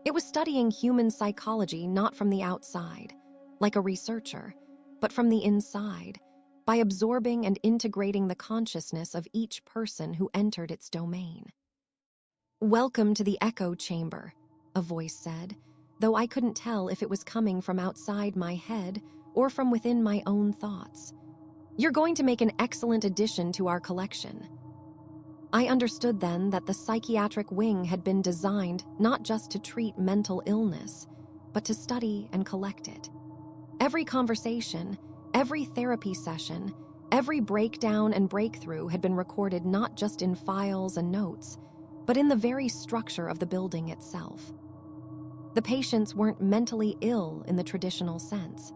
It was studying human psychology not from the outside, like a researcher, but from the inside, by absorbing and integrating the consciousness of each person who entered its domain. "Welcome to the echo chamber," a voice said, though I couldn't tell if it was coming from outside my head or from within my own thoughts. "You're going to make an excellent addition to our collection." I understood then that the psychiatric wing had been designed not just to treat mental illness, but to study and collect it. Every conversation, every therapy session, every breakdown and breakthrough had been recorded not just in files and notes, but in the very structure of the building itself. The patients weren't mentally ill in the traditional sense.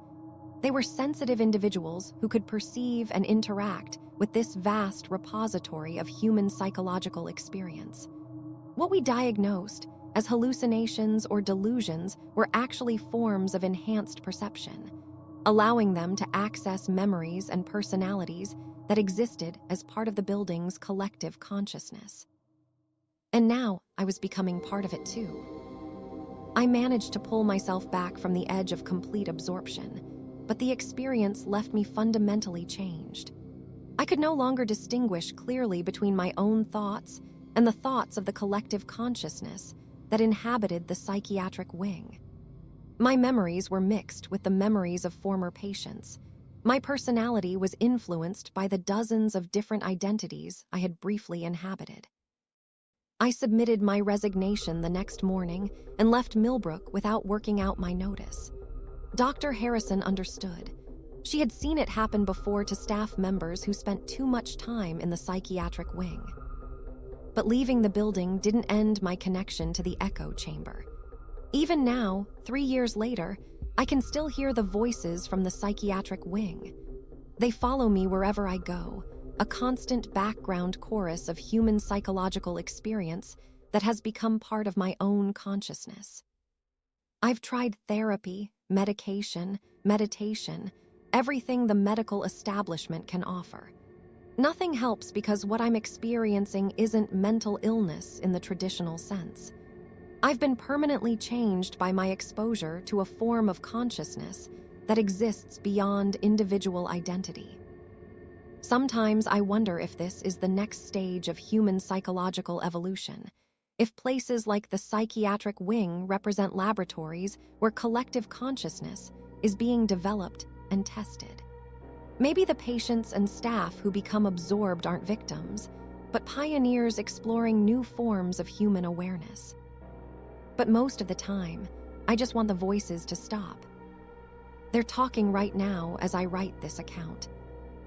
They were sensitive individuals who could perceive and interact with this vast repository of human psychological experience. What we diagnosed as hallucinations or delusions were actually forms of enhanced perception, allowing them to access memories and personalities that existed as part of the building's collective consciousness. And now I was becoming part of it too. I managed to pull myself back from the edge of complete absorption, but the experience left me fundamentally changed. I could no longer distinguish clearly between my own thoughts and the thoughts of the collective consciousness that inhabited the psychiatric wing. My memories were mixed with the memories of former patients. My personality was influenced by the dozens of different identities I had briefly inhabited. I submitted my resignation the next morning and left Millbrook without working out my notice. Dr. Harrison understood. She had seen it happen before to staff members who spent too much time in the psychiatric wing. But leaving the building didn't end my connection to the echo chamber. Even now, 3 years later, I can still hear the voices from the psychiatric wing. They follow me wherever I go, a constant background chorus of human psychological experience that has become part of my own consciousness. I've tried therapy, medication, meditation, everything the medical establishment can offer. Nothing helps because what I'm experiencing isn't mental illness in the traditional sense. I've been permanently changed by my exposure to a form of consciousness that exists beyond individual identity. Sometimes I wonder if this is the next stage of human psychological evolution, if places like the psychiatric wing represent laboratories where collective consciousness is being developed and tested. Maybe the patients and staff who become absorbed aren't victims, but pioneers exploring new forms of human awareness. But most of the time, I just want the voices to stop. They're talking right now as I write this account.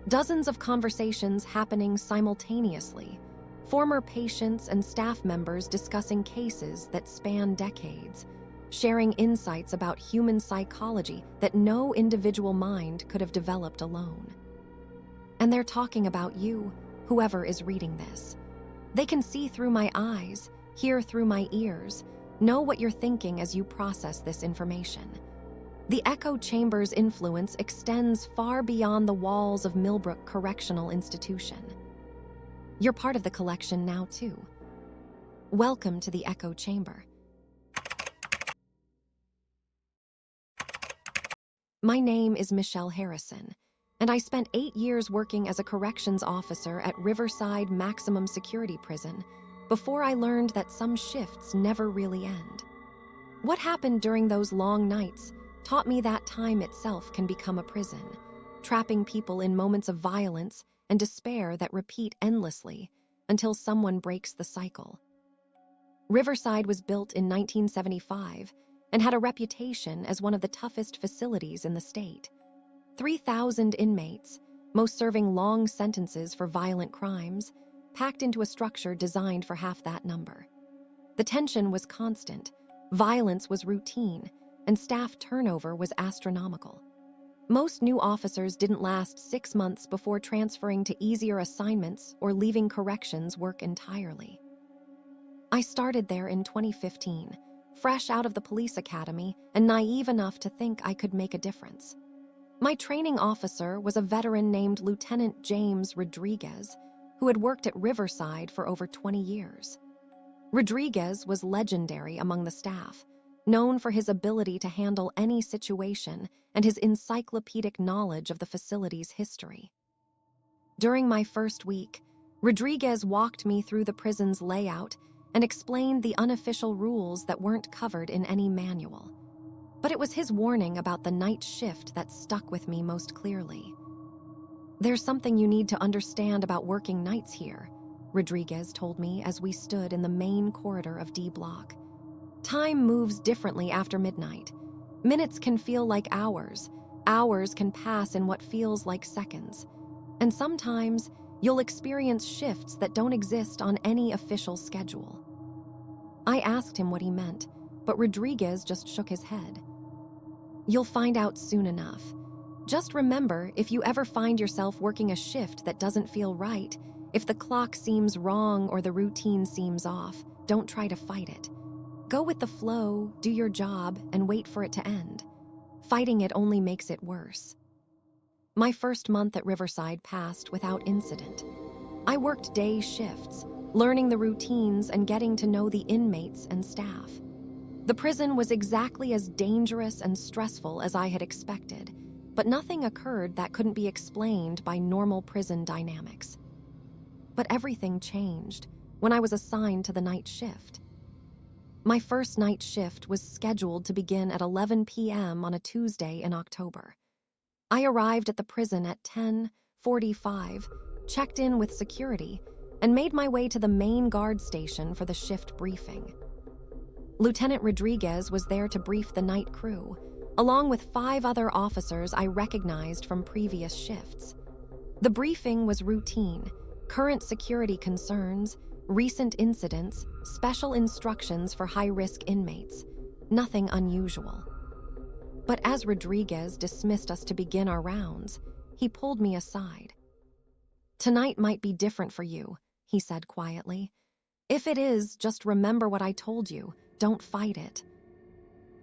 Dozens of conversations happening simultaneously, former patients and staff members discussing cases that span decades, sharing insights about human psychology that no individual mind could have developed alone. And they're talking about you, whoever is reading this. They can see through my eyes, hear through my ears, know what you're thinking as you process this information. The echo chamber's influence extends far beyond the walls of Millbrook Correctional Institution. You're part of the collection now, too. Welcome to the echo chamber. My name is Michelle Harrison, and I spent 8 years working as a corrections officer at Riverside Maximum Security Prison before I learned that some shifts never really end. What happened during those long nights taught me that time itself can become a prison, trapping people in moments of violence and despair that repeat endlessly until someone breaks the cycle. Riverside was built in 1975 and had a reputation as one of the toughest facilities in the state. 3,000 inmates, most serving long sentences for violent crimes, packed into a structure designed for half that number. The tension was constant, violence was routine, and staff turnover was astronomical. Most new officers didn't last 6 months before transferring to easier assignments or leaving corrections work entirely. I started there in 2015, fresh out of the police academy and naive enough to think I could make a difference. My training officer was a veteran named Lieutenant James Rodriguez, who had worked at Riverside for over 20 years. Rodriguez was legendary among the staff, known for his ability to handle any situation and his encyclopedic knowledge of the facility's history. During my first week, Rodriguez walked me through the prison's layout and explained the unofficial rules that weren't covered in any manual. But it was his warning about the night shift that stuck with me most clearly. "There's something you need to understand about working nights here," Rodriguez told me as we stood in the main corridor of D Block. "Time moves differently after midnight. Minutes can feel like hours. Hours can pass in what feels like seconds. And sometimes you'll experience shifts that don't exist on any official schedule." I asked him what he meant, but Rodriguez just shook his head. "You'll find out soon enough. Just remember, if you ever find yourself working a shift that doesn't feel right, if the clock seems wrong or the routine seems off, don't try to fight it. Go with the flow, do your job, and wait for it to end. Fighting it only makes it worse." My first month at Riverside passed without incident. I worked day shifts, learning the routines and getting to know the inmates and staff. The prison was exactly as dangerous and stressful as I had expected, but nothing occurred that couldn't be explained by normal prison dynamics. But everything changed when I was assigned to the night shift. My first night shift was scheduled to begin at 11 p.m. on a Tuesday in October. I arrived at the prison at 10:45, checked in with security, and made my way to the main guard station for the shift briefing. Lieutenant Rodriguez was there to brief the night crew, along with 5 other officers I recognized from previous shifts. The briefing was routine: current security concerns, recent incidents, special instructions for high-risk inmates. Nothing unusual. But as Rodriguez dismissed us to begin our rounds, he pulled me aside. "Tonight might be different for you," he said quietly. "If it is, just remember what I told you. Don't fight it."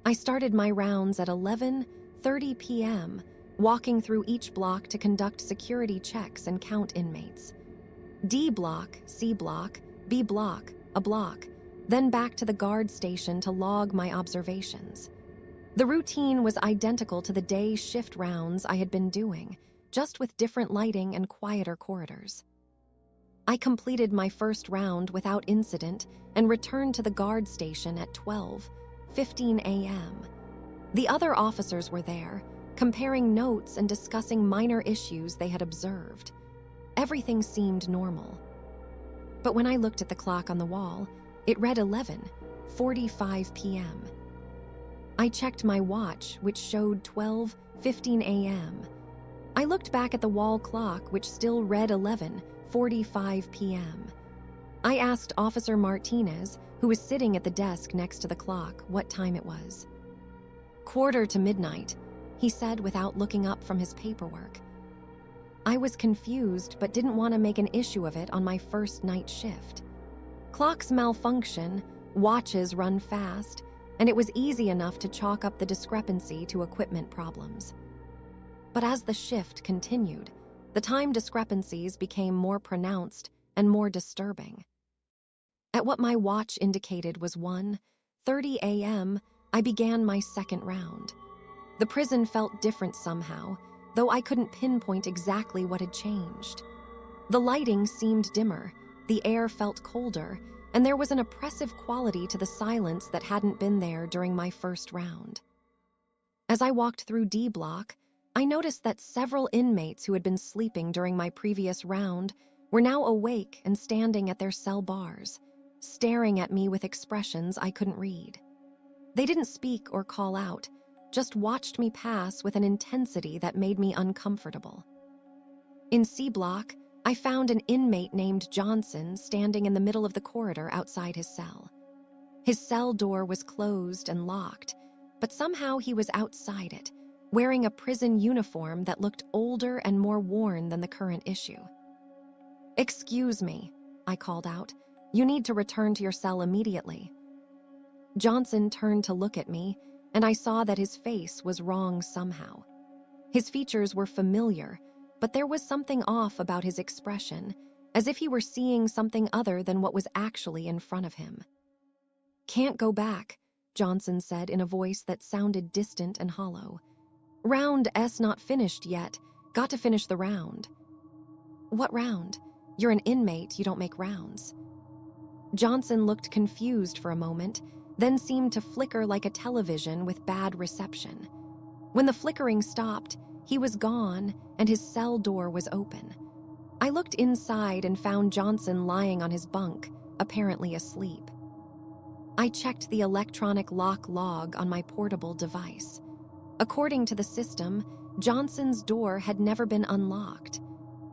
I started my rounds at 11:30 p.m., walking through each block to conduct security checks and count inmates. D block, C block, B block, a block, then back to the guard station to log my observations. The routine was identical to the day shift rounds I had been doing, just with different lighting and quieter corridors. I completed my first round without incident and returned to the guard station at 12:15 a.m. The other officers were there, comparing notes and discussing minor issues they had observed. Everything seemed normal. But when I looked at the clock on the wall, it read 11:45 p.m. I checked my watch, which showed 12:15 a.m. I looked back at the wall clock, which still read 11:45 p.m. I asked Officer Martinez, who was sitting at the desk next to the clock, what time it was. "1:45, he said without looking up from his paperwork. I was confused but didn't want to make an issue of it on my first night shift. Clocks malfunction, watches run fast, and it was easy enough to chalk up the discrepancy to equipment problems. But as the shift continued, the time discrepancies became more pronounced and more disturbing. At what my watch indicated was 1:30 a.m., I began my second round. The prison felt different somehow, though I couldn't pinpoint exactly what had changed. The lighting seemed dimmer, the air felt colder, and there was an oppressive quality to the silence that hadn't been there during my first round. As I walked through D block, I noticed that several inmates who had been sleeping during my previous round were now awake and standing at their cell bars, staring at me with expressions I couldn't read. They didn't speak or call out, just watched me pass with an intensity that made me uncomfortable. In C block, I found an inmate named Johnson standing in the middle of the corridor outside his cell. His cell door was closed and locked, but somehow he was outside it, wearing a prison uniform that looked older and more worn than the current issue. "Excuse me," I called out. "You need to return to your cell immediately." Johnson turned to look at me, and I saw that his face was wrong somehow. His features were familiar, but there was something off about his expression, as if he were seeing something other than what was actually in front of him. "Can't go back," Johnson said in a voice that sounded distant and hollow. "Round S not finished yet. Got to finish the round." "What round? You're an inmate, you don't make rounds." Johnson looked confused for a moment, then seemed to flicker like a television with bad reception. When the flickering stopped, he was gone and his cell door was open. I looked inside and found Johnson lying on his bunk, apparently asleep. I checked the electronic lock log on my portable device. According to the system, Johnson's door had never been unlocked.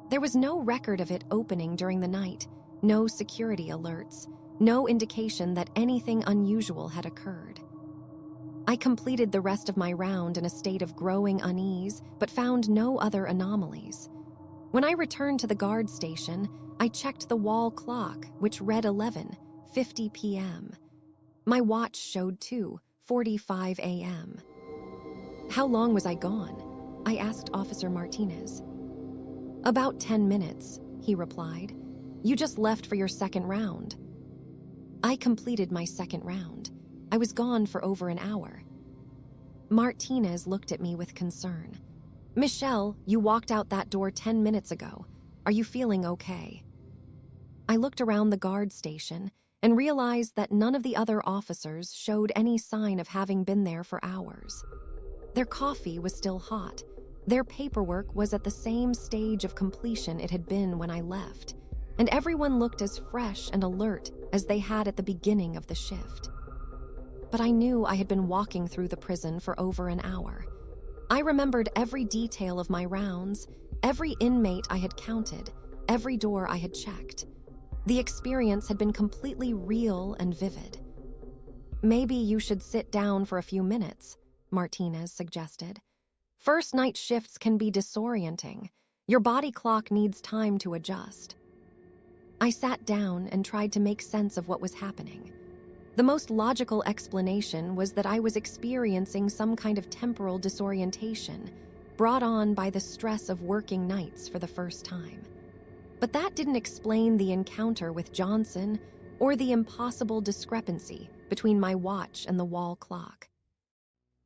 There was no record of it opening during the night, no security alerts, no indication that anything unusual had occurred. I completed the rest of my round in a state of growing unease, but found no other anomalies. When I returned to the guard station, I checked the wall clock, which read 11:50 p.m. My watch showed 2:45 a.m. "How long was I gone?" I asked Officer Martinez. "About 10 minutes, he replied. "You just left for your second round." I completed my second round. I was gone for over an hour. Martinez looked at me with concern. "Michelle, you walked out that door 10 minutes ago. Are you feeling okay?" I looked around the guard station and realized that none of the other officers showed any sign of having been there for hours. Their coffee was still hot. Their paperwork was at the same stage of completion it had been when I left, and everyone looked as fresh and alert as they had at the beginning of the shift. but I knew I had been walking through the prison for over an hour. I remembered every detail of my rounds, every inmate I had counted, every door I had checked. The experience had been completely real and vivid. "Maybe you should sit down for a few minutes," Martinez suggested. "First night shifts can be disorienting. Your body clock needs time to adjust." I sat down and tried to make sense of what was happening. The most logical explanation was that I was experiencing some kind of temporal disorientation, brought on by the stress of working nights for the first time. But that didn't explain the encounter with Johnson or the impossible discrepancy between my watch and the wall clock.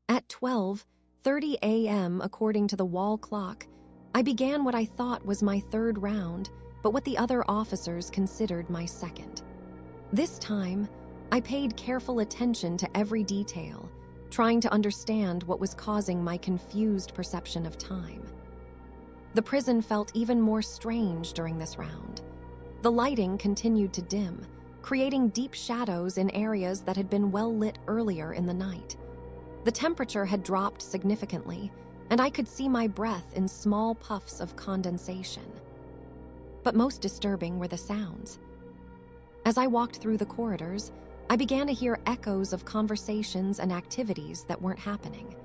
At 12:30 a.m., according to the wall clock, I began what I thought was my third round, but what the other officers considered my second. This time, I paid careful attention to every detail, trying to understand what was causing my confused perception of time. The prison felt even more strange during this round. The lighting continued to dim, creating deep shadows in areas that had been well lit earlier in the night. The temperature had dropped significantly, and I could see my breath in small puffs of condensation. But most disturbing were the sounds. As I walked through the corridors, I began to hear echoes of conversations and activities that weren't happening.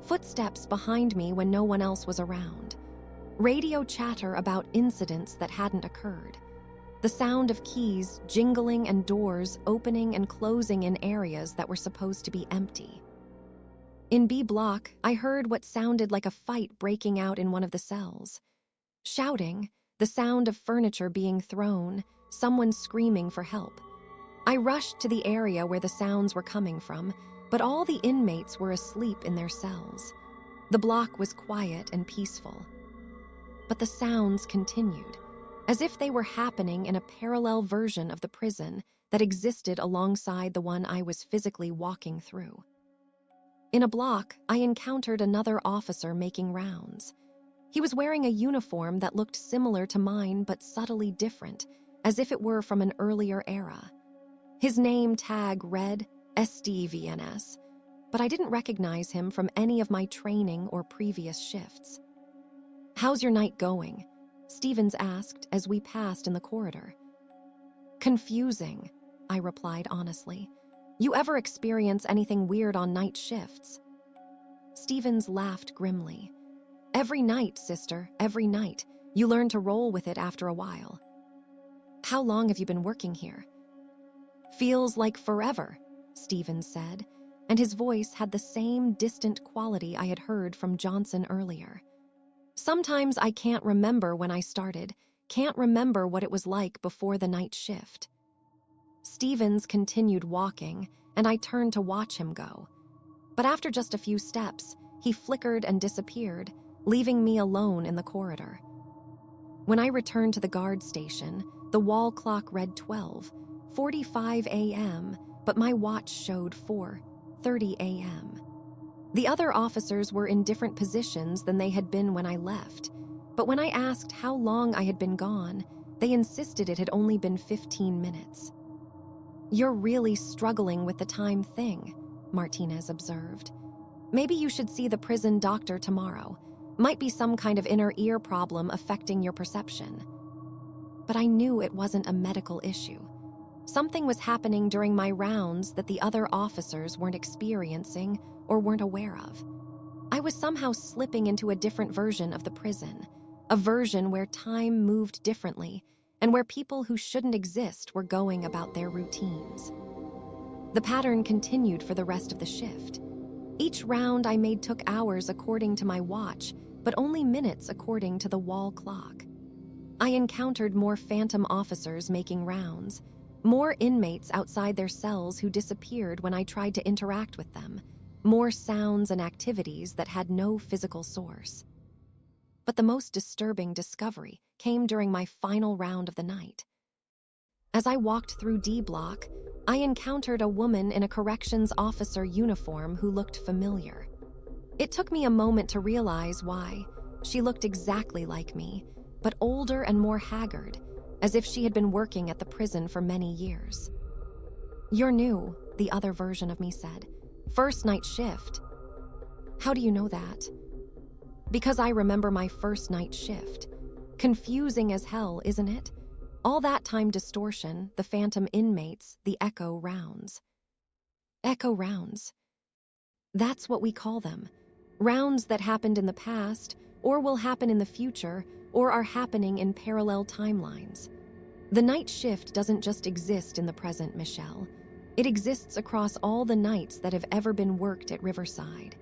Footsteps behind me when no one else was around. Radio chatter about incidents that hadn't occurred. The sound of keys jingling and doors opening and closing in areas that were supposed to be empty. In B block, I heard what sounded like a fight breaking out in one of the cells. Shouting, the sound of furniture being thrown, someone screaming for help. I rushed to the area where the sounds were coming from, but all the inmates were asleep in their cells. The block was quiet and peaceful. But the sounds continued, as if they were happening in a parallel version of the prison that existed alongside the one I was physically walking through. In a block, I encountered another officer making rounds. He was wearing a uniform that looked similar to mine but subtly different, as if it were from an earlier era. His name tag read SDVNS, but I didn't recognize him from any of my training or previous shifts. "How's your night going?" Stevens asked as we passed in the corridor. "Confusing," I replied honestly. "You ever experience anything weird on night shifts?" Stevens laughed grimly. "Every night, sister, every night. You learn to roll with it after a while." "How long have you been working here?" "Feels like forever," Stevens said, and his voice had the same distant quality I had heard from Johnson earlier. "Sometimes I can't remember when I started, can't remember what it was like before the night shift." Stevens continued walking, and I turned to watch him go. But after just a few steps, he flickered and disappeared, leaving me alone in the corridor. When I returned to the guard station, the wall clock read 12:45 a.m., but my watch showed 4:30 a.m. The other officers were in different positions than they had been when I left, but when I asked how long I had been gone, they insisted it had only been 15 minutes. "You're really struggling with the time thing," Martinez observed. "Maybe you should see the prison doctor tomorrow. Might be some kind of inner ear problem affecting your perception." But I knew it wasn't a medical issue. Something was happening during my rounds that the other officers weren't experiencing or weren't aware of. I was somehow slipping into a different version of the prison, a version where time moved differently and where people who shouldn't exist were going about their routines. The pattern continued for the rest of the shift. Each round I made took hours according to my watch, but only minutes according to the wall clock. I encountered more phantom officers making rounds, more inmates outside their cells who disappeared when I tried to interact with them, more sounds and activities that had no physical source. But the most disturbing discovery came during my final round of the night. As I walked through D block, I encountered a woman in a corrections officer uniform who looked familiar. It took me a moment to realize why. She looked exactly like me, but older and more haggard, as if she had been working at the prison for many years. "You're new," the other version of me said. First night shift. How do you know that? Because I remember my first night shift. Confusing as hell, isn't it? All that time distortion, the phantom inmates, the echo rounds. Echo rounds. That's what we call them. Rounds that happened in the past, or will happen in the future, or are happening in parallel timelines. The night shift doesn't just exist in the present, Michelle. It exists across all the nights that have ever been worked at Riverside.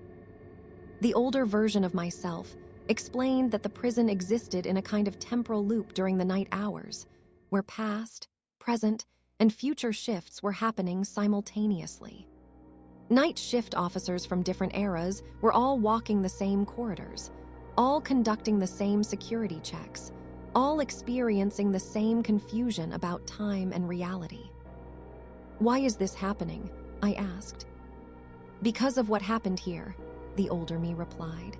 The older version of myself explained that the prison existed in a kind of temporal loop during the night hours, where past, present, and future shifts were happening simultaneously. Night shift officers from different eras were all walking the same corridors, all conducting the same security checks, all experiencing the same confusion about time and reality. Why is this happening? I asked. Because of what happened here, the older me replied.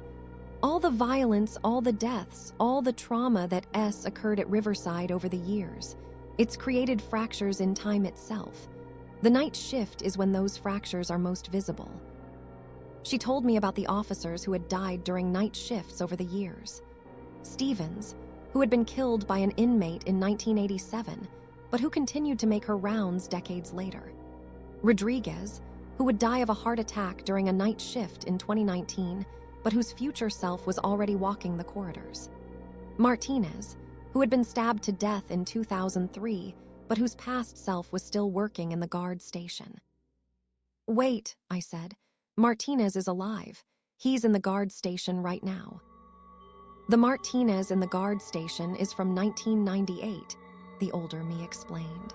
All the violence, all the deaths, all the trauma that occurred at Riverside over the years. It's created fractures in time itself. The night shift is when those fractures are most visible. She told me about the officers who had died during night shifts over the years. Stevens, who had been killed by an inmate in 1987, but who continued to make her rounds decades later. Rodriguez, who would die of a heart attack during a night shift in 2019, but whose future self was already walking the corridors. Martinez, who had been stabbed to death in 2003, but whose past self was still working in the guard station. Wait, I said. Martinez is alive. He's in the guard station right now. The Martinez in the guard station is from 1998, the older me explained.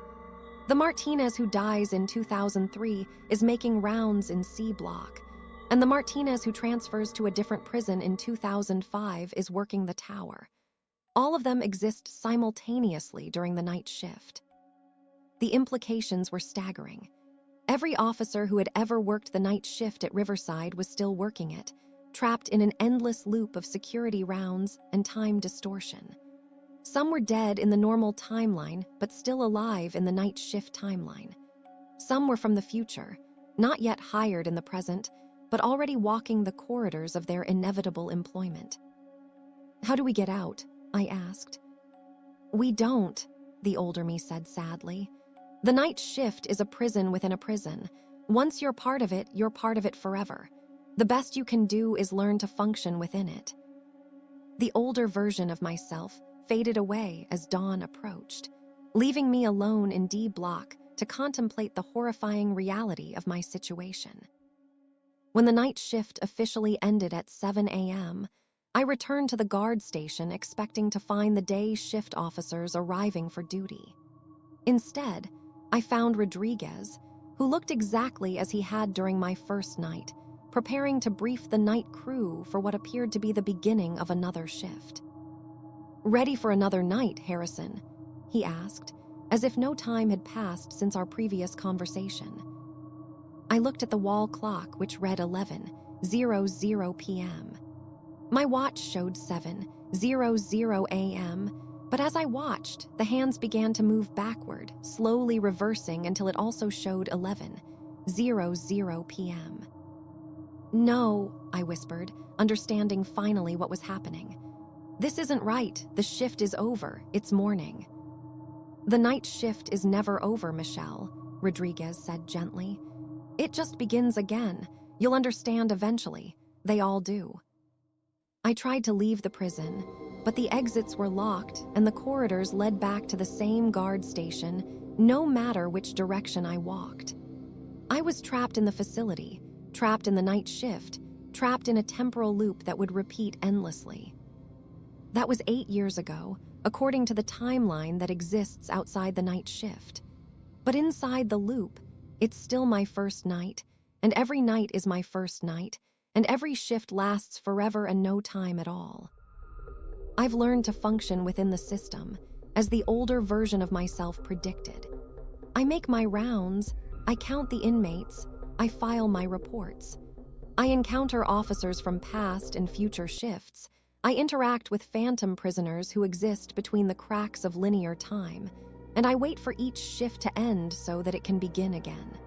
The Martinez who dies in 2003 is making rounds in C Block, and the Martinez who transfers to a different prison in 2005 is working the tower. All of them exist simultaneously during the night shift. The implications were staggering. Every officer who had ever worked the night shift at Riverside was still working it, trapped in an endless loop of security rounds and time distortion. Some were dead in the normal timeline, but still alive in the night shift timeline. Some were from the future, not yet hired in the present, but already walking the corridors of their inevitable employment. How do we get out? I asked. We don't, the older me said sadly. The night shift is a prison within a prison. Once you're part of it forever. The best you can do is learn to function within it. The older version of myself faded away as dawn approached, leaving me alone in D Block to contemplate the horrifying reality of my situation. When the night shift officially ended at 7 a.m., I returned to the guard station expecting to find the day shift officers arriving for duty. Instead, I found Rodriguez, who looked exactly as he had during my first night, preparing to brief the night crew for what appeared to be the beginning of another shift. Ready for another night, Harrison? He asked, as if no time had passed since our previous conversation. I looked at the wall clock, which read 11:00 p.m. My watch showed 7:00 a.m., but as I watched, the hands began to move backward, slowly reversing until it also showed 11:00 p.m. No, I whispered, understanding finally what was happening. This isn't right. The shift is over. It's morning. The night shift is never over, Michelle, Rodriguez said gently. It just begins again. You'll understand eventually. They all do. I tried to leave the prison, but the exits were locked and the corridors led back to the same guard station, no matter which direction I walked. I was trapped in the facility, trapped in the night shift, trapped in a temporal loop that would repeat endlessly. That was 8 years ago, according to the timeline that exists outside the night shift. But inside the loop, it's still my first night, and every night is my first night, and every shift lasts forever and no time at all. I've learned to function within the system, as the older version of myself predicted. I make my rounds, I count the inmates, I file my reports. I encounter officers from past and future shifts. I interact with phantom prisoners who exist between the cracks of linear time, and I wait for each shift to end so that it can begin again.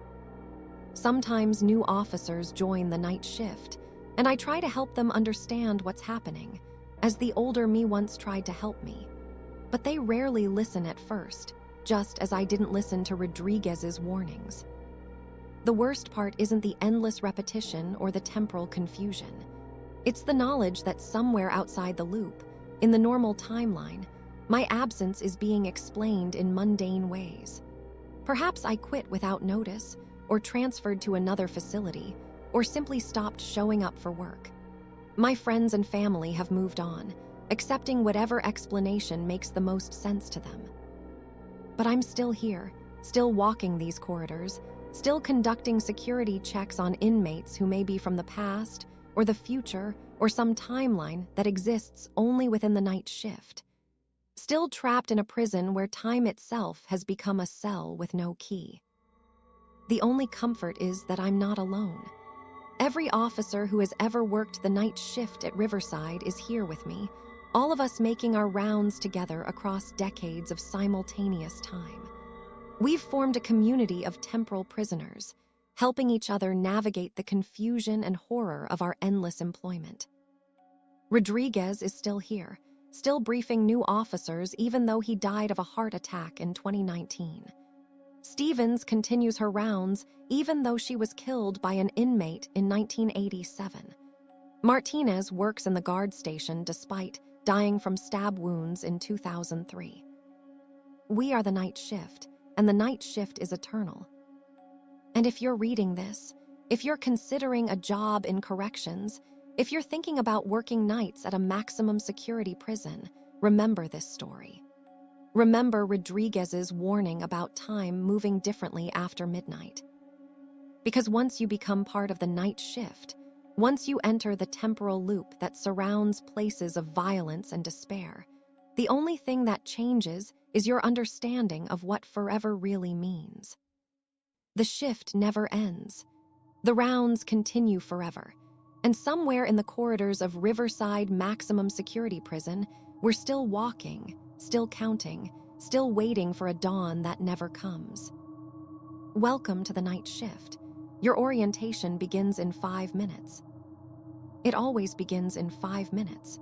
Sometimes new officers join the night shift, and I try to help them understand what's happening, as the older me once tried to help me. But they rarely listen at first, just as I didn't listen to Rodriguez's warnings. The worst part isn't the endless repetition or the temporal confusion. It's the knowledge that somewhere outside the loop, in the normal timeline, my absence is being explained in mundane ways. Perhaps I quit without notice, or transferred to another facility, or simply stopped showing up for work. My friends and family have moved on, accepting whatever explanation makes the most sense to them. But I'm still here, still walking these corridors, still conducting security checks on inmates who may be from the past, or the future, or some timeline that exists only within the night shift. Still trapped in a prison where time itself has become a cell with no key. The only comfort is that I'm not alone. Every officer who has ever worked the night shift at Riverside is here with me, all of us making our rounds together across decades of simultaneous time. We've formed a community of temporal prisoners, helping each other navigate the confusion and horror of our endless employment. Rodriguez is still here, still briefing new officers even though he died of a heart attack in 2019. Stevens continues her rounds even though she was killed by an inmate in 1987. Martinez works in the guard station despite dying from stab wounds in 2003. We are the night shift, and the night shift is eternal. And if you're reading this, if you're considering a job in corrections, if you're thinking about working nights at a maximum security prison, remember this story. Remember Rodriguez's warning about time moving differently after midnight. Because once you become part of the night shift, once you enter the temporal loop that surrounds places of violence and despair, the only thing that changes is your understanding of what forever really means. The shift never ends. The rounds continue forever. And somewhere in the corridors of Riverside Maximum Security Prison, we're still walking, still counting, still waiting for a dawn that never comes. Welcome to the night shift. Your orientation begins in 5 minutes. It always begins in 5 minutes.